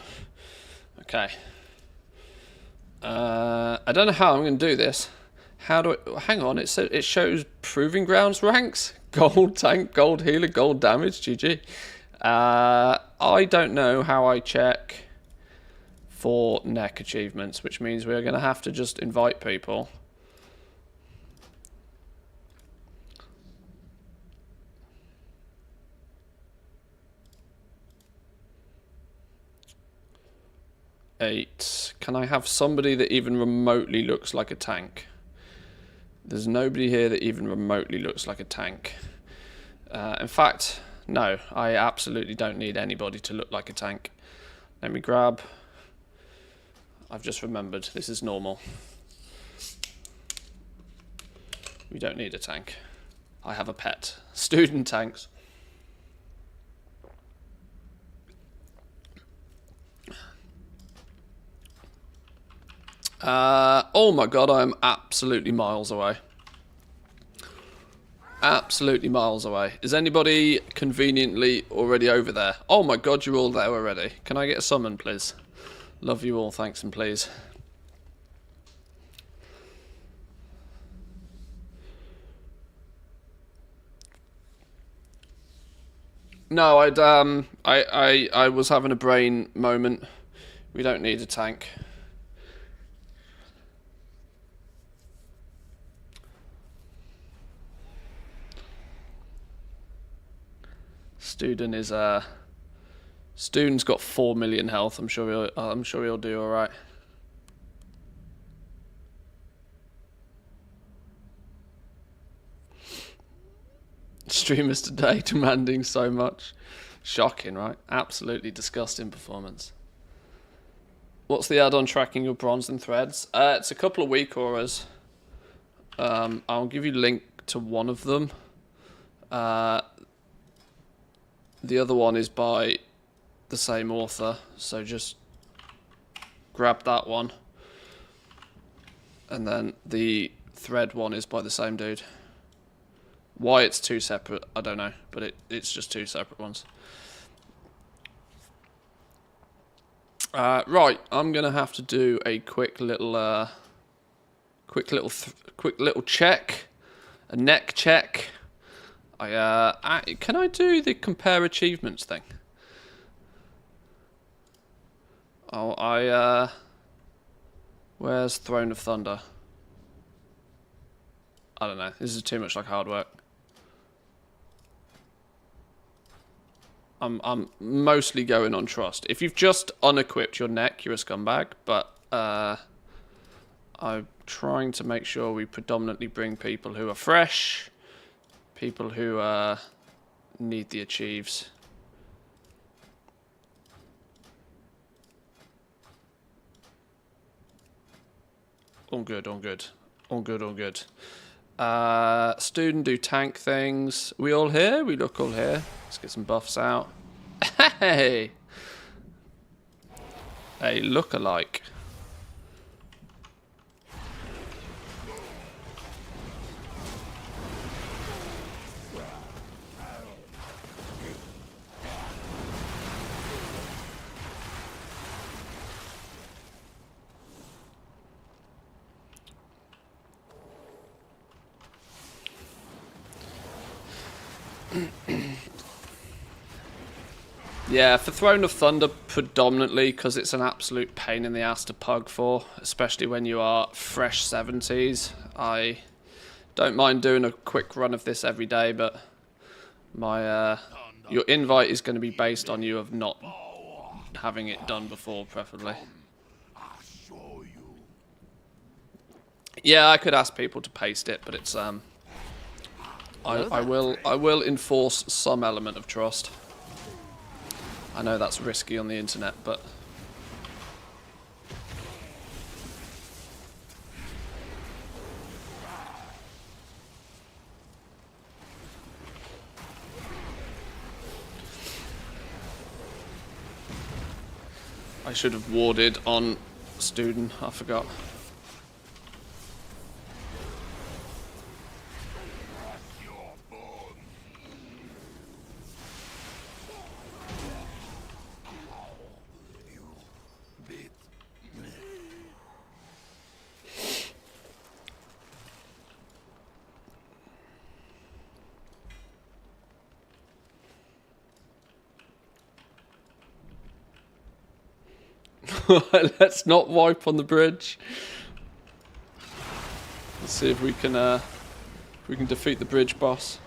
Okay. I don't know how I'm going to do this. How do I... Hang on, it shows Proving Grounds ranks. Gold tank, gold healer, gold damage, GG. I don't know how I check for neck achievements, which means we're going to have to just invite people. Can I have somebody that even remotely looks like a tank? There's nobody here that even remotely looks like a tank. In fact, no, I absolutely don't need anybody to look like a tank. Let me grab... I've just remembered, this is normal. We don't need a tank. I have a pet. Student tanks. Oh my god, I am absolutely miles away. Absolutely miles away. Is anybody conveniently already over there? Oh my god, you're all there already. Can I get a summon, please? Love you all, thanks and please. No, I was having a brain moment. We don't need a tank. Student's got 4 million health. I'm sure he'll do all right. Streamers today demanding so much. Shocking, right? Absolutely disgusting performance. What's the add-on tracking your bronze and threads? It's a couple of week auras. I'll give you a link to one of them. The other one is by the same author, so just grab that one. And then the thread one is by the same dude. Why it's two separate, I don't know, but it's just two separate ones. Right, I'm gonna have to do a quick little check, a neck check. Can I do the compare achievements thing? Oh, where's Throne of Thunder? I don't know. This is too much like hard work. I'm mostly going on trust. If you've just unequipped your neck, you're a scumbag. But I'm trying to make sure we predominantly bring people who are fresh. People who need the achieves. All good, all good. All good, all good. Student do tank things. We all here? We look all here. Let's get some buffs out. Hey! Hey, look alike. Yeah, for Throne of Thunder predominantly because it's an absolute pain in the ass to pug for, especially when you are fresh 70s. I don't mind doing a quick run of this every day, but my your invite is going to be based on you of not having it done before, preferably. Yeah, I could ask people to paste it, but it's I will enforce some element of trust. I know that's risky on the internet, but I should have warded on Student, I forgot. Let's not wipe on the bridge. Let's see if we can defeat the bridge boss.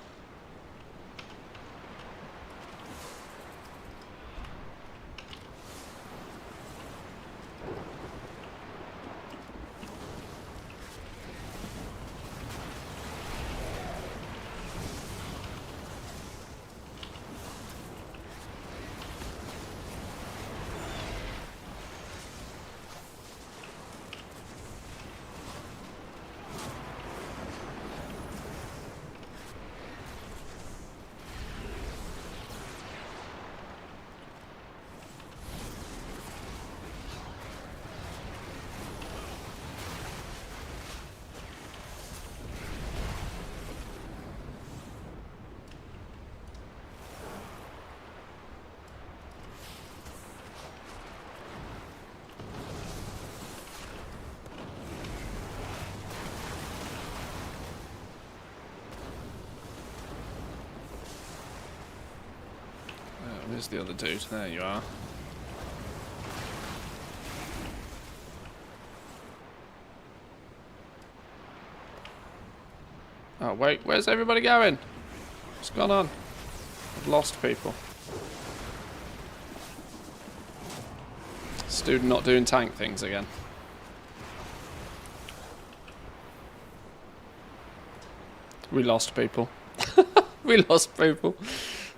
Where's the other dude? There you are. Oh wait, where's everybody going? What's going on? I've lost people. Student not doing tank things again. We lost people. We lost people.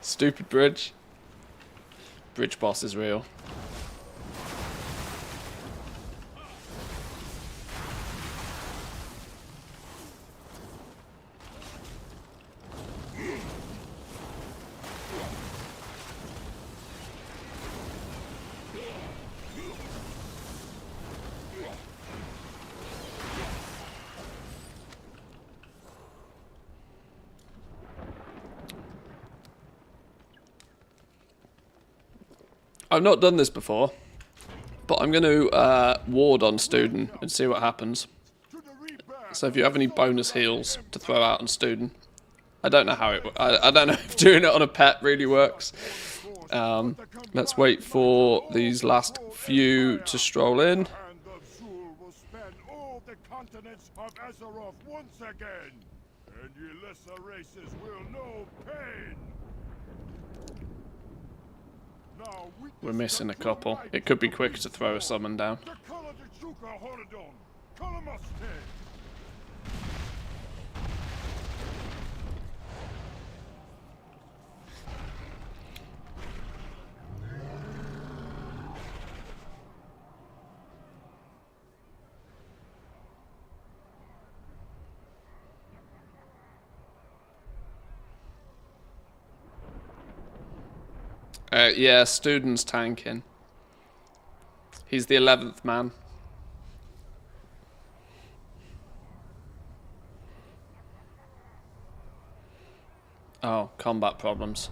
Stupid bridge. Bridge boss is real. I've not done this before, but I'm going to ward on student and see what happens. So if you have any bonus heals to throw out on student, I don't know how it. I don't know if doing it on a pet really works. Let's wait for these last few to stroll in. We're missing a couple. It could be quick to throw a summon down. Yeah, student's tanking. He's the 11th man. Oh, combat problems.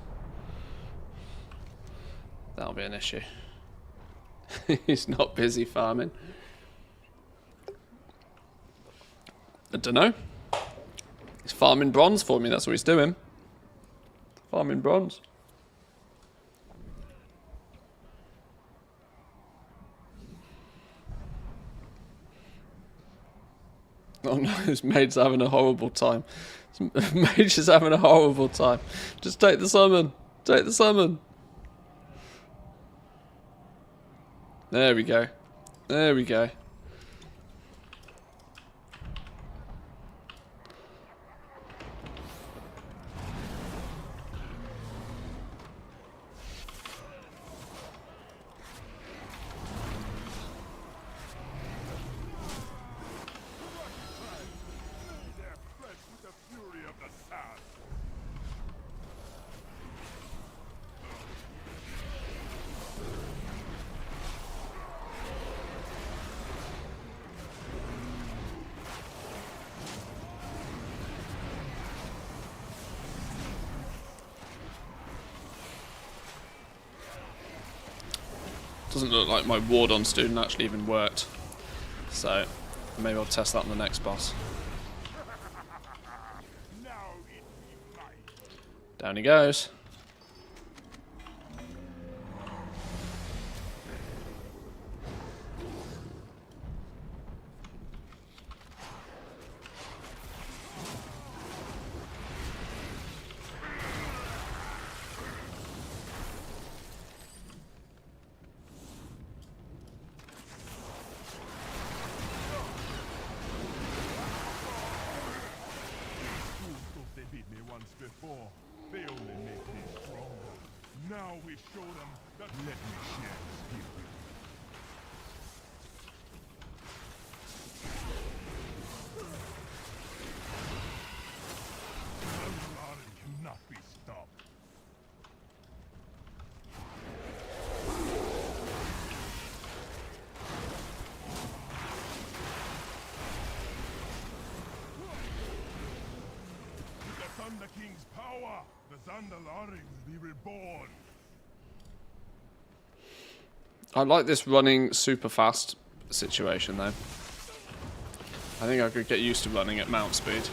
That'll be an issue. He's not busy farming. I don't know. He's farming bronze for me, that's what he's doing. Farming bronze. Oh no, this maid's having a horrible time. This mage is having a horrible time. Just take the summon. Take the summon. There we go. There we go. Doesn't look like my ward on student actually even worked. So maybe I'll test that on the next boss. Down he goes. show them that. Let me share this gift with you. Pandaria cannot be stopped. With the Thunder King's power, the Zandalari will be reborn. I like this running super fast situation though. I think I could get used to running at mount speed.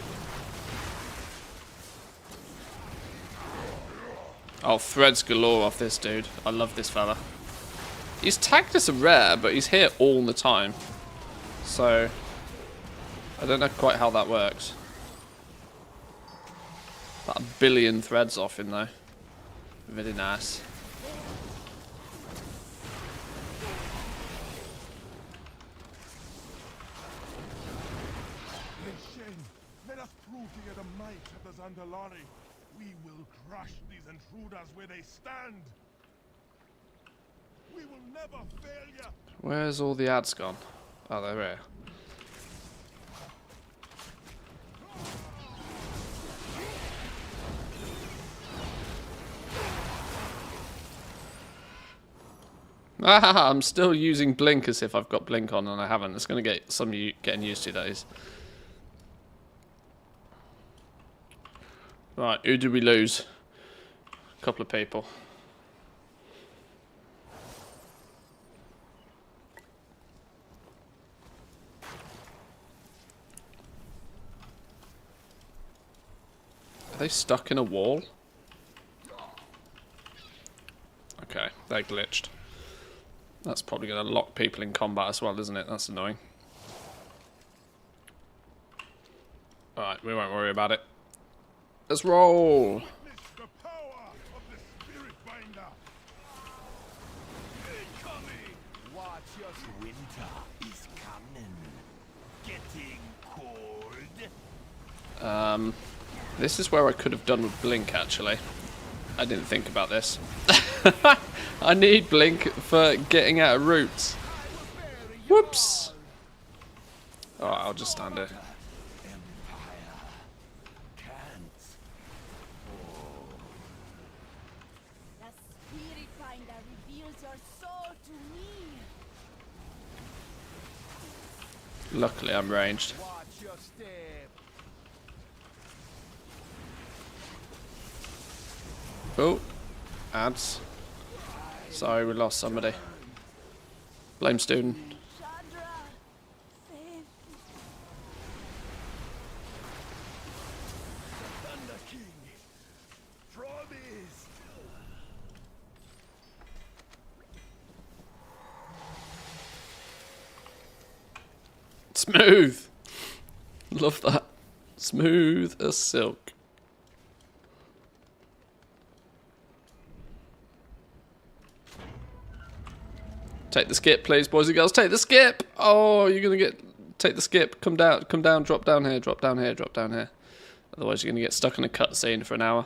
Oh, threads galore off this dude. I love this fella. He's tagged as a rare, but he's here all the time. So, I don't know quite how that works. About 1 billion threads off him though. Really nice. Let us prove to you the might of the Zandalari. We will crush these intruders where they stand. We will never fail you. Where's all the ads gone? Oh, they're here. Ah, I'm still using blink as if I've got blink on and I haven't. It's going to get some of you getting used to those. Right, who did we lose? A couple of people. Are they stuck in a wall? Okay, they glitched. That's probably going to lock people in combat as well, isn't it? That's annoying. Alright, we won't worry about it. Let's roll! Witness the power of the Spirit Binder. Incoming! Watch us, winter is coming. Getting cold. This is where I could have done with blink, actually. I didn't think about this. I need blink for getting out of routes. Whoops! Alright, I'll just stand here. The Spirit Finder reveals your soul to me. Luckily, I'm ranged. Watch your step. Oh, ads. Sorry, we lost somebody. Blame student. Chandra, save Thunder King. Promised. Smooth. Love that. Smooth as silk. Take the skip, please, boys and girls. Take the skip. Oh, you're gonna get. Take the skip. Come down. Come down. Drop down here. Drop down here. Drop down here. Otherwise, you're gonna get stuck in a cutscene for an hour.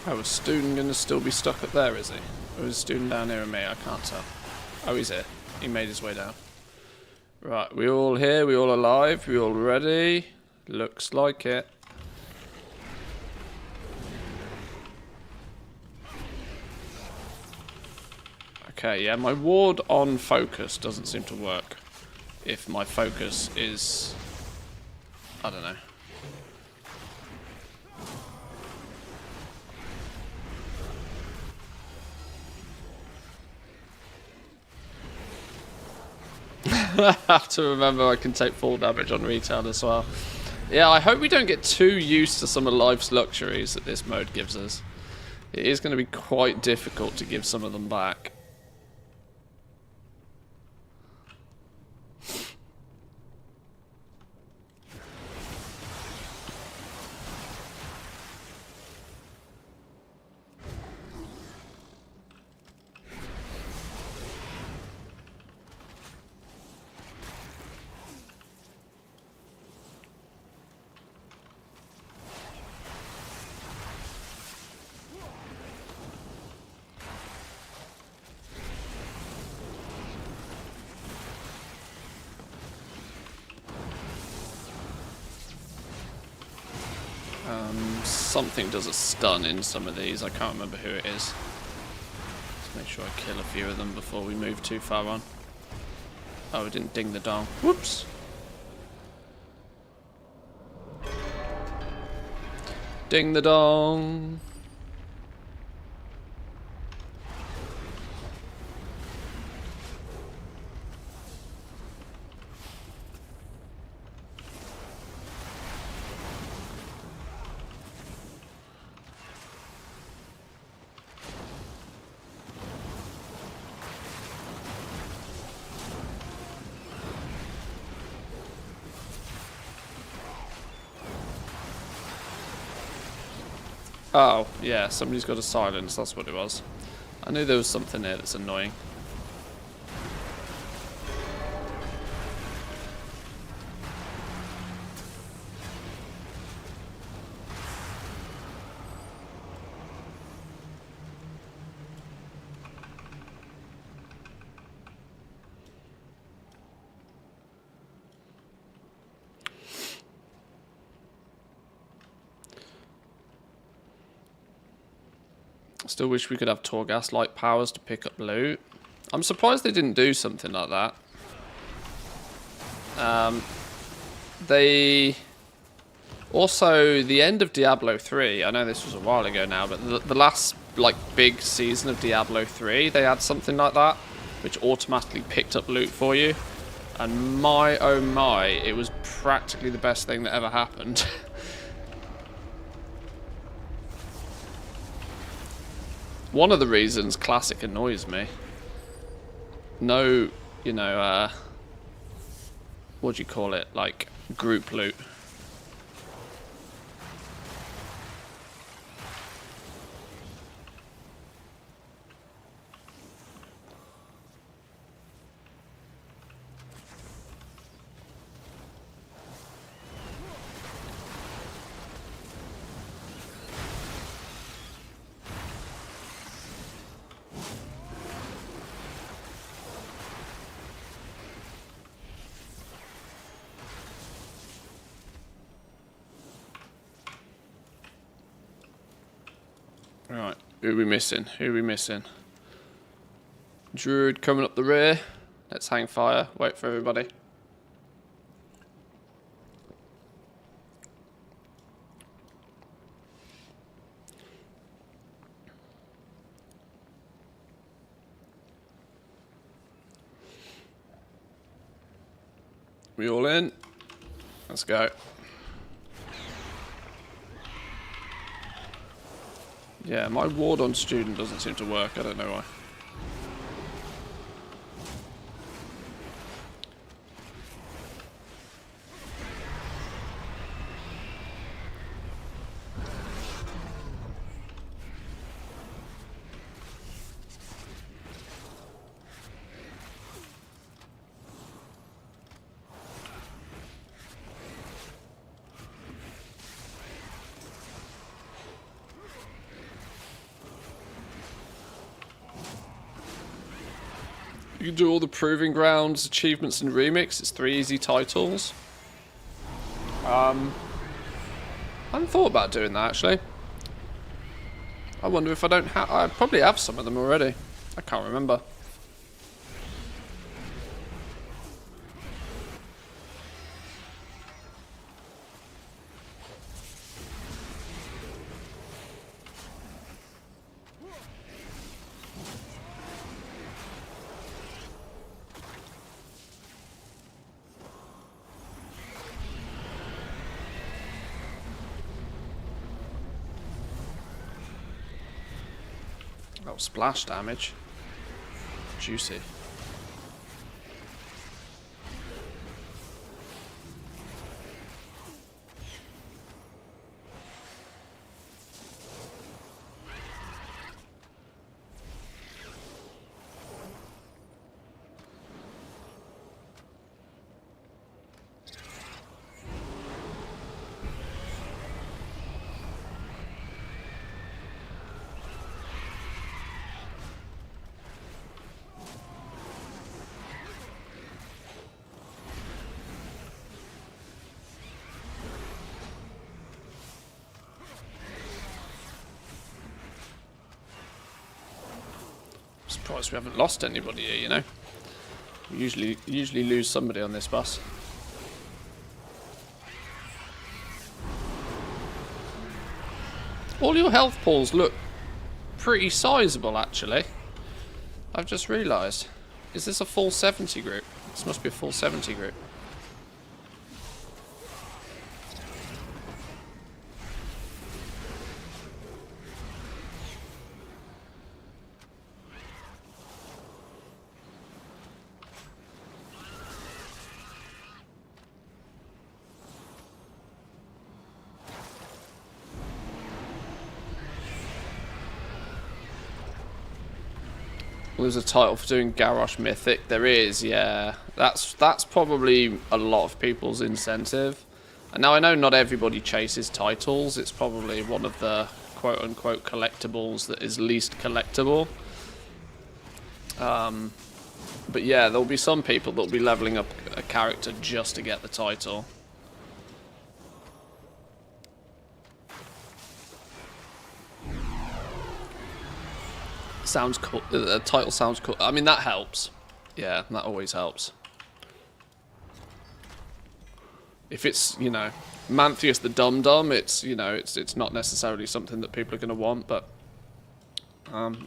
Oh, is student going to still be stuck up there, is he? Or is student down here and me? I can't tell. Oh, he's here. He made his way down. Right, we all here? We all alive? We all ready? Looks like it. Okay, yeah, my ward on focus doesn't seem to work. If my focus is... I don't know. I have to remember I can take full damage on retail as well. Yeah, I hope we don't get too used to some of life's luxuries that this mode gives us. It is going to be quite difficult to give some of them back. Something does a stun in some of these. I can't remember who it is. Let's make sure I kill a few of them before we move too far on. Oh, it didn't ding the dong. Whoops. Ding the dong. Oh, yeah, somebody's got a silence, that's what it was. I knew there was something there that's annoying. Still wish we could have Torghast-like powers to pick up loot. I'm surprised they didn't do something like that. They... Also, the end of Diablo 3, I know this was a while ago now, but the last, like, big season of Diablo 3, they had something like that, which automatically picked up loot for you. And my, oh my, it was practically the best thing that ever happened. One of the reasons Classic annoys me. No, you know, what do you call it? Like, group loot. Right, who are we missing? Who are we missing? Druid coming up the rear. Let's hang fire. Wait for everybody. We all in? Let's go. Yeah, my ward on student doesn't seem to work. I don't know why. You can do all the Proving Grounds, achievements, and remix. It's 3 easy titles. I hadn't thought about doing that, actually. I wonder if I don't have... I probably have some of them already. I can't remember. Oh, splash damage. Juicy. Surprised we haven't lost anybody here, you know. We usually lose somebody on this bus. All your health pools look pretty sizable, actually. I've just realised. Is this a full 70 group? This must be a full 70 group. Well, there's a title for doing Garrosh Mythic. There is, yeah. That's probably a lot of people's incentive. And now I know not everybody chases titles. It's probably one of the quote-unquote collectibles that is least collectible. But yeah, there'll be some people that'll be leveling up a character just to get the title. Sounds cool. The title sounds cool. I mean, that helps. Yeah, that always helps. If it's, you know, Manthius the Dum Dum, it's, you know, it's not necessarily something that people are going to want, but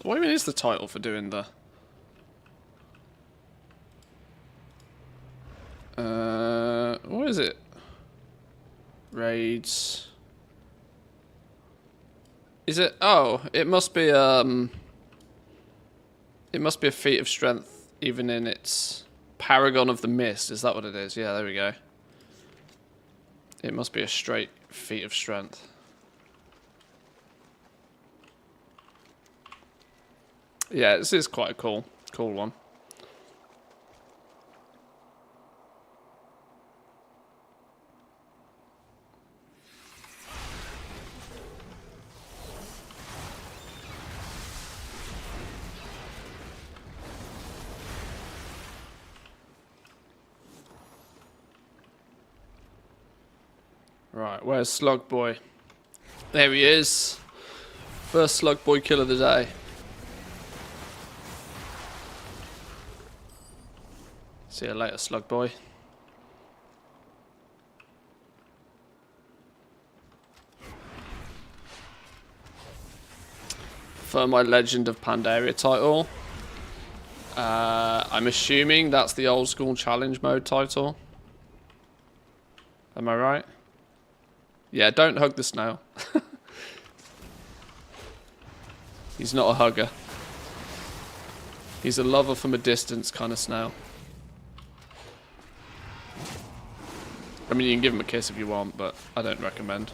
what even is the title for doing the what is it? Raids. Is it? Oh, it must be it must be a feat of strength, even in its Paragon of the Mist. Is that what it is? Yeah, there we go. It must be a straight feat of strength. Yeah, this is quite a cool one. Right, where's Slug Boy? There he is. First Slug Boy kill of the day. See you later, Slug Boy. For my Legend of Pandaria title, I'm assuming that's the old school challenge mode title. Am I right? Yeah, don't hug the snail. He's not a hugger. He's a lover from a distance kind of snail. I mean, you can give him a kiss if you want, but I don't recommend.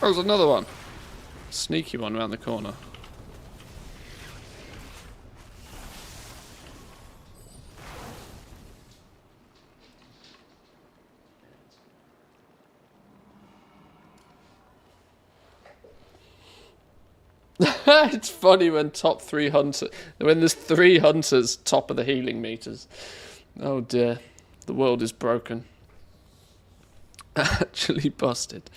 Oh, there's another one. Sneaky one around the corner. It's funny when when there's 3 hunters top of the healing meters. Oh dear, the world is broken. Actually busted.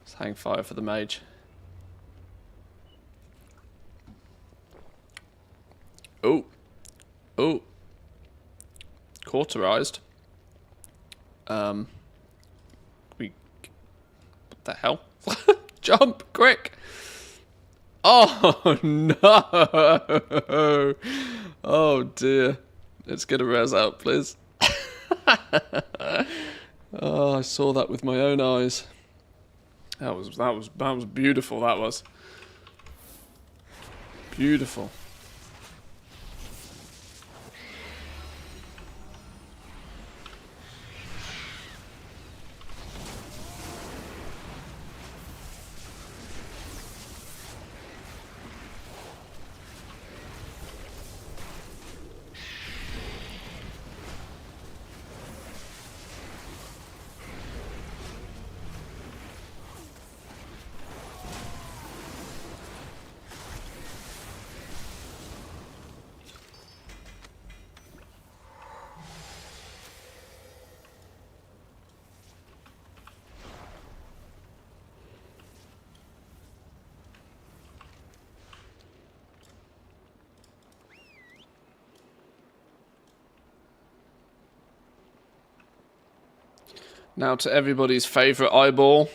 Let's hang fire for the mage. Oh, oh, cauterized. What the hell? Jump, quick! Oh, no. Oh, dear. Let's get a res out, please. Oh, I saw that with my own eyes. That was beautiful, that was. Beautiful. Now to everybody's favourite eyeball.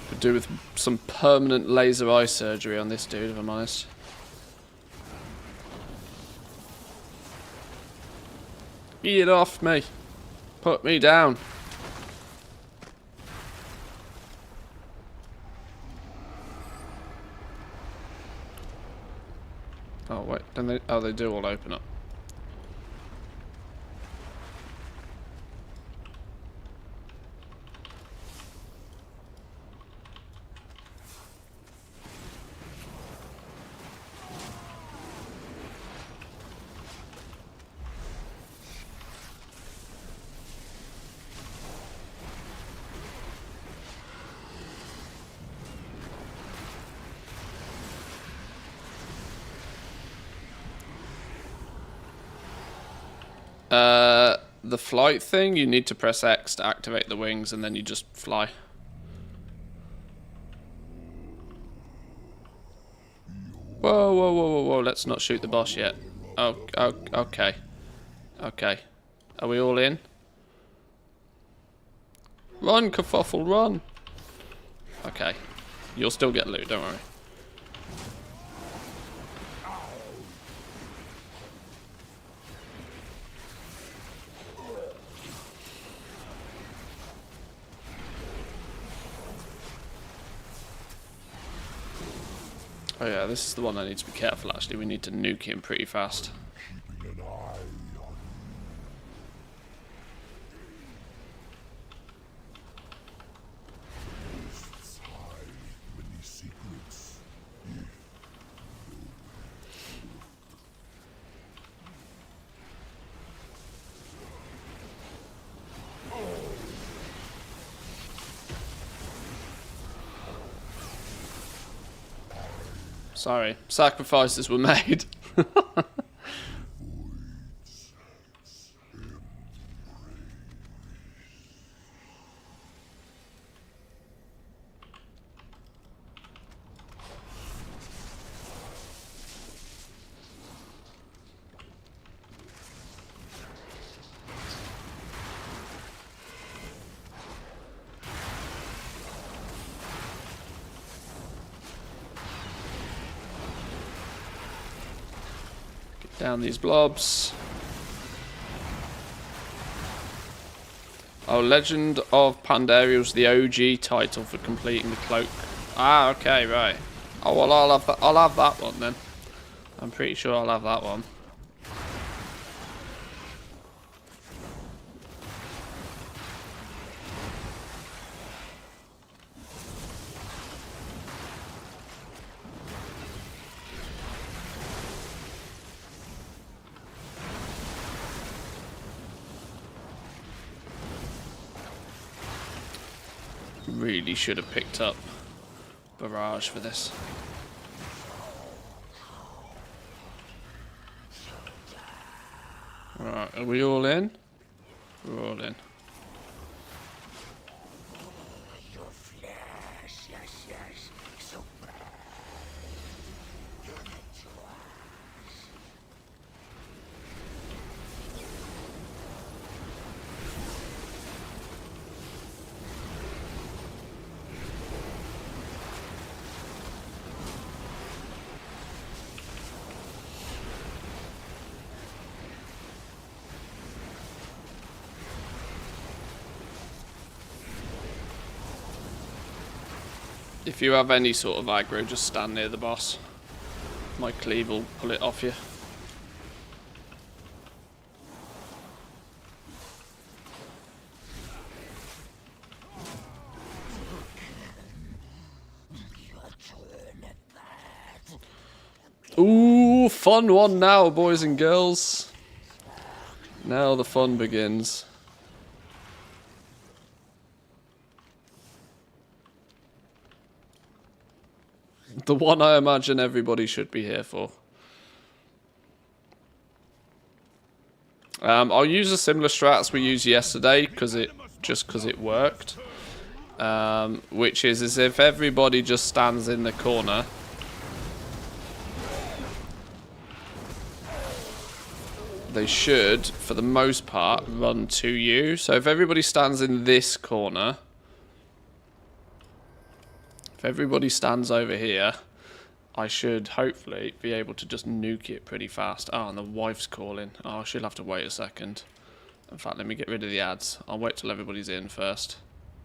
Could do with some permanent laser eye surgery on this dude, if I'm honest. Get off me. Put me down. Oh wait, then they do all open up. The flight thing, you need to press X to activate the wings, and then you just fly. Whoa, whoa, whoa, whoa, whoa, let's not shoot the boss yet. Oh, okay. Okay. Are we all in? Run, kerfuffle, run! Okay. You'll still get loot, don't worry. Oh yeah, this is the one I need to be careful actually. We need to nuke him pretty fast. Keeping an eye on Beasts hide many secrets. Sorry, sacrifices were made. Down these blobs. Oh, Legend of Pandaria was the OG title for completing the cloak. Ah, okay, right. Oh well, I'll have that one then. I'm pretty sure I'll have that one. Really should have picked up Barrage for this. Right, are we all in? We're all in. Your flesh, yes, so bad. Give it to us. If you have any sort of aggro, just stand near the boss. My cleave will pull it off you. Ooh, fun one now, boys and girls. Now the fun begins. The one I imagine everybody should be here for. I'll use a similar strat as we used yesterday because it worked. Which is if everybody just stands in the corner. They should, for the most part, run to you. So if everybody stands in this corner, if everybody stands over here, I should hopefully be able to just nuke it pretty fast. Oh, and the wife's calling. Oh, she'll have to wait a second. In fact, let me get rid of the ads. I'll wait till everybody's in first.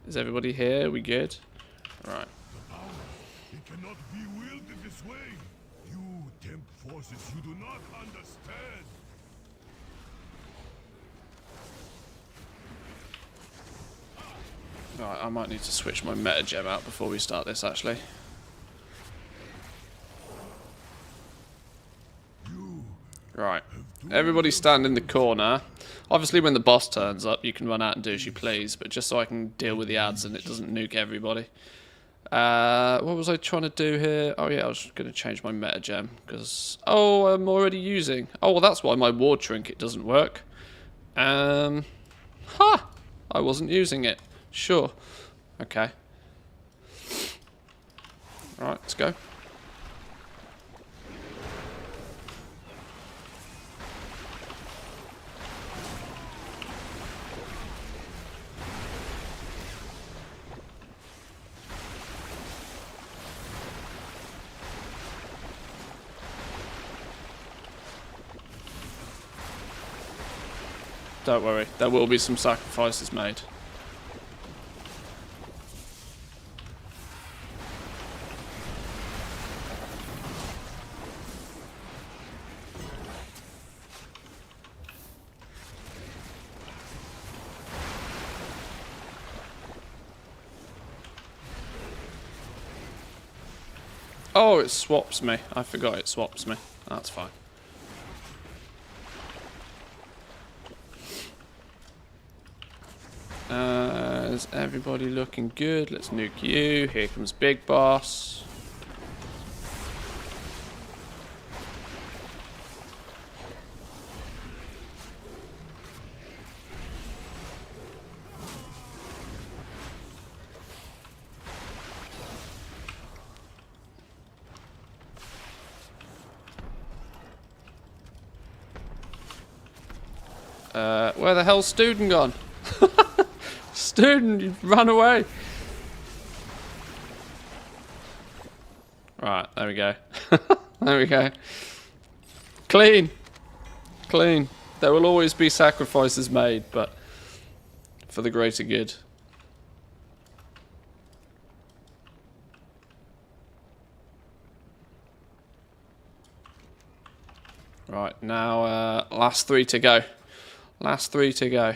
Is everybody here? We good? Right. It cannot be wielded this way. You tempt forces you do not understand. Right, I might need to switch my meta gem out before we start this, actually. Right. Everybody stand in the corner. Obviously, when the boss turns up, you can run out and do as you please, but just so I can deal with the ads and it doesn't nuke everybody. What was I trying to do here? Oh, yeah, I was going to change my meta gem, because... Oh, I'm already using... Oh, well, that's why my ward trinket doesn't work. Ha! I wasn't using it. Sure. Okay. Right, let's go. Don't worry, there will be some sacrifices made. Oh, it swaps me. I forgot it swaps me. That's fine. Is everybody looking good? Let's nuke you. Here comes Big Boss. Where the hell's Student gone? Student, you ran away. Right, there we go. There we go. Clean. Clean. There will always be sacrifices made, but for the greater good. Right, now last 3 to go. Last 3 to go.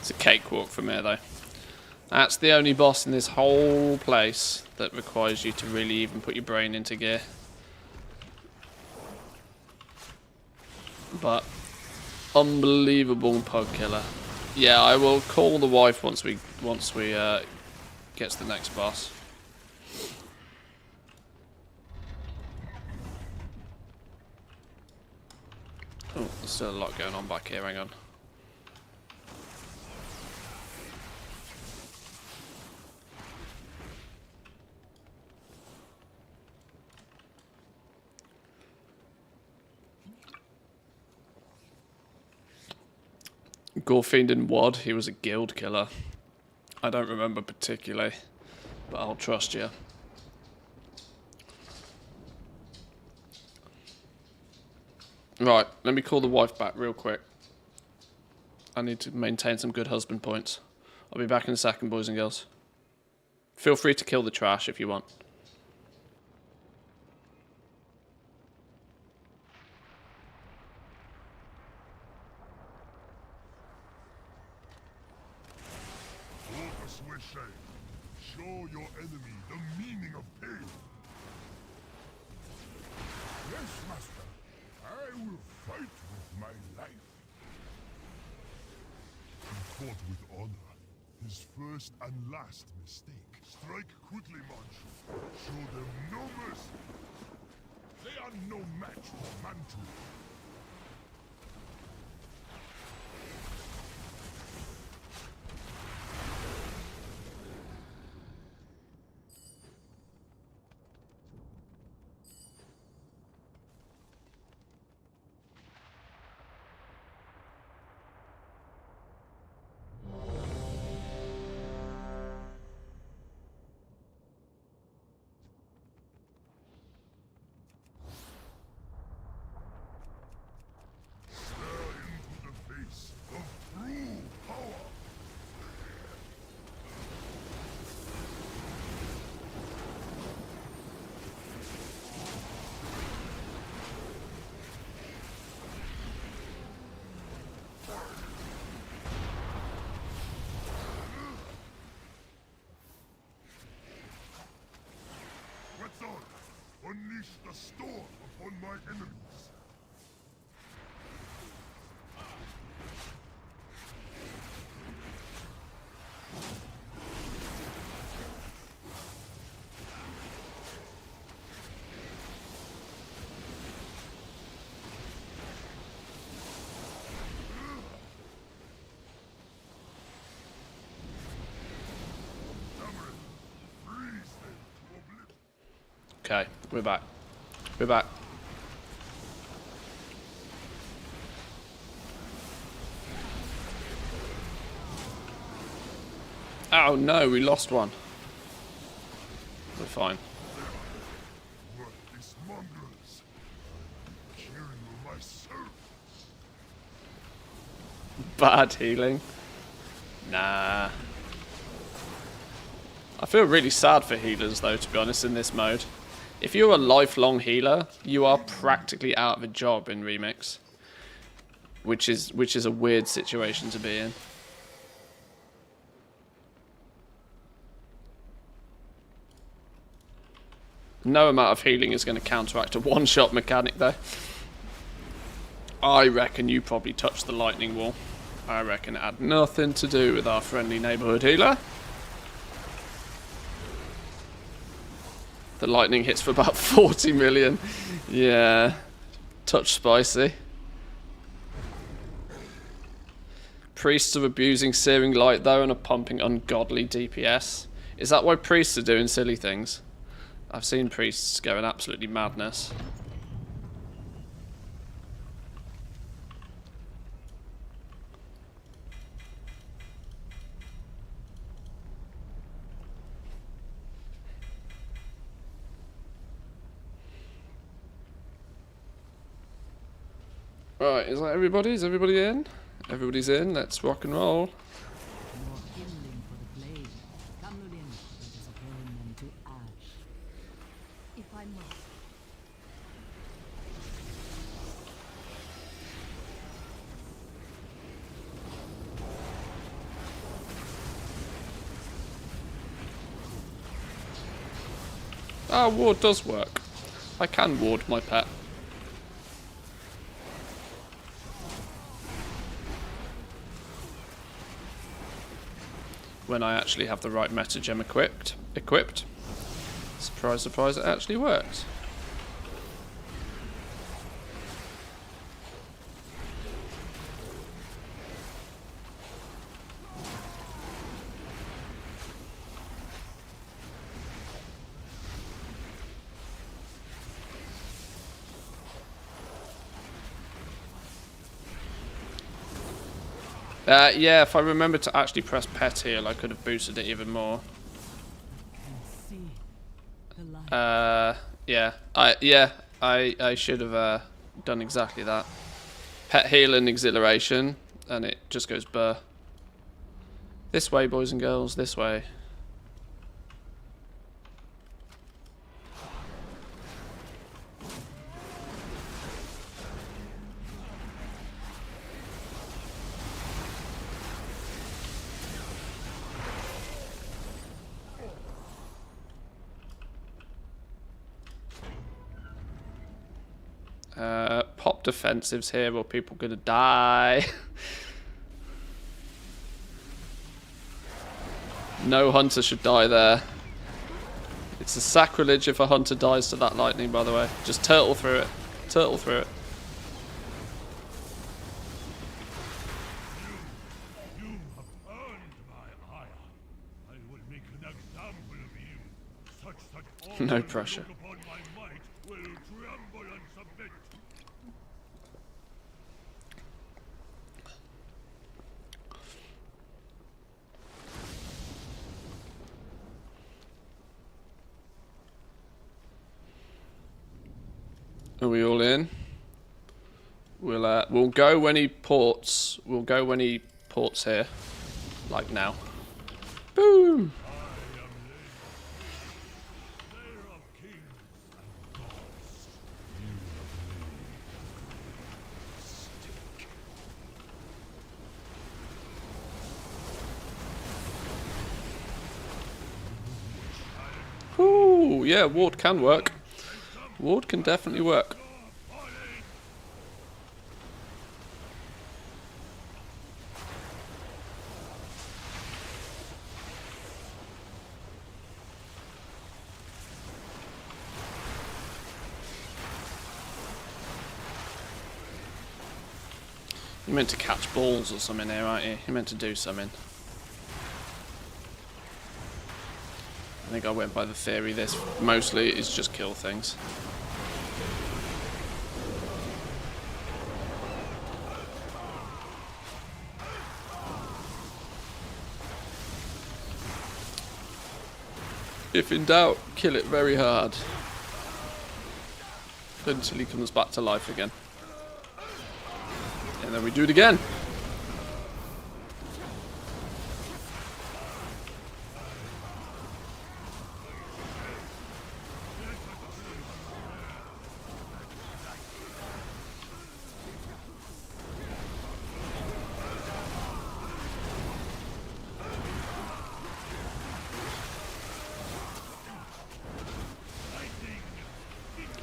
It's a cakewalk from here, though. That's the only boss in this whole place that requires you to really even put your brain into gear. But unbelievable pug killer. Yeah, I will call the wife once we get to the next boss. Oh, there's still a lot going on back here, hang on. Gorefiend in WoD, he was a guild killer. I don't remember particularly, but I'll trust you. Right, let me call the wife back real quick. I need to maintain some good husband points. I'll be back in a second, boys and girls. Feel free to kill the trash if you want. Show your enemy the meaning of pain. Yes, master. I will fight with my life. He fought with honor. His first and last mistake. Strike quickly, Manchu. Show them no mercy. They are no match for Manchu. Unleash the storm upon my enemies. Okay, we're back. We're back. Oh no, we lost one. We're fine. Worthless mongrels. Curing my soul. Bad healing. Nah. I feel really sad for healers though, to be honest, in this mode. If you're a lifelong healer, you are practically out of a job in Remix. Which is a weird situation to be in. No amount of healing is going to counteract a one-shot mechanic though. I reckon you probably touched the lightning wall. I reckon it had nothing to do with our friendly neighbourhood healer. The lightning hits for about 40 million. Yeah. Touch spicy. Priests are abusing searing light though and are pumping ungodly DPS. Is that why priests are doing silly things? I've seen priests going absolutely madness. Right, is that everybody? Is everybody in? Everybody's in. Let's rock and roll. If I must. Ah, ward does work. I can ward my pet. When I actually have the right metagem equipped. Surprise, surprise, it actually works. Yeah, if I remember to actually press pet heal, I could have boosted it even more. Yeah, I should have done exactly that. Pet heal and exhilaration, and it just goes burr. This way, boys and girls, this way. Pop defensives here or people gonna die. No hunter should die there. It's a sacrilege if a hunter dies to that lightning, by the way. Just turtle through it. Turtle through it. You have earned my ire. I will make an example of you. Such No honor pressure. look upon my might will tremble and submit. Are we all in? We'll go when he ports. We'll go when he ports here, like now. Boom. Ooh, yeah, ward can work. Ward can definitely work. You meant to catch balls or something here, aren't you? You meant to do something. I think I went by the theory this mostly is just kill things. If in doubt, kill it very hard. Until he comes back to life again. And then we do it again.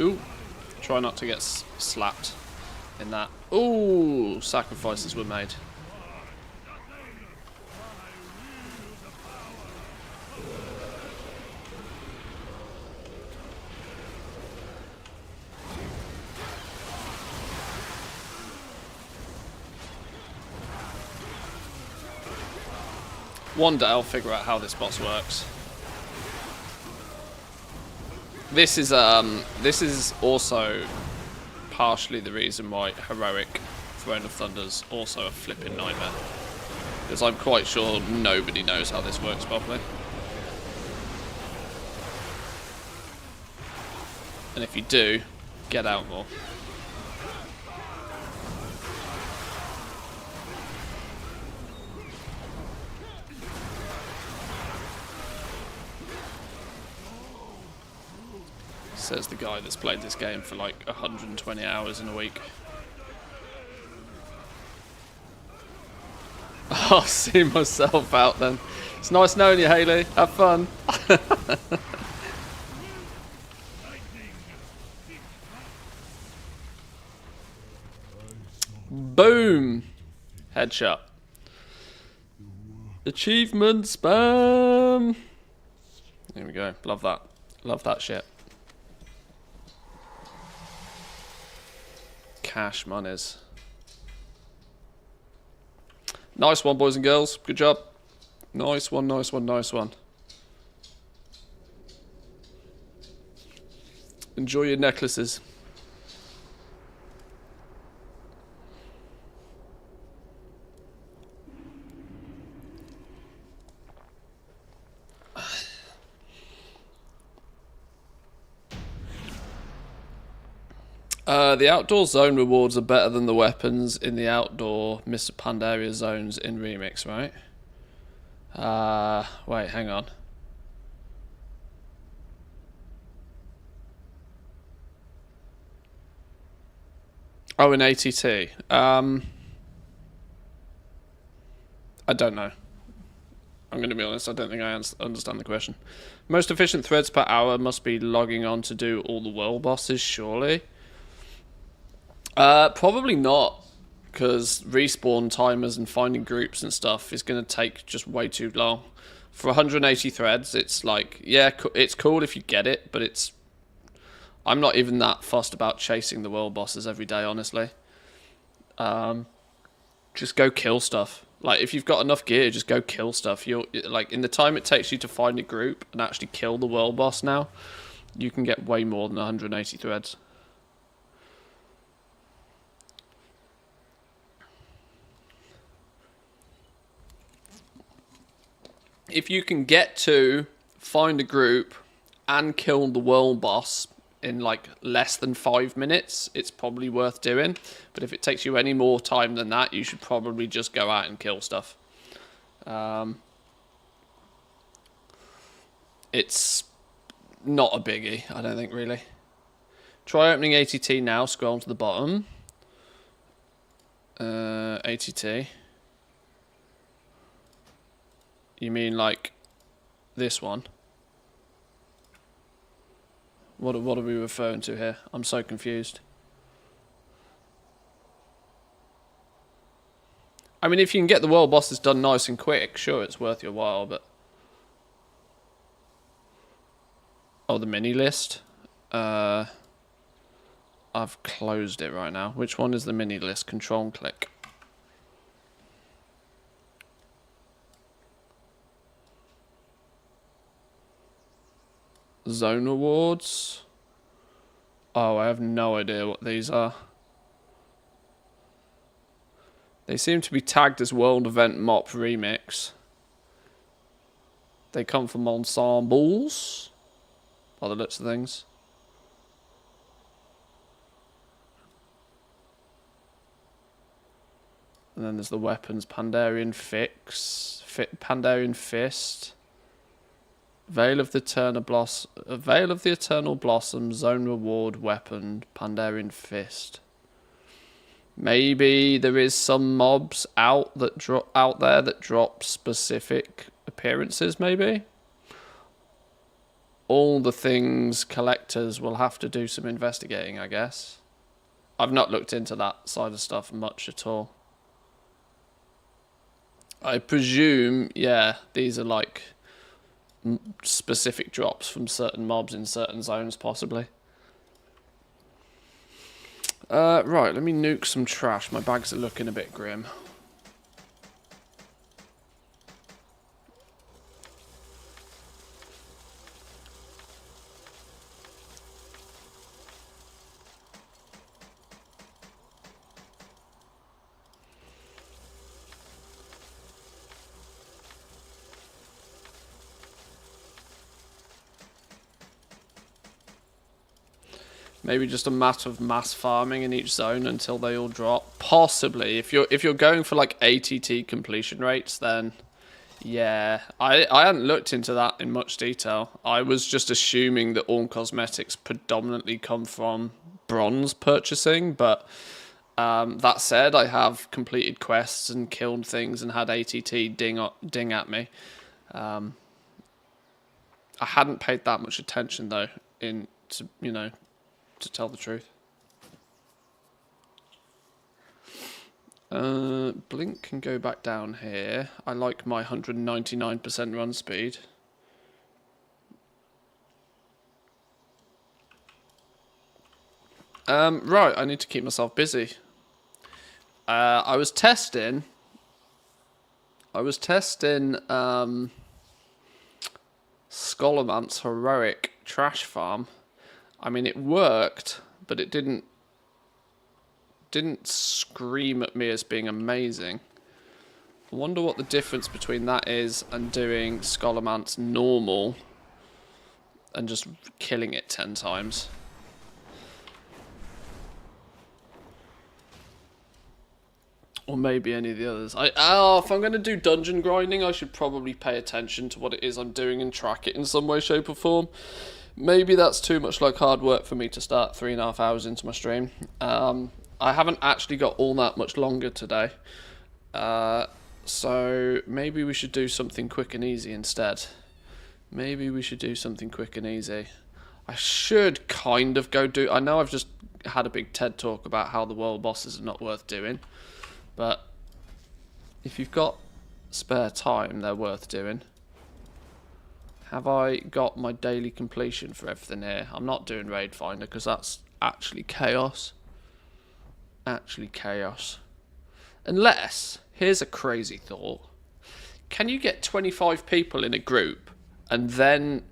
Ooh, try not to get slapped in that. Ooh, sacrifices were made. One day I'll figure out how this boss works. This is also partially the reason why Heroic Throne of Thunder's also a flipping nightmare. Because I'm quite sure nobody knows how this works properly. And if you do, get out more. Says the guy that's played this game for like 120 hours in a week. I'll see myself out then. It's nice knowing you, Haley. Have fun. Boom. Headshot. Achievement spam. There we go. Love that. Love that shit. Cash monies. Nice one, boys and girls. Good job. Nice one, nice one, nice one. Enjoy your necklaces. The outdoor zone rewards are better than the weapons in the outdoor Mr. Pandaria zones in Remix, right? Wait, hang on. Oh, in ATT. I don't know. I'm going to be honest, I don't think I understand the question. Most efficient threads per hour must be logging on to do all the world bosses, surely? Probably not, because respawn timers and finding groups and stuff is going to take just way too long. For 180 threads, it's like, yeah, it's cool if you get it, but it's... I'm not even that fussed about chasing the world bosses every day, honestly. Just go kill stuff. Like, if you've got enough gear, just go kill stuff. You're like, in the time it takes you to find a group and actually kill the world boss now, you can get way more than 180 threads. If you can get to find a group and kill the world boss in like less than 5 minutes, it's probably worth doing. But if it takes you any more time than that, you should probably just go out and kill stuff. It's not a biggie, I don't think, really. Try opening ATT now, scroll to the bottom. ATT. You mean like this one? What are we referring to here? I'm so confused. I mean, if you can get the world bosses done nice and quick, sure, it's worth your while, but... Oh, the mini list? I've closed it right now. Which one is the mini list? Control and click. Zone rewards. Oh, I have no idea what these are. They seem to be tagged as World Event Mop Remix. They come from ensembles, by the looks of things. And then there's the weapons: Pandarian Pandarian Fist. Veil of the Eternal Blossom, Zone Reward Weapon, Pandarian Fist. Maybe there is some mobs out there that drop specific appearances, maybe? All the things collectors will have to do some investigating, I guess. I've not looked into that side of stuff much at all. I presume, yeah, these are like specific drops from certain mobs in certain zones, possibly. Right, let me nuke some trash. My bags are looking a bit grim. Maybe just a matter of mass farming in each zone until they all drop. Possibly. If you're going for like ATT completion rates, then yeah. I hadn't looked into that in much detail. I was just assuming that all cosmetics predominantly come from bronze purchasing, but that said, I have completed quests and killed things and had ATT ding at me. I hadn't paid that much attention though, to tell the truth. Blink can go back down here. I like my 199% run speed. Right, I need to keep myself busy. I was testing Scholarman's heroic trash farm. I mean, it worked, but it didn't scream at me as being amazing. I wonder what the difference between that is and doing Scholarman's normal and just killing it 10 times. Or maybe any of the others. If I'm going to do dungeon grinding, I should probably pay attention to what it is I'm doing and track it in some way, shape or form. Maybe that's too much like hard work for me to start 3.5 hours into my stream. I haven't actually got all that much longer today. So maybe we should do something quick and easy instead. Maybe we should do something quick and easy. I should kind of go do... I know I've just had a big TED talk about how the world bosses are not worth doing. But if you've got spare time, they're worth doing. Have I got my daily completion for everything here? I'm not doing Raid Finder because that's actually chaos. Actually chaos. Unless, here's a crazy thought. Can you get 25 people in a group and then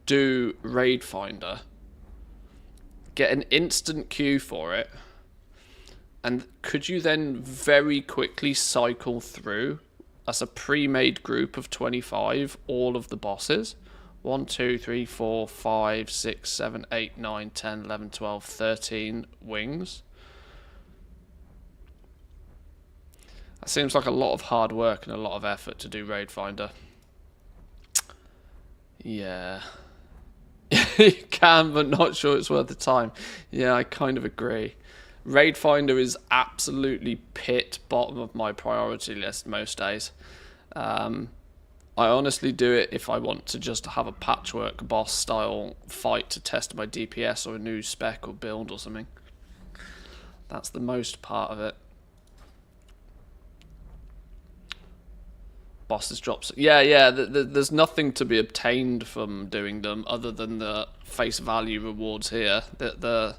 do Raid Finder? Get an instant queue for it. And could you then very quickly cycle through, as a pre-made group of 25, all of the bosses? 1, 2, 3, 4, 5, 6, 7, 8, 9, 10, 11, 12, 13 wings. That seems like a lot of hard work and a lot of effort to do Raid Finder. Yeah. You can, but not sure it's worth the time. Yeah, I kind of agree. Raid Finder is absolutely pit bottom of my priority list most days. I honestly do it if I want to just have a patchwork boss style fight to test my DPS or a new spec or build or something. That's the most part of it. Bosses drops. Yeah. There's nothing to be obtained from doing them other than the face value rewards here. The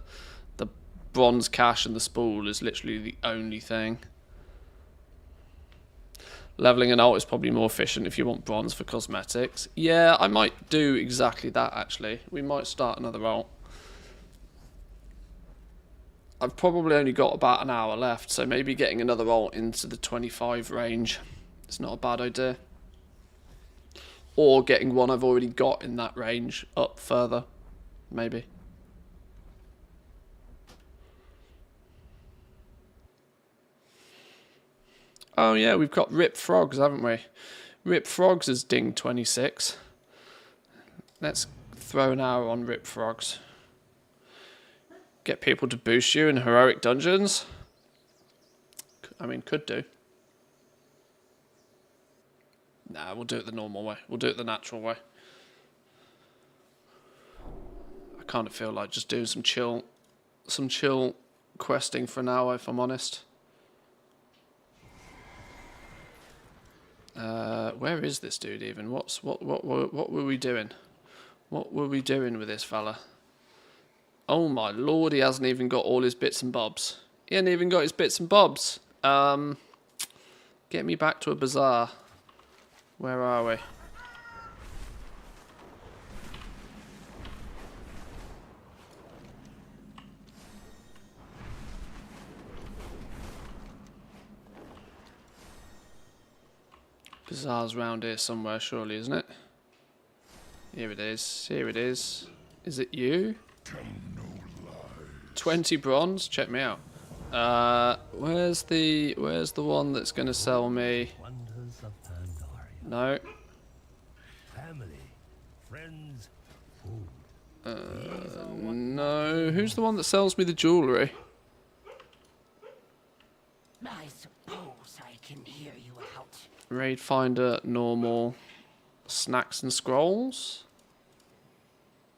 bronze cash and the spool is literally the only thing. Leveling an ult is probably more efficient if you want bronze for cosmetics. Yeah, I might do exactly that actually. We might start another ult. I've probably only got about an hour left, so maybe getting another ult into the 25 range is not a bad idea. Or getting one I've already got in that range up further, maybe. Oh yeah, we've got Rip Frogs, haven't we? Rip Frogs is ding 26. Let's throw an hour on Rip Frogs. Get people to boost you in heroic dungeons. I mean, could do. Nah, we'll do it the normal way. We'll do it the natural way. I kind of feel like just doing some chill questing for an hour, if I'm honest. Where is this dude even? What were we doing? What were we doing with this fella? Oh my lord, he hasn't even got all his bits and bobs. He hasn't even got his bits and bobs. Get me back to a bazaar. Where are we? Bazaar's round here somewhere, surely, isn't it? Here it is. Here it is. Is it you? 20 bronze? Check me out. Where's the one that's gonna sell me? Wonders of Pandaria. No. Family, friends, No. Who's the one that sells me the jewellery? I suppose I can hear you out. Raid Finder, normal. Snacks and scrolls?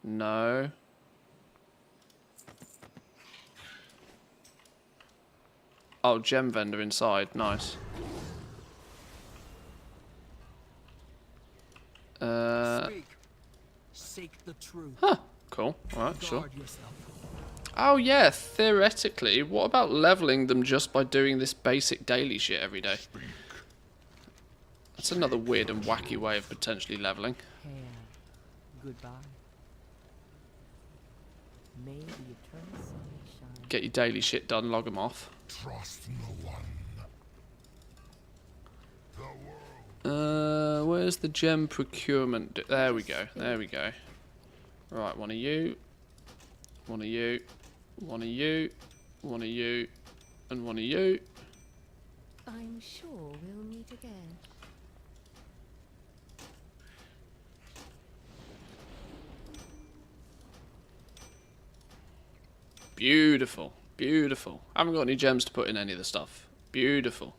No. Oh, gem vendor inside. Nice. Seek the truth. Huh. Cool. Alright, sure. Guard yourself. Oh yeah, theoretically, what about leveling them just by doing this basic daily shit every day? That's another weird and wacky way of potentially leveling. Goodbye. May the eternal sun shine. Get your daily shit done, log them off. Trust no one. Where's the gem procurement? There we go. There we go. Right, one of you, one of you, one of you, one of you, and one of you. I'm sure we'll meet again. Beautiful. Beautiful. I haven't got any gems to put in any of the stuff. Beautiful.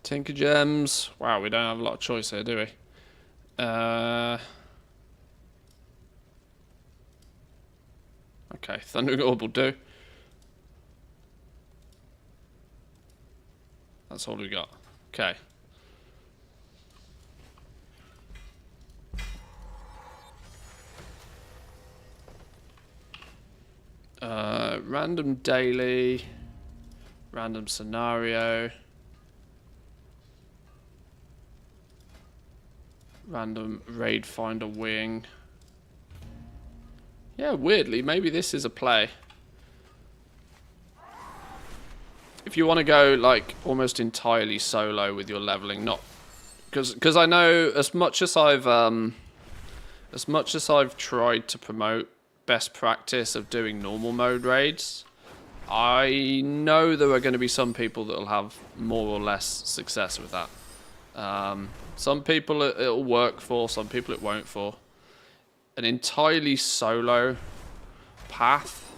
Tinker gems. Wow, we don't have a lot of choice here, do we? Okay, Thundering Orb will do. That's all we got. Okay. Random daily. Random scenario. Random raid finder wing. Yeah, weirdly, maybe this is a play. If you want to go like almost entirely solo with your leveling, not because I know as much as I've tried to promote best practice of doing normal mode raids, I know there are going to be some people that will have more or less success with that. Some people it'll work for, some people it won't for. An entirely solo path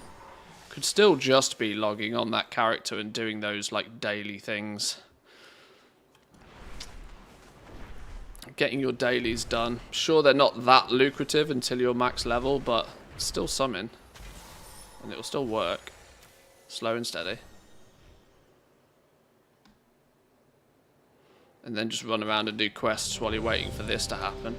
could still just be logging on that character and doing those like daily things. Getting your dailies done. Sure, they're not that lucrative until you're max level, but still summon. And it'll still work. Slow and steady. And then just run around and do quests while you're waiting for this to happen.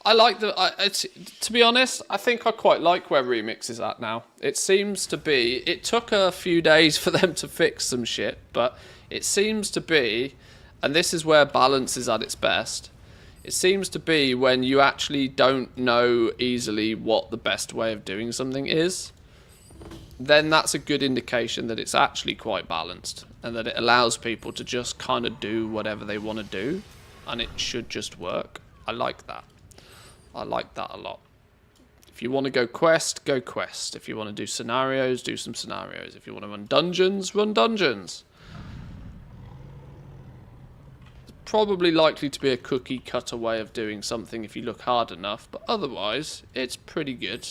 I like to be honest, I think I quite like where Remix is at now. It seems to be, it took a few days for them to fix some shit, but it seems to be, and this is where balance is at its best, it seems to be when you actually don't know easily what the best way of doing something is, then that's a good indication that it's actually quite balanced and that it allows people to just kind of do whatever they want to do and it should just work. I like that. I like that a lot. If you want to go quest, go quest. If you want to do scenarios, do some scenarios. If you want to run dungeons, run dungeons. It's probably likely to be a cookie cutter way of doing something if you look hard enough, but otherwise, it's pretty good.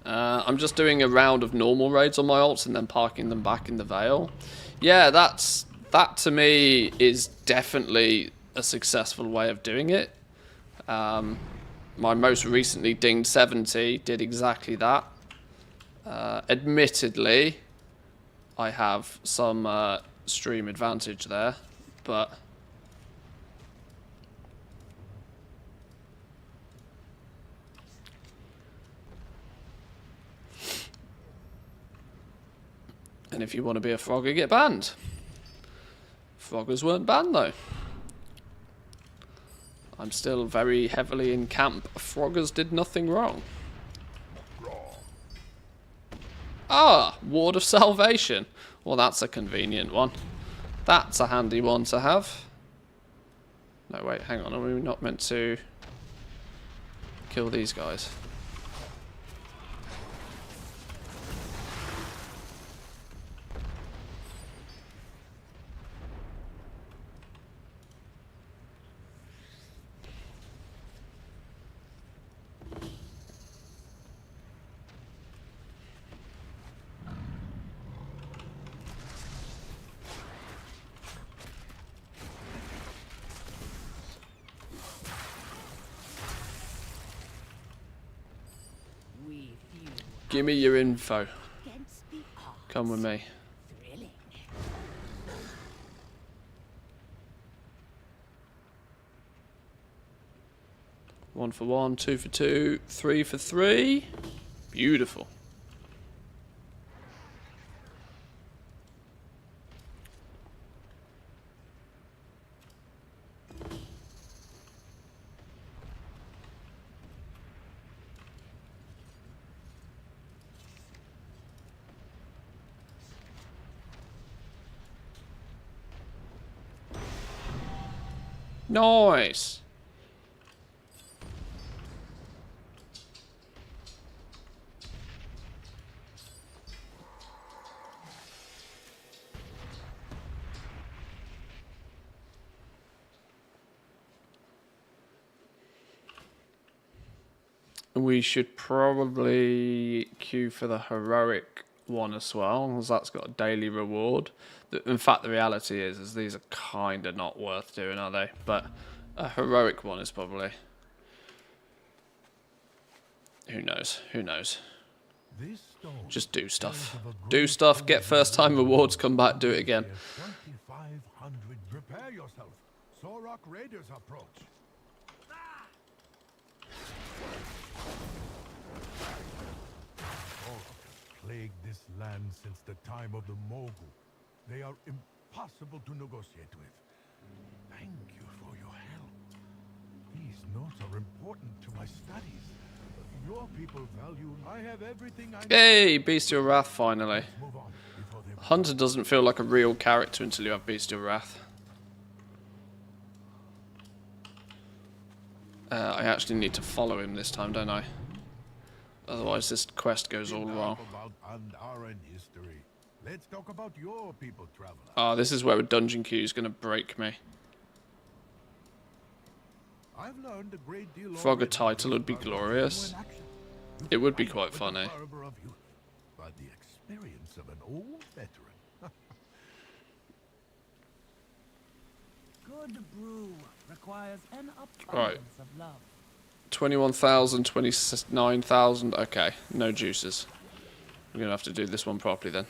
I'm just doing a round of normal raids on my ults and then parking them back in the Vale. Yeah, that to me is definitely a successful way of doing it. My most recently dinged 70 did exactly that. Admittedly, I have some stream advantage there, but and if you want to be a Frogger, get banned. Froggers weren't banned though. I'm still very heavily in camp. Froggers did nothing wrong. Ah, Ward of Salvation. Well, that's a convenient one. That's a handy one to have. No, wait, hang on. Are we not meant to kill these guys? Give me your info. Come with me. One for one, two for two, three for three. Beautiful. Nice. We should probably queue for the heroic one as well, because that's got a daily reward. In fact, the reality is these are kind of not worth doing, are they? But a heroic one is probably. Who knows? Who knows? Just do stuff. Do stuff, get first time rewards, come back, do it again. 2,500. Prepare yourself. Sorok raiders approach. Sorok has plagued this land since the time of the Mogul. They are impossible to negotiate with. Thank you for your help. These notes are important to my studies. Your people value. I have everything I need. Hey, Bestial Wrath finally. Hunter doesn't feel like a real character until you have Bestial Wrath. I actually need to follow him this time, don't I? Otherwise this quest goes all wrong. Let's talk about your people, traveler. Ah, this is where a dungeon queue is going to break me. I've learned a great deal. Frogger title would be glorious. It would be quite funny. But the experience of an old veteran. Good brew requires an Right. abundance of love. 21,000, 29,000. Okay, no juices. We're going to have to do this one properly then.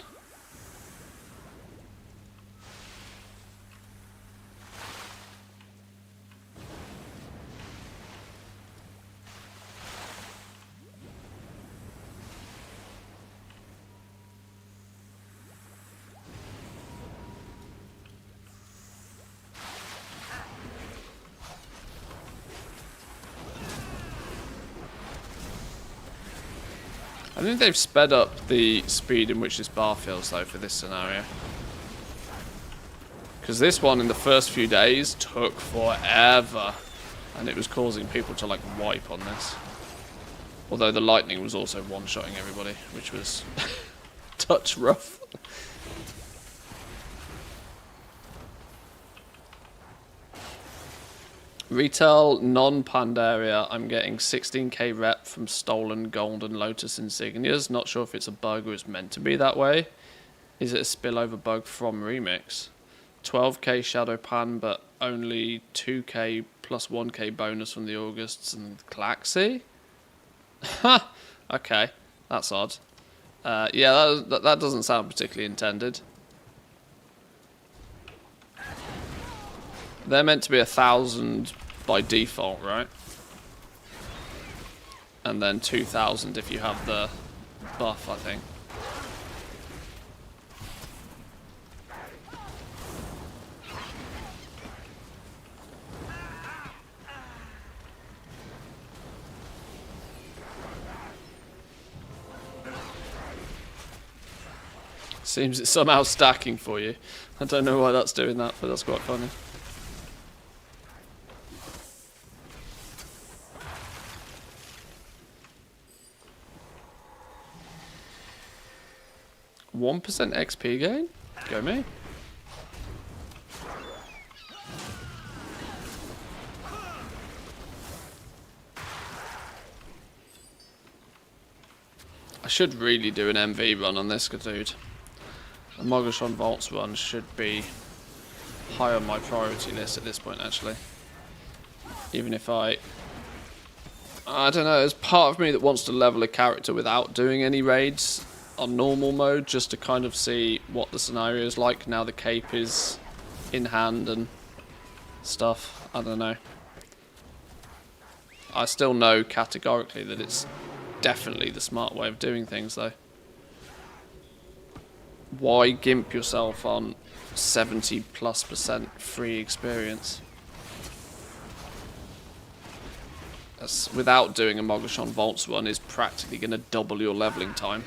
I think they've sped up the speed in which this bar fills though for this scenario. Because this one in the first few days took forever. And it was causing people to like wipe on this. Although the lightning was also one-shotting everybody, which was touch rough. Retail non-Pandaria, I'm getting 16k rep from stolen golden lotus insignias. Not sure if it's a bug or it's meant to be that way. Is it a spillover bug from Remix? 12k Shadow Pan, but only 2k plus 1k bonus from the Augusts and Claxy? Ha! Okay, that's odd. Yeah, that doesn't sound particularly intended. They're meant to be 1,000 by default, right? And then 2,000 if you have the buff, I think. Seems it's somehow stacking for you. I don't know why that's doing that, but that's quite funny. %1 XP gain? Go me. I should really do an MV run on this dude. A Mogashon Vaults run should be high on my priority list at this point, actually. Even if I don't know, there's part of me that wants to level a character without doing any raids on normal mode, just to kind of see what the scenario is like now the cape is in hand and stuff. I don't know. I still know categorically that it's definitely the smart way of doing things, though. Why gimp yourself on 70+% free experience? That's, without doing a Mogashon Vaults run, is practically going to double your leveling time.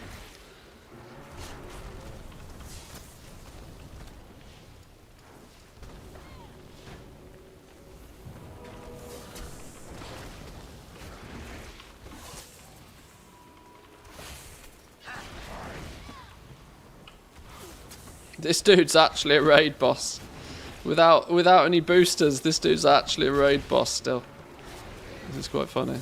This dude's actually a raid boss. Without any boosters, this dude's actually a raid boss still. This is quite funny.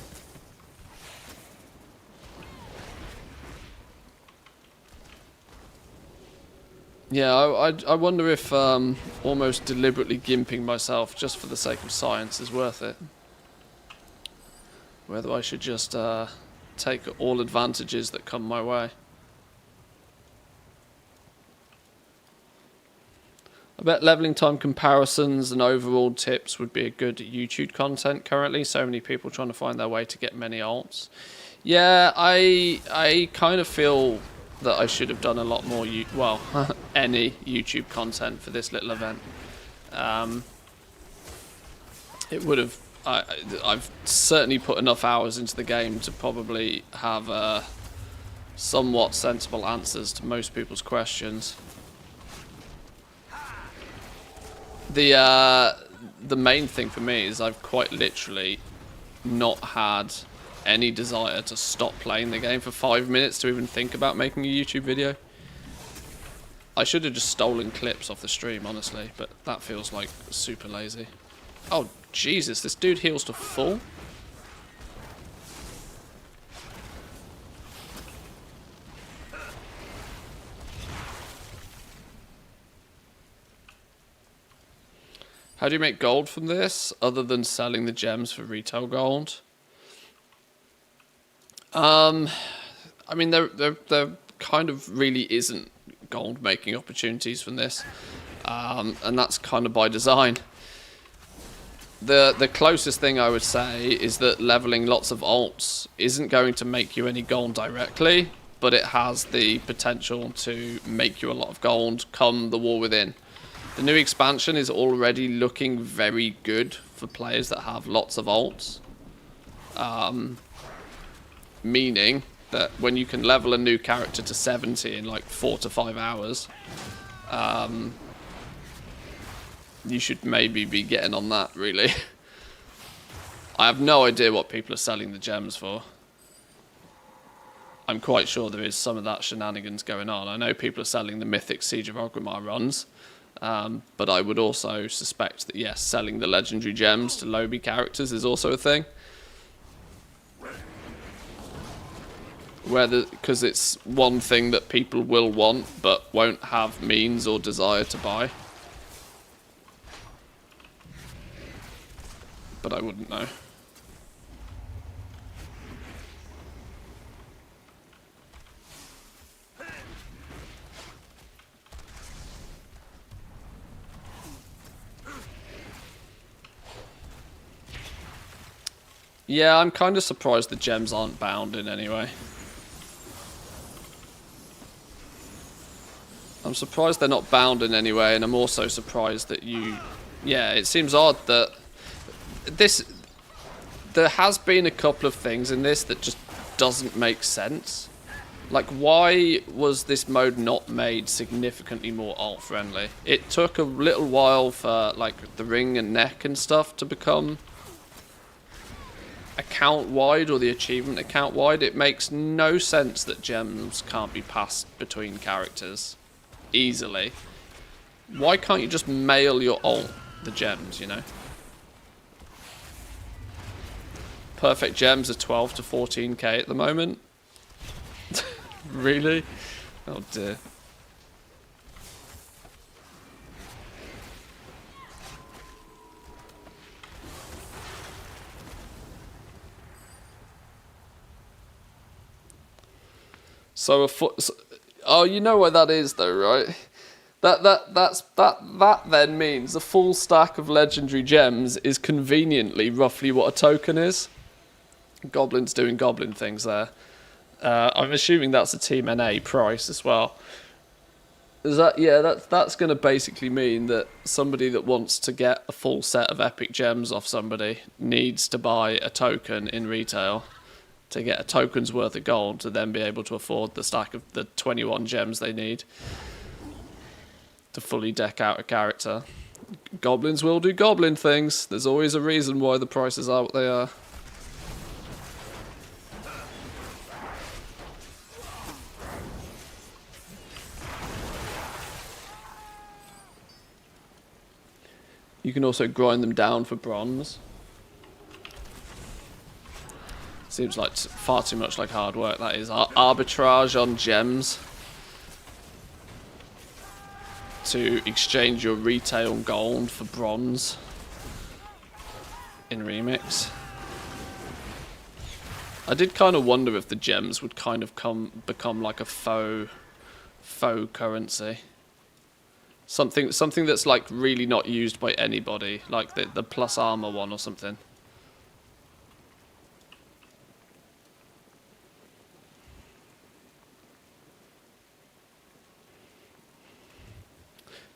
Yeah, I wonder if almost deliberately gimping myself just for the sake of science is worth it. Whether I should just take all advantages that come my way. I bet leveling time comparisons and overall tips would be a good YouTube content currently. So many people trying to find their way to get many alts. Yeah, I kind of feel that I should have done a lot more, any YouTube content for this little event. It would have, I've certainly put enough hours into the game to probably have somewhat sensible answers to most people's questions. The main thing for me is I've quite literally not had any desire to stop playing the game for 5 minutes to even think about making a YouTube video. I should have just stolen clips off the stream, honestly, but that feels like super lazy. Oh, Jesus, this dude heals to full? How do you make gold from this, other than selling the gems for retail gold? I mean, there kind of really isn't gold making opportunities from this, and that's kind of by design. The closest thing I would say is that leveling lots of alts isn't going to make you any gold directly, but it has the potential to make you a lot of gold come the War Within. The new expansion is already looking very good for players that have lots of alts. Meaning that when you can level a new character to 70 in like 4 to 5 hours, you should maybe be getting on that, really. I have no idea what people are selling the gems for. I'm quite sure there is some of that shenanigans going on. I know people are selling the Mythic Siege of Orgrimmar runs, but I would also suspect that, yes, selling the legendary gems to lobby characters is also a thing. Because it's one thing that people will want, but won't have means or desire to buy. But I wouldn't know. Yeah, I'm kind of surprised the gems aren't bound in any way. I'm surprised they're not bound in any way, and I'm also surprised that you... Yeah, it seems odd that this... There has been a couple of things in this that just doesn't make sense. Like, why was this mode not made significantly more alt-friendly? It took a little while for, like, the ring and neck and stuff to become account-wide, or the achievement account-wide. It makes no sense that gems can't be passed between characters easily. Why can't you just mail your alt the gems, you know? Perfect gems are 12 to 14k at the moment. Really? Oh dear. So oh, you know what that is though, right? That then means a full stack of legendary gems is conveniently roughly what a token is. Goblin's doing goblin things there. I'm assuming that's a Team NA price as well. Is that, yeah, that's going to basically mean that somebody that wants to get a full set of epic gems off somebody needs to buy a token in retail to get a token's worth of gold to then be able to afford the stack of the 21 gems they need to fully deck out a character. Goblins will do goblin things. There's always a reason why the prices are what they are. You can also grind them down for bronze. Seems like far too much like hard work, that is. Arbitrage on gems. To exchange your retail gold for bronze. In Remix. I did kind of wonder if the gems would kind of become like a faux currency. Something that's like really not used by anybody, like the plus armor one or something.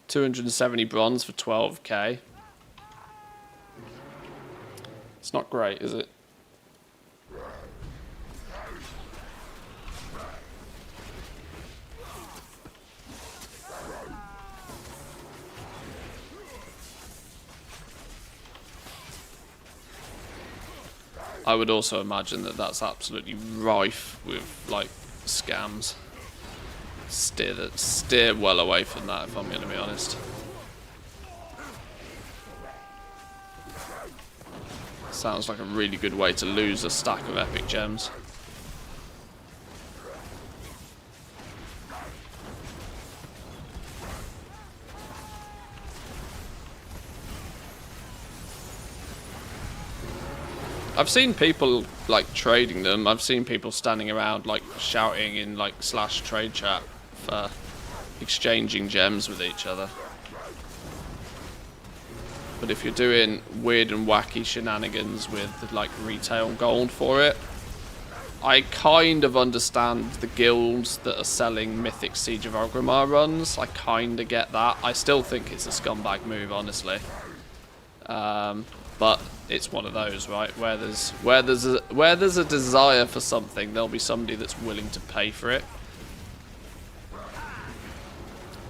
$270 bronze for 12k. It's not great, is it? I would also imagine that that's absolutely rife with like scams. Steer well away from that, if I'm going to be honest. Sounds like a really good way to lose a stack of epic gems. I've seen people like trading them. I've seen people standing around like shouting in like / trade chat for exchanging gems with each other. But if you're doing weird and wacky shenanigans with like retail gold for it, I kind of understand the guilds that are selling Mythic Siege of Orgrimmar runs. I kind of get that. I still think it's a scumbag move, honestly. But it's one of those, right? Where there's a desire for something, there'll be somebody that's willing to pay for it.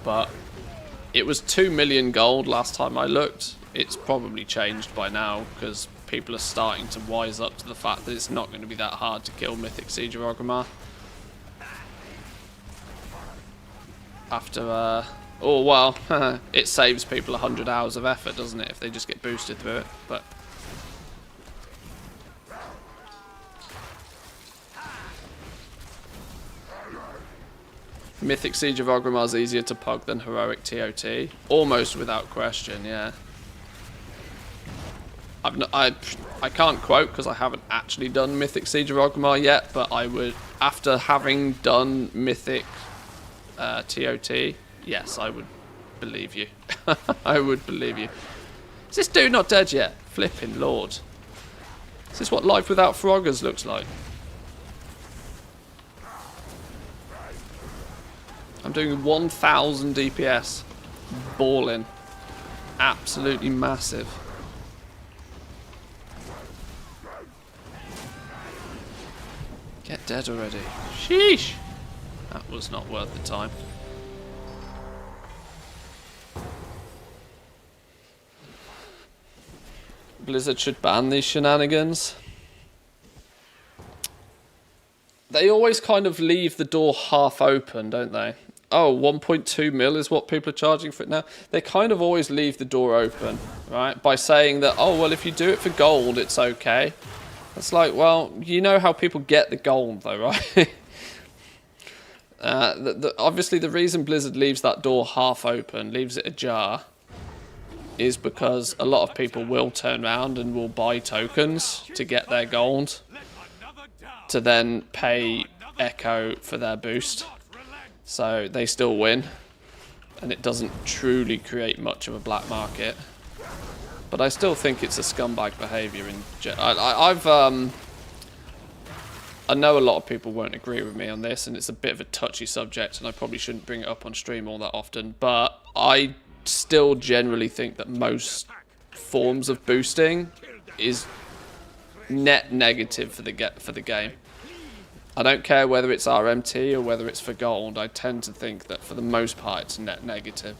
But it was 2 million gold last time I looked. It's probably changed by now because people are starting to wise up to the fact that it's not going to be that hard to kill Mythic Siege of Orgrimmar. After, oh well, it saves people 100 hours of effort, doesn't it, if they just get boosted through it? But Mythic Siege of Orgrimmar is easier to pug than Heroic TOT, almost without question. Yeah. I can't quote because I haven't actually done Mythic Siege of Orgrimmar yet, but I would, after having done Mythic TOT, yes, I would believe you. I would believe you. Is this dude not dead yet? Flipping Lord. Is this what life without Froggers looks like? I'm doing 1000 DPS. Balling. Absolutely massive. Get dead already. Sheesh. That was not worth the time. Blizzard should ban these shenanigans. They always kind of leave the door half open, don't they? Oh, 1.2 mil is what people are charging for it now. They kind of always leave the door open, right? By saying that, oh, well, if you do it for gold, it's okay. It's like, well, you know how people get the gold, though, right? Obviously, the reason Blizzard leaves that door half open, leaves it ajar, is because a lot of people will turn around and will buy tokens to get their gold, to then pay Echo for their boost. So they still win, and it doesn't truly create much of a black market. But I still think it's a scumbag behaviour. I know a lot of people won't agree with me on this, and it's a bit of a touchy subject, and I probably shouldn't bring it up on stream all that often. But I still generally think that most forms of boosting is net negative for the game. I don't care whether it's RMT or whether it's for gold. I tend to think that for the most part it's net negative.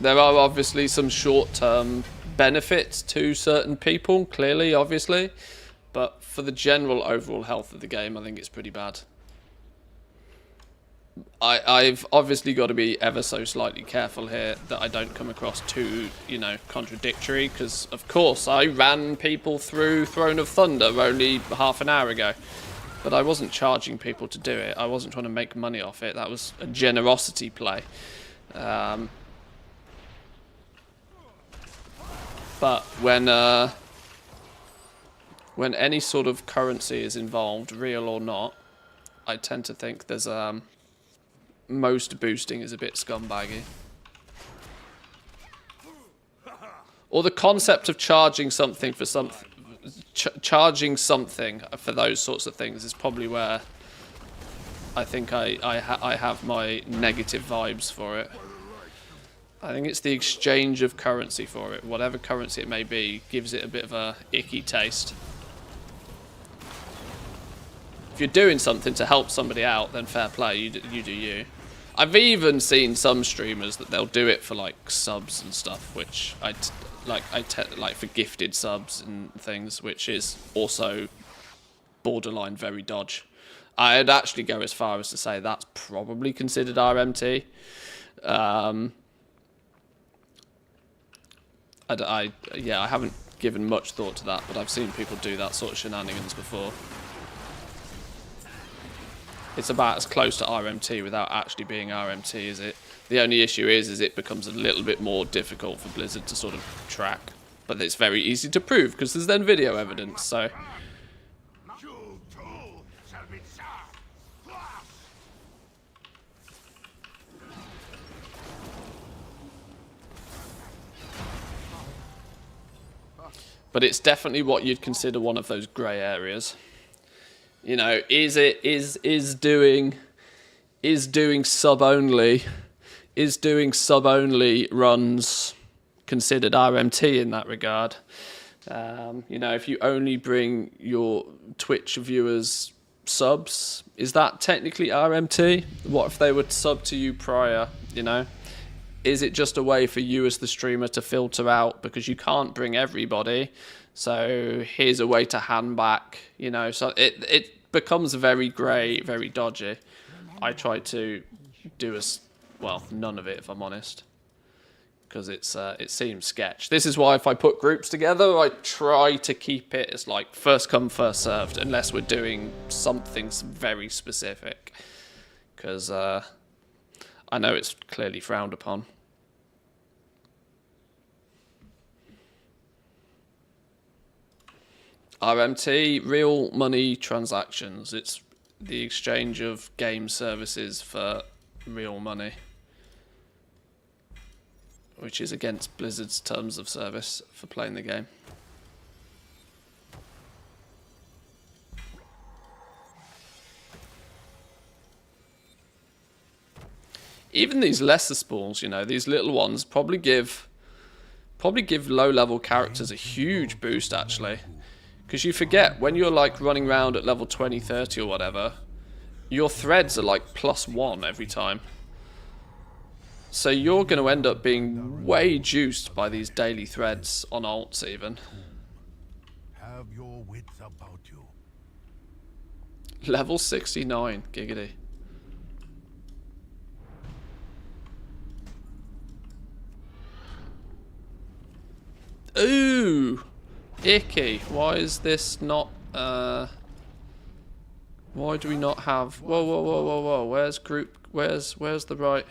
There are obviously some short-term benefits to certain people, clearly, obviously. But for the general overall health of the game, I think it's pretty bad. I've obviously got to be ever so slightly careful here that I don't come across too, you know, contradictory, because of course I ran people through Throne of Thunder only half an hour ago, but I wasn't charging people to do it. I wasn't trying to make money off it. That was a generosity play. But when any sort of currency is involved, real or not, I tend to think there's most boosting is a bit scumbaggy. Or the concept of charging something for charging something for those sorts of things is probably where I think I have my negative vibes for it. I think it's the exchange of currency for it. Whatever currency it may be gives it a bit of a icky taste. If you're doing something to help somebody out, then fair play, you do you. I've even seen some streamers that they'll do it for like subs and stuff, which like for gifted subs and things, which is also borderline very dodge. I'd actually go as far as to say that's probably considered RMT. Yeah, I haven't given much thought to that, but I've seen people do that sort of shenanigans before. It's about as close to RMT without actually being RMT, is it? The only issue is it becomes a little bit more difficult for Blizzard to sort of track. But it's very easy to prove, because there's then video evidence, so... But it's definitely what you'd consider one of those grey areas. You know, is doing sub only runs considered RMT in that regard? You know, if you only bring your Twitch viewers subs, is that technically RMT? What if they would sub to you prior, you know? Is it just a way for you as the streamer to filter out because you can't bring everybody? So here's a way to hand back, you know. So it becomes very grey, very dodgy. I try to do none of it, if I'm honest, because it seems sketch. This is why if I put groups together, I try to keep it as like first come first served, unless we're doing something very specific, because I know it's clearly frowned upon. RMT, real money transactions. It's the exchange of game services for real money, which is against Blizzard's terms of service for playing the game. Even these lesser spawns, you know, these little ones probably give low-level characters a huge boost, actually. Because you forget, when you're like running around at level 20, 30 or whatever, your threads are like +1 every time. So you're going to end up being way juiced by these daily threads on alts even. Have your wits about you. Level 69, giggity. Ooh! Icky. Why is this not, why do we not have... Whoa. Where's group... Where's the right...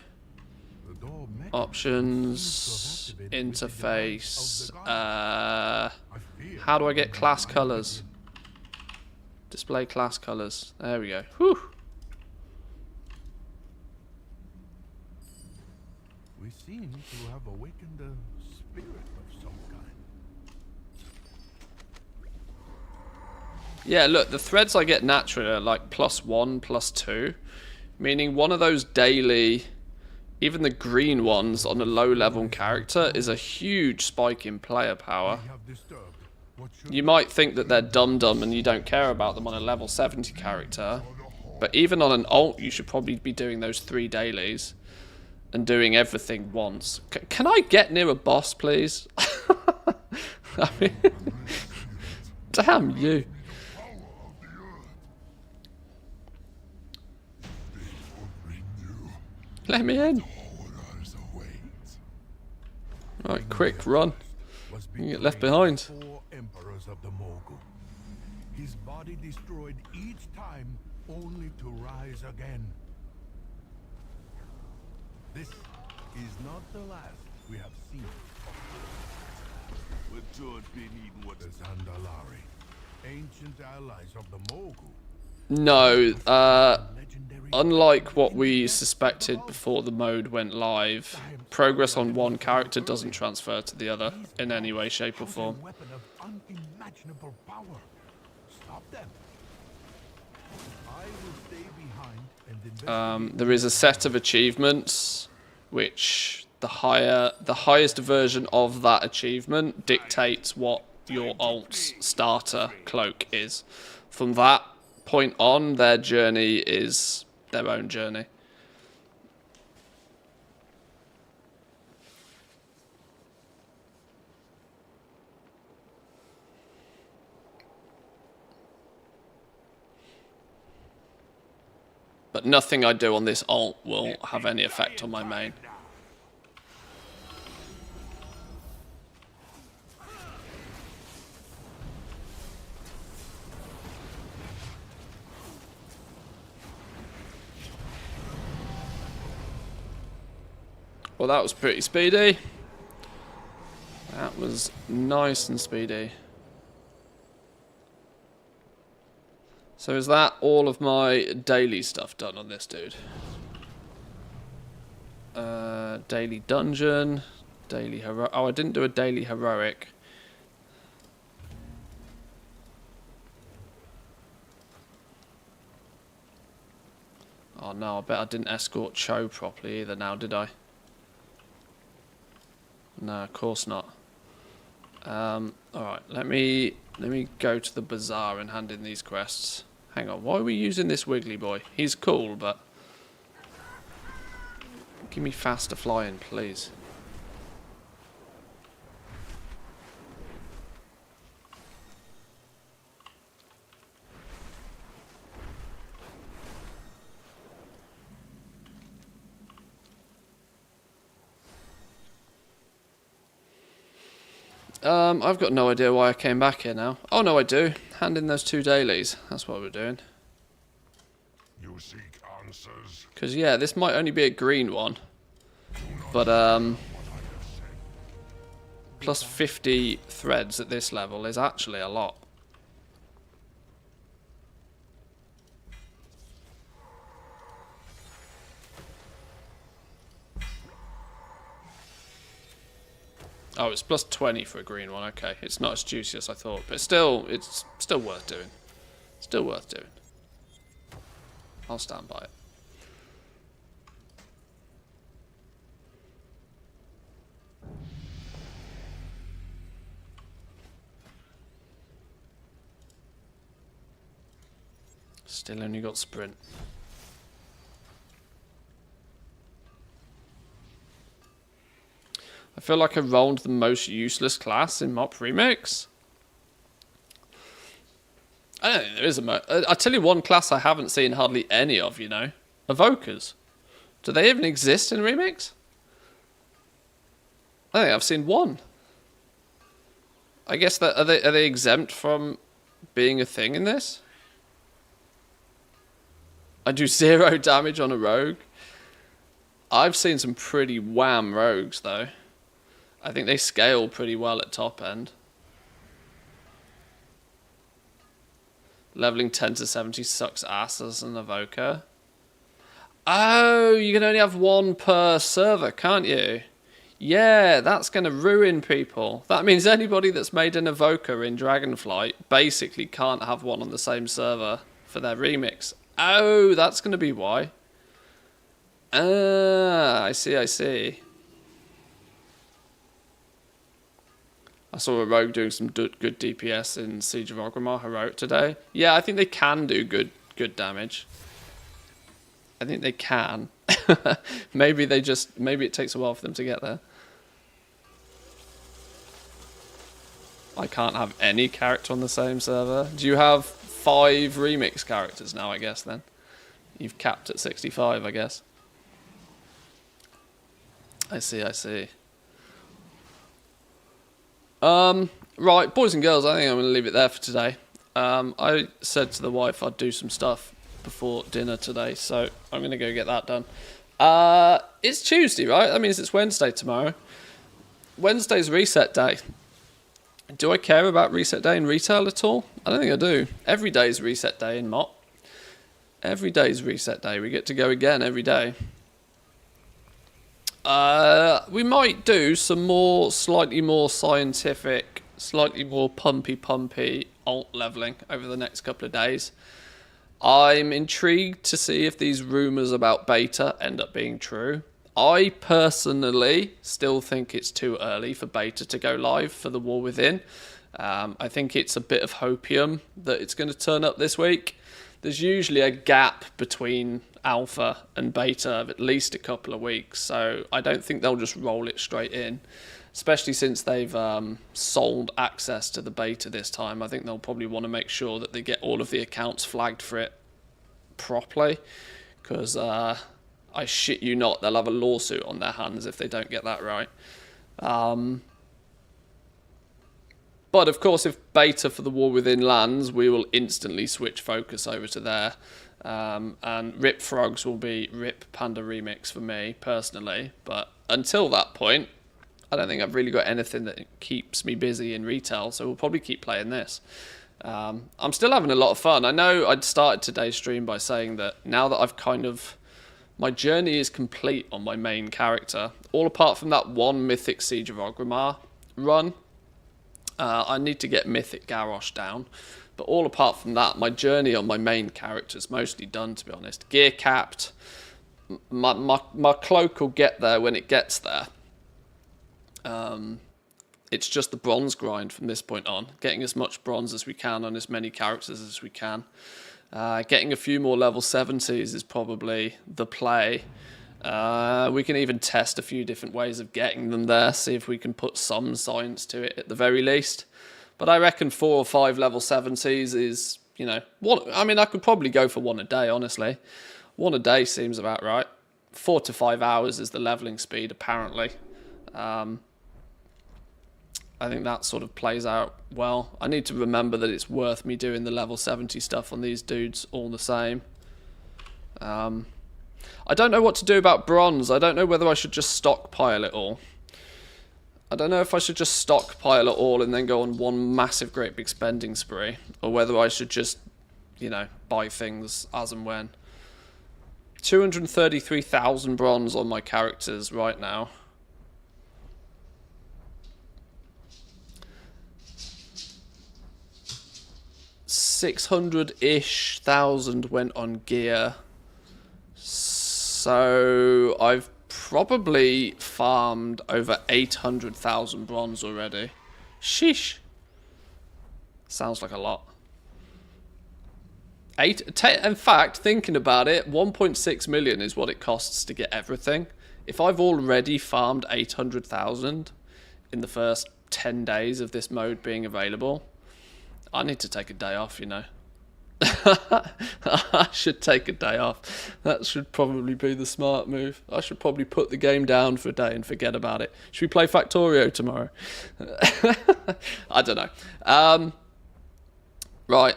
Options... Interface... How do I get class colors? Display class colors. There we go. Whew! We seem to have awakened a spirit of some kind. Yeah, look, the threads I get naturally are like +1, +2, meaning one of those daily, even the green ones on a low-level character is a huge spike in player power. You might think that they're dum-dum and you don't care about them on a level 70 character, but even on an alt, you should probably be doing those 3 dailies and doing everything once. Can I get near a boss, please? I mean, damn you. Let me in. Right, quick, run. You get left behind. 4 emperors of the Mogul. His body destroyed each time, only to rise again. This is not the last we have seen. The Zandalari, ancient allies of the Mogul. No, unlike what we suspected before the mode went live, progress on one character doesn't transfer to the other in any way, shape or form. Weapon of unimaginable power. Stop them. I will stay behind and investigate. There is a set of achievements which the highest version of that achievement dictates what your alt's starter cloak is. From that point on, their journey is their own journey. But nothing I do on this alt will have any effect on my main. Well, that was pretty speedy. That was nice and speedy. So is that all of my daily stuff done on this dude? Daily dungeon, daily hero. Oh, I didn't do a daily heroic. Oh no, I bet I didn't escort Cho properly either now, did I? No, of course not. Alright, let me go to the bazaar and hand in these quests. Hang on, why are we using this wiggly boy? He's cool, but give me faster flying, please. I've got no idea why I came back here now. Oh no, I do. Hand in those 2 dailies. That's what we're doing. You seek answers. Because yeah, this might only be a green one, but plus 50 threads at this level is actually a lot. Oh, it's plus 20 for a green one. Okay, it's not as juicy as I thought, but still, it's still worth doing. Still worth doing. I'll stand by it. Still only got sprint. I feel like I rolled the most useless class in Mop Remix. I don't think there is a I tell you one class I haven't seen hardly any of, you know. Evokers. Do they even exist in Remix? I think I've seen one. I guess that are they exempt from being a thing in this? I do 0 damage on a rogue. I've seen some pretty wham rogues though. I think they scale pretty well at top end. Leveling 10 to 70 sucks ass as an evoker. Oh, you can only have 1 per server, can't you? Yeah, that's going to ruin people. That means anybody that's made an evoker in Dragonflight basically can't have one on the same server for their remix. Oh, that's going to be why. Ah, I see, I see. I saw a rogue doing some good DPS in Siege of Orgrimmar heroic today. Yeah, I think they can do good damage. I think they can. maybe it takes a while for them to get there. I can't have any character on the same server. Do you have 5 remix characters now, I guess, then? You've capped at 65, I guess. I see, I see. Right, boys and girls, I think I'm going to leave it there for today. I said to the wife I'd do some stuff before dinner today, so I'm going to go get that done. It's Tuesday, right? That means it's Wednesday tomorrow. Wednesday's reset day. Do I care about reset day in retail at all? I don't think I do. Every day's reset day in MOT. Every day's reset day. We get to go again every day. We might do some more, slightly more scientific, slightly more pumpy alt leveling over the next couple of days. I'm intrigued to see if these rumours about beta end up being true. I personally still think it's too early for beta to go live for the War Within. I think it's a bit of hopium that it's going to turn up this week. There's usually a gap between alpha and beta of at least a couple of weeks, so I don't think they'll just roll it straight in, especially since they've sold access to the beta this time. I think they'll probably want to make sure that they get all of the accounts flagged for it properly, because I shit you not, they'll have a lawsuit on their hands if they don't get that right. But of course, if beta for the War Within lands, we will instantly switch focus over to there. And Rip Frogs will be Rip Panda Remix for me, personally. But until that point, I don't think I've really got anything that keeps me busy in retail, so we'll probably keep playing this. I'm still having a lot of fun. I know I'd started today's stream by saying that now that I've kind of... my journey is complete on my main character, all apart from that one Mythic Siege of Orgrimmar run. I need to get Mythic Garrosh down. But all apart from that, my journey on my main character is mostly done, to be honest. Gear capped. My cloak will get there when it gets there. It's just the bronze grind from this point on. Getting as much bronze as we can on as many characters as we can. Getting a few more level 70s is probably the play. We can even test a few different ways of getting them there, see if we can put some science to it at the very least. But I reckon 4 or 5 level 70s is, you know, I mean, I could probably go for 1 a day, honestly. 1 a day seems about right. 4 to 5 hours is the leveling speed, apparently. I think that sort of plays out well. I need to remember that it's worth me doing the level 70 stuff on these dudes all the same. I don't know what to do about bronze. I don't know whether I should just stockpile it all. I don't know if I should just stockpile it all and then go on one massive great big spending spree, or whether I should just, you know, buy things as and when. 233,000 bronze on my characters right now. $600-ish thousand went on gear. So I've probably farmed over 800,000 bronze already. Sheesh. Sounds like a lot. In fact, thinking about it, 1.6 million is what it costs to get everything. If I've already farmed 800,000 in the first 10 days of this mode being available, I need to take a day off, you know. I should take a day off. That should probably be the smart move. I should probably put the game down for a day and forget about it. Should we play Factorio tomorrow? I don't know. Right.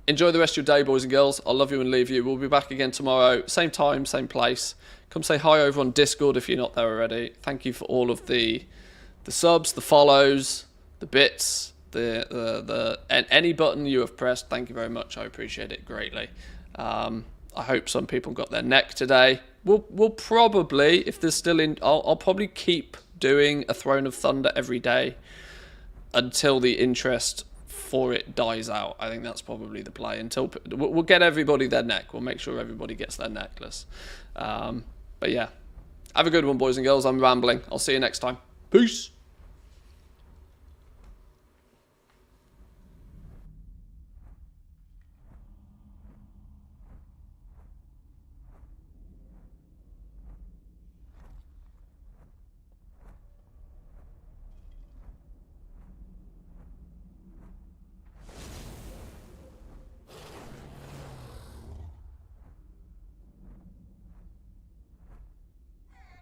Enjoy the rest of your day, boys and girls. I'll love you and leave you. We'll be back again tomorrow. Same time, same place. Come say hi over on Discord if you're not there already. Thank you for all of the subs, the follows, the bits. And any button you have pressed, thank you very much. I appreciate it greatly. I hope some people got their neck today. We'll probably, if there's still in, I'll probably keep doing a Throne of Thunder every day until the interest for it dies out. I think that's probably the play. Until we'll get everybody their neck. We'll make sure everybody gets their necklace. But yeah, have a good one, boys and girls. I'm rambling. I'll see you next time. Peace.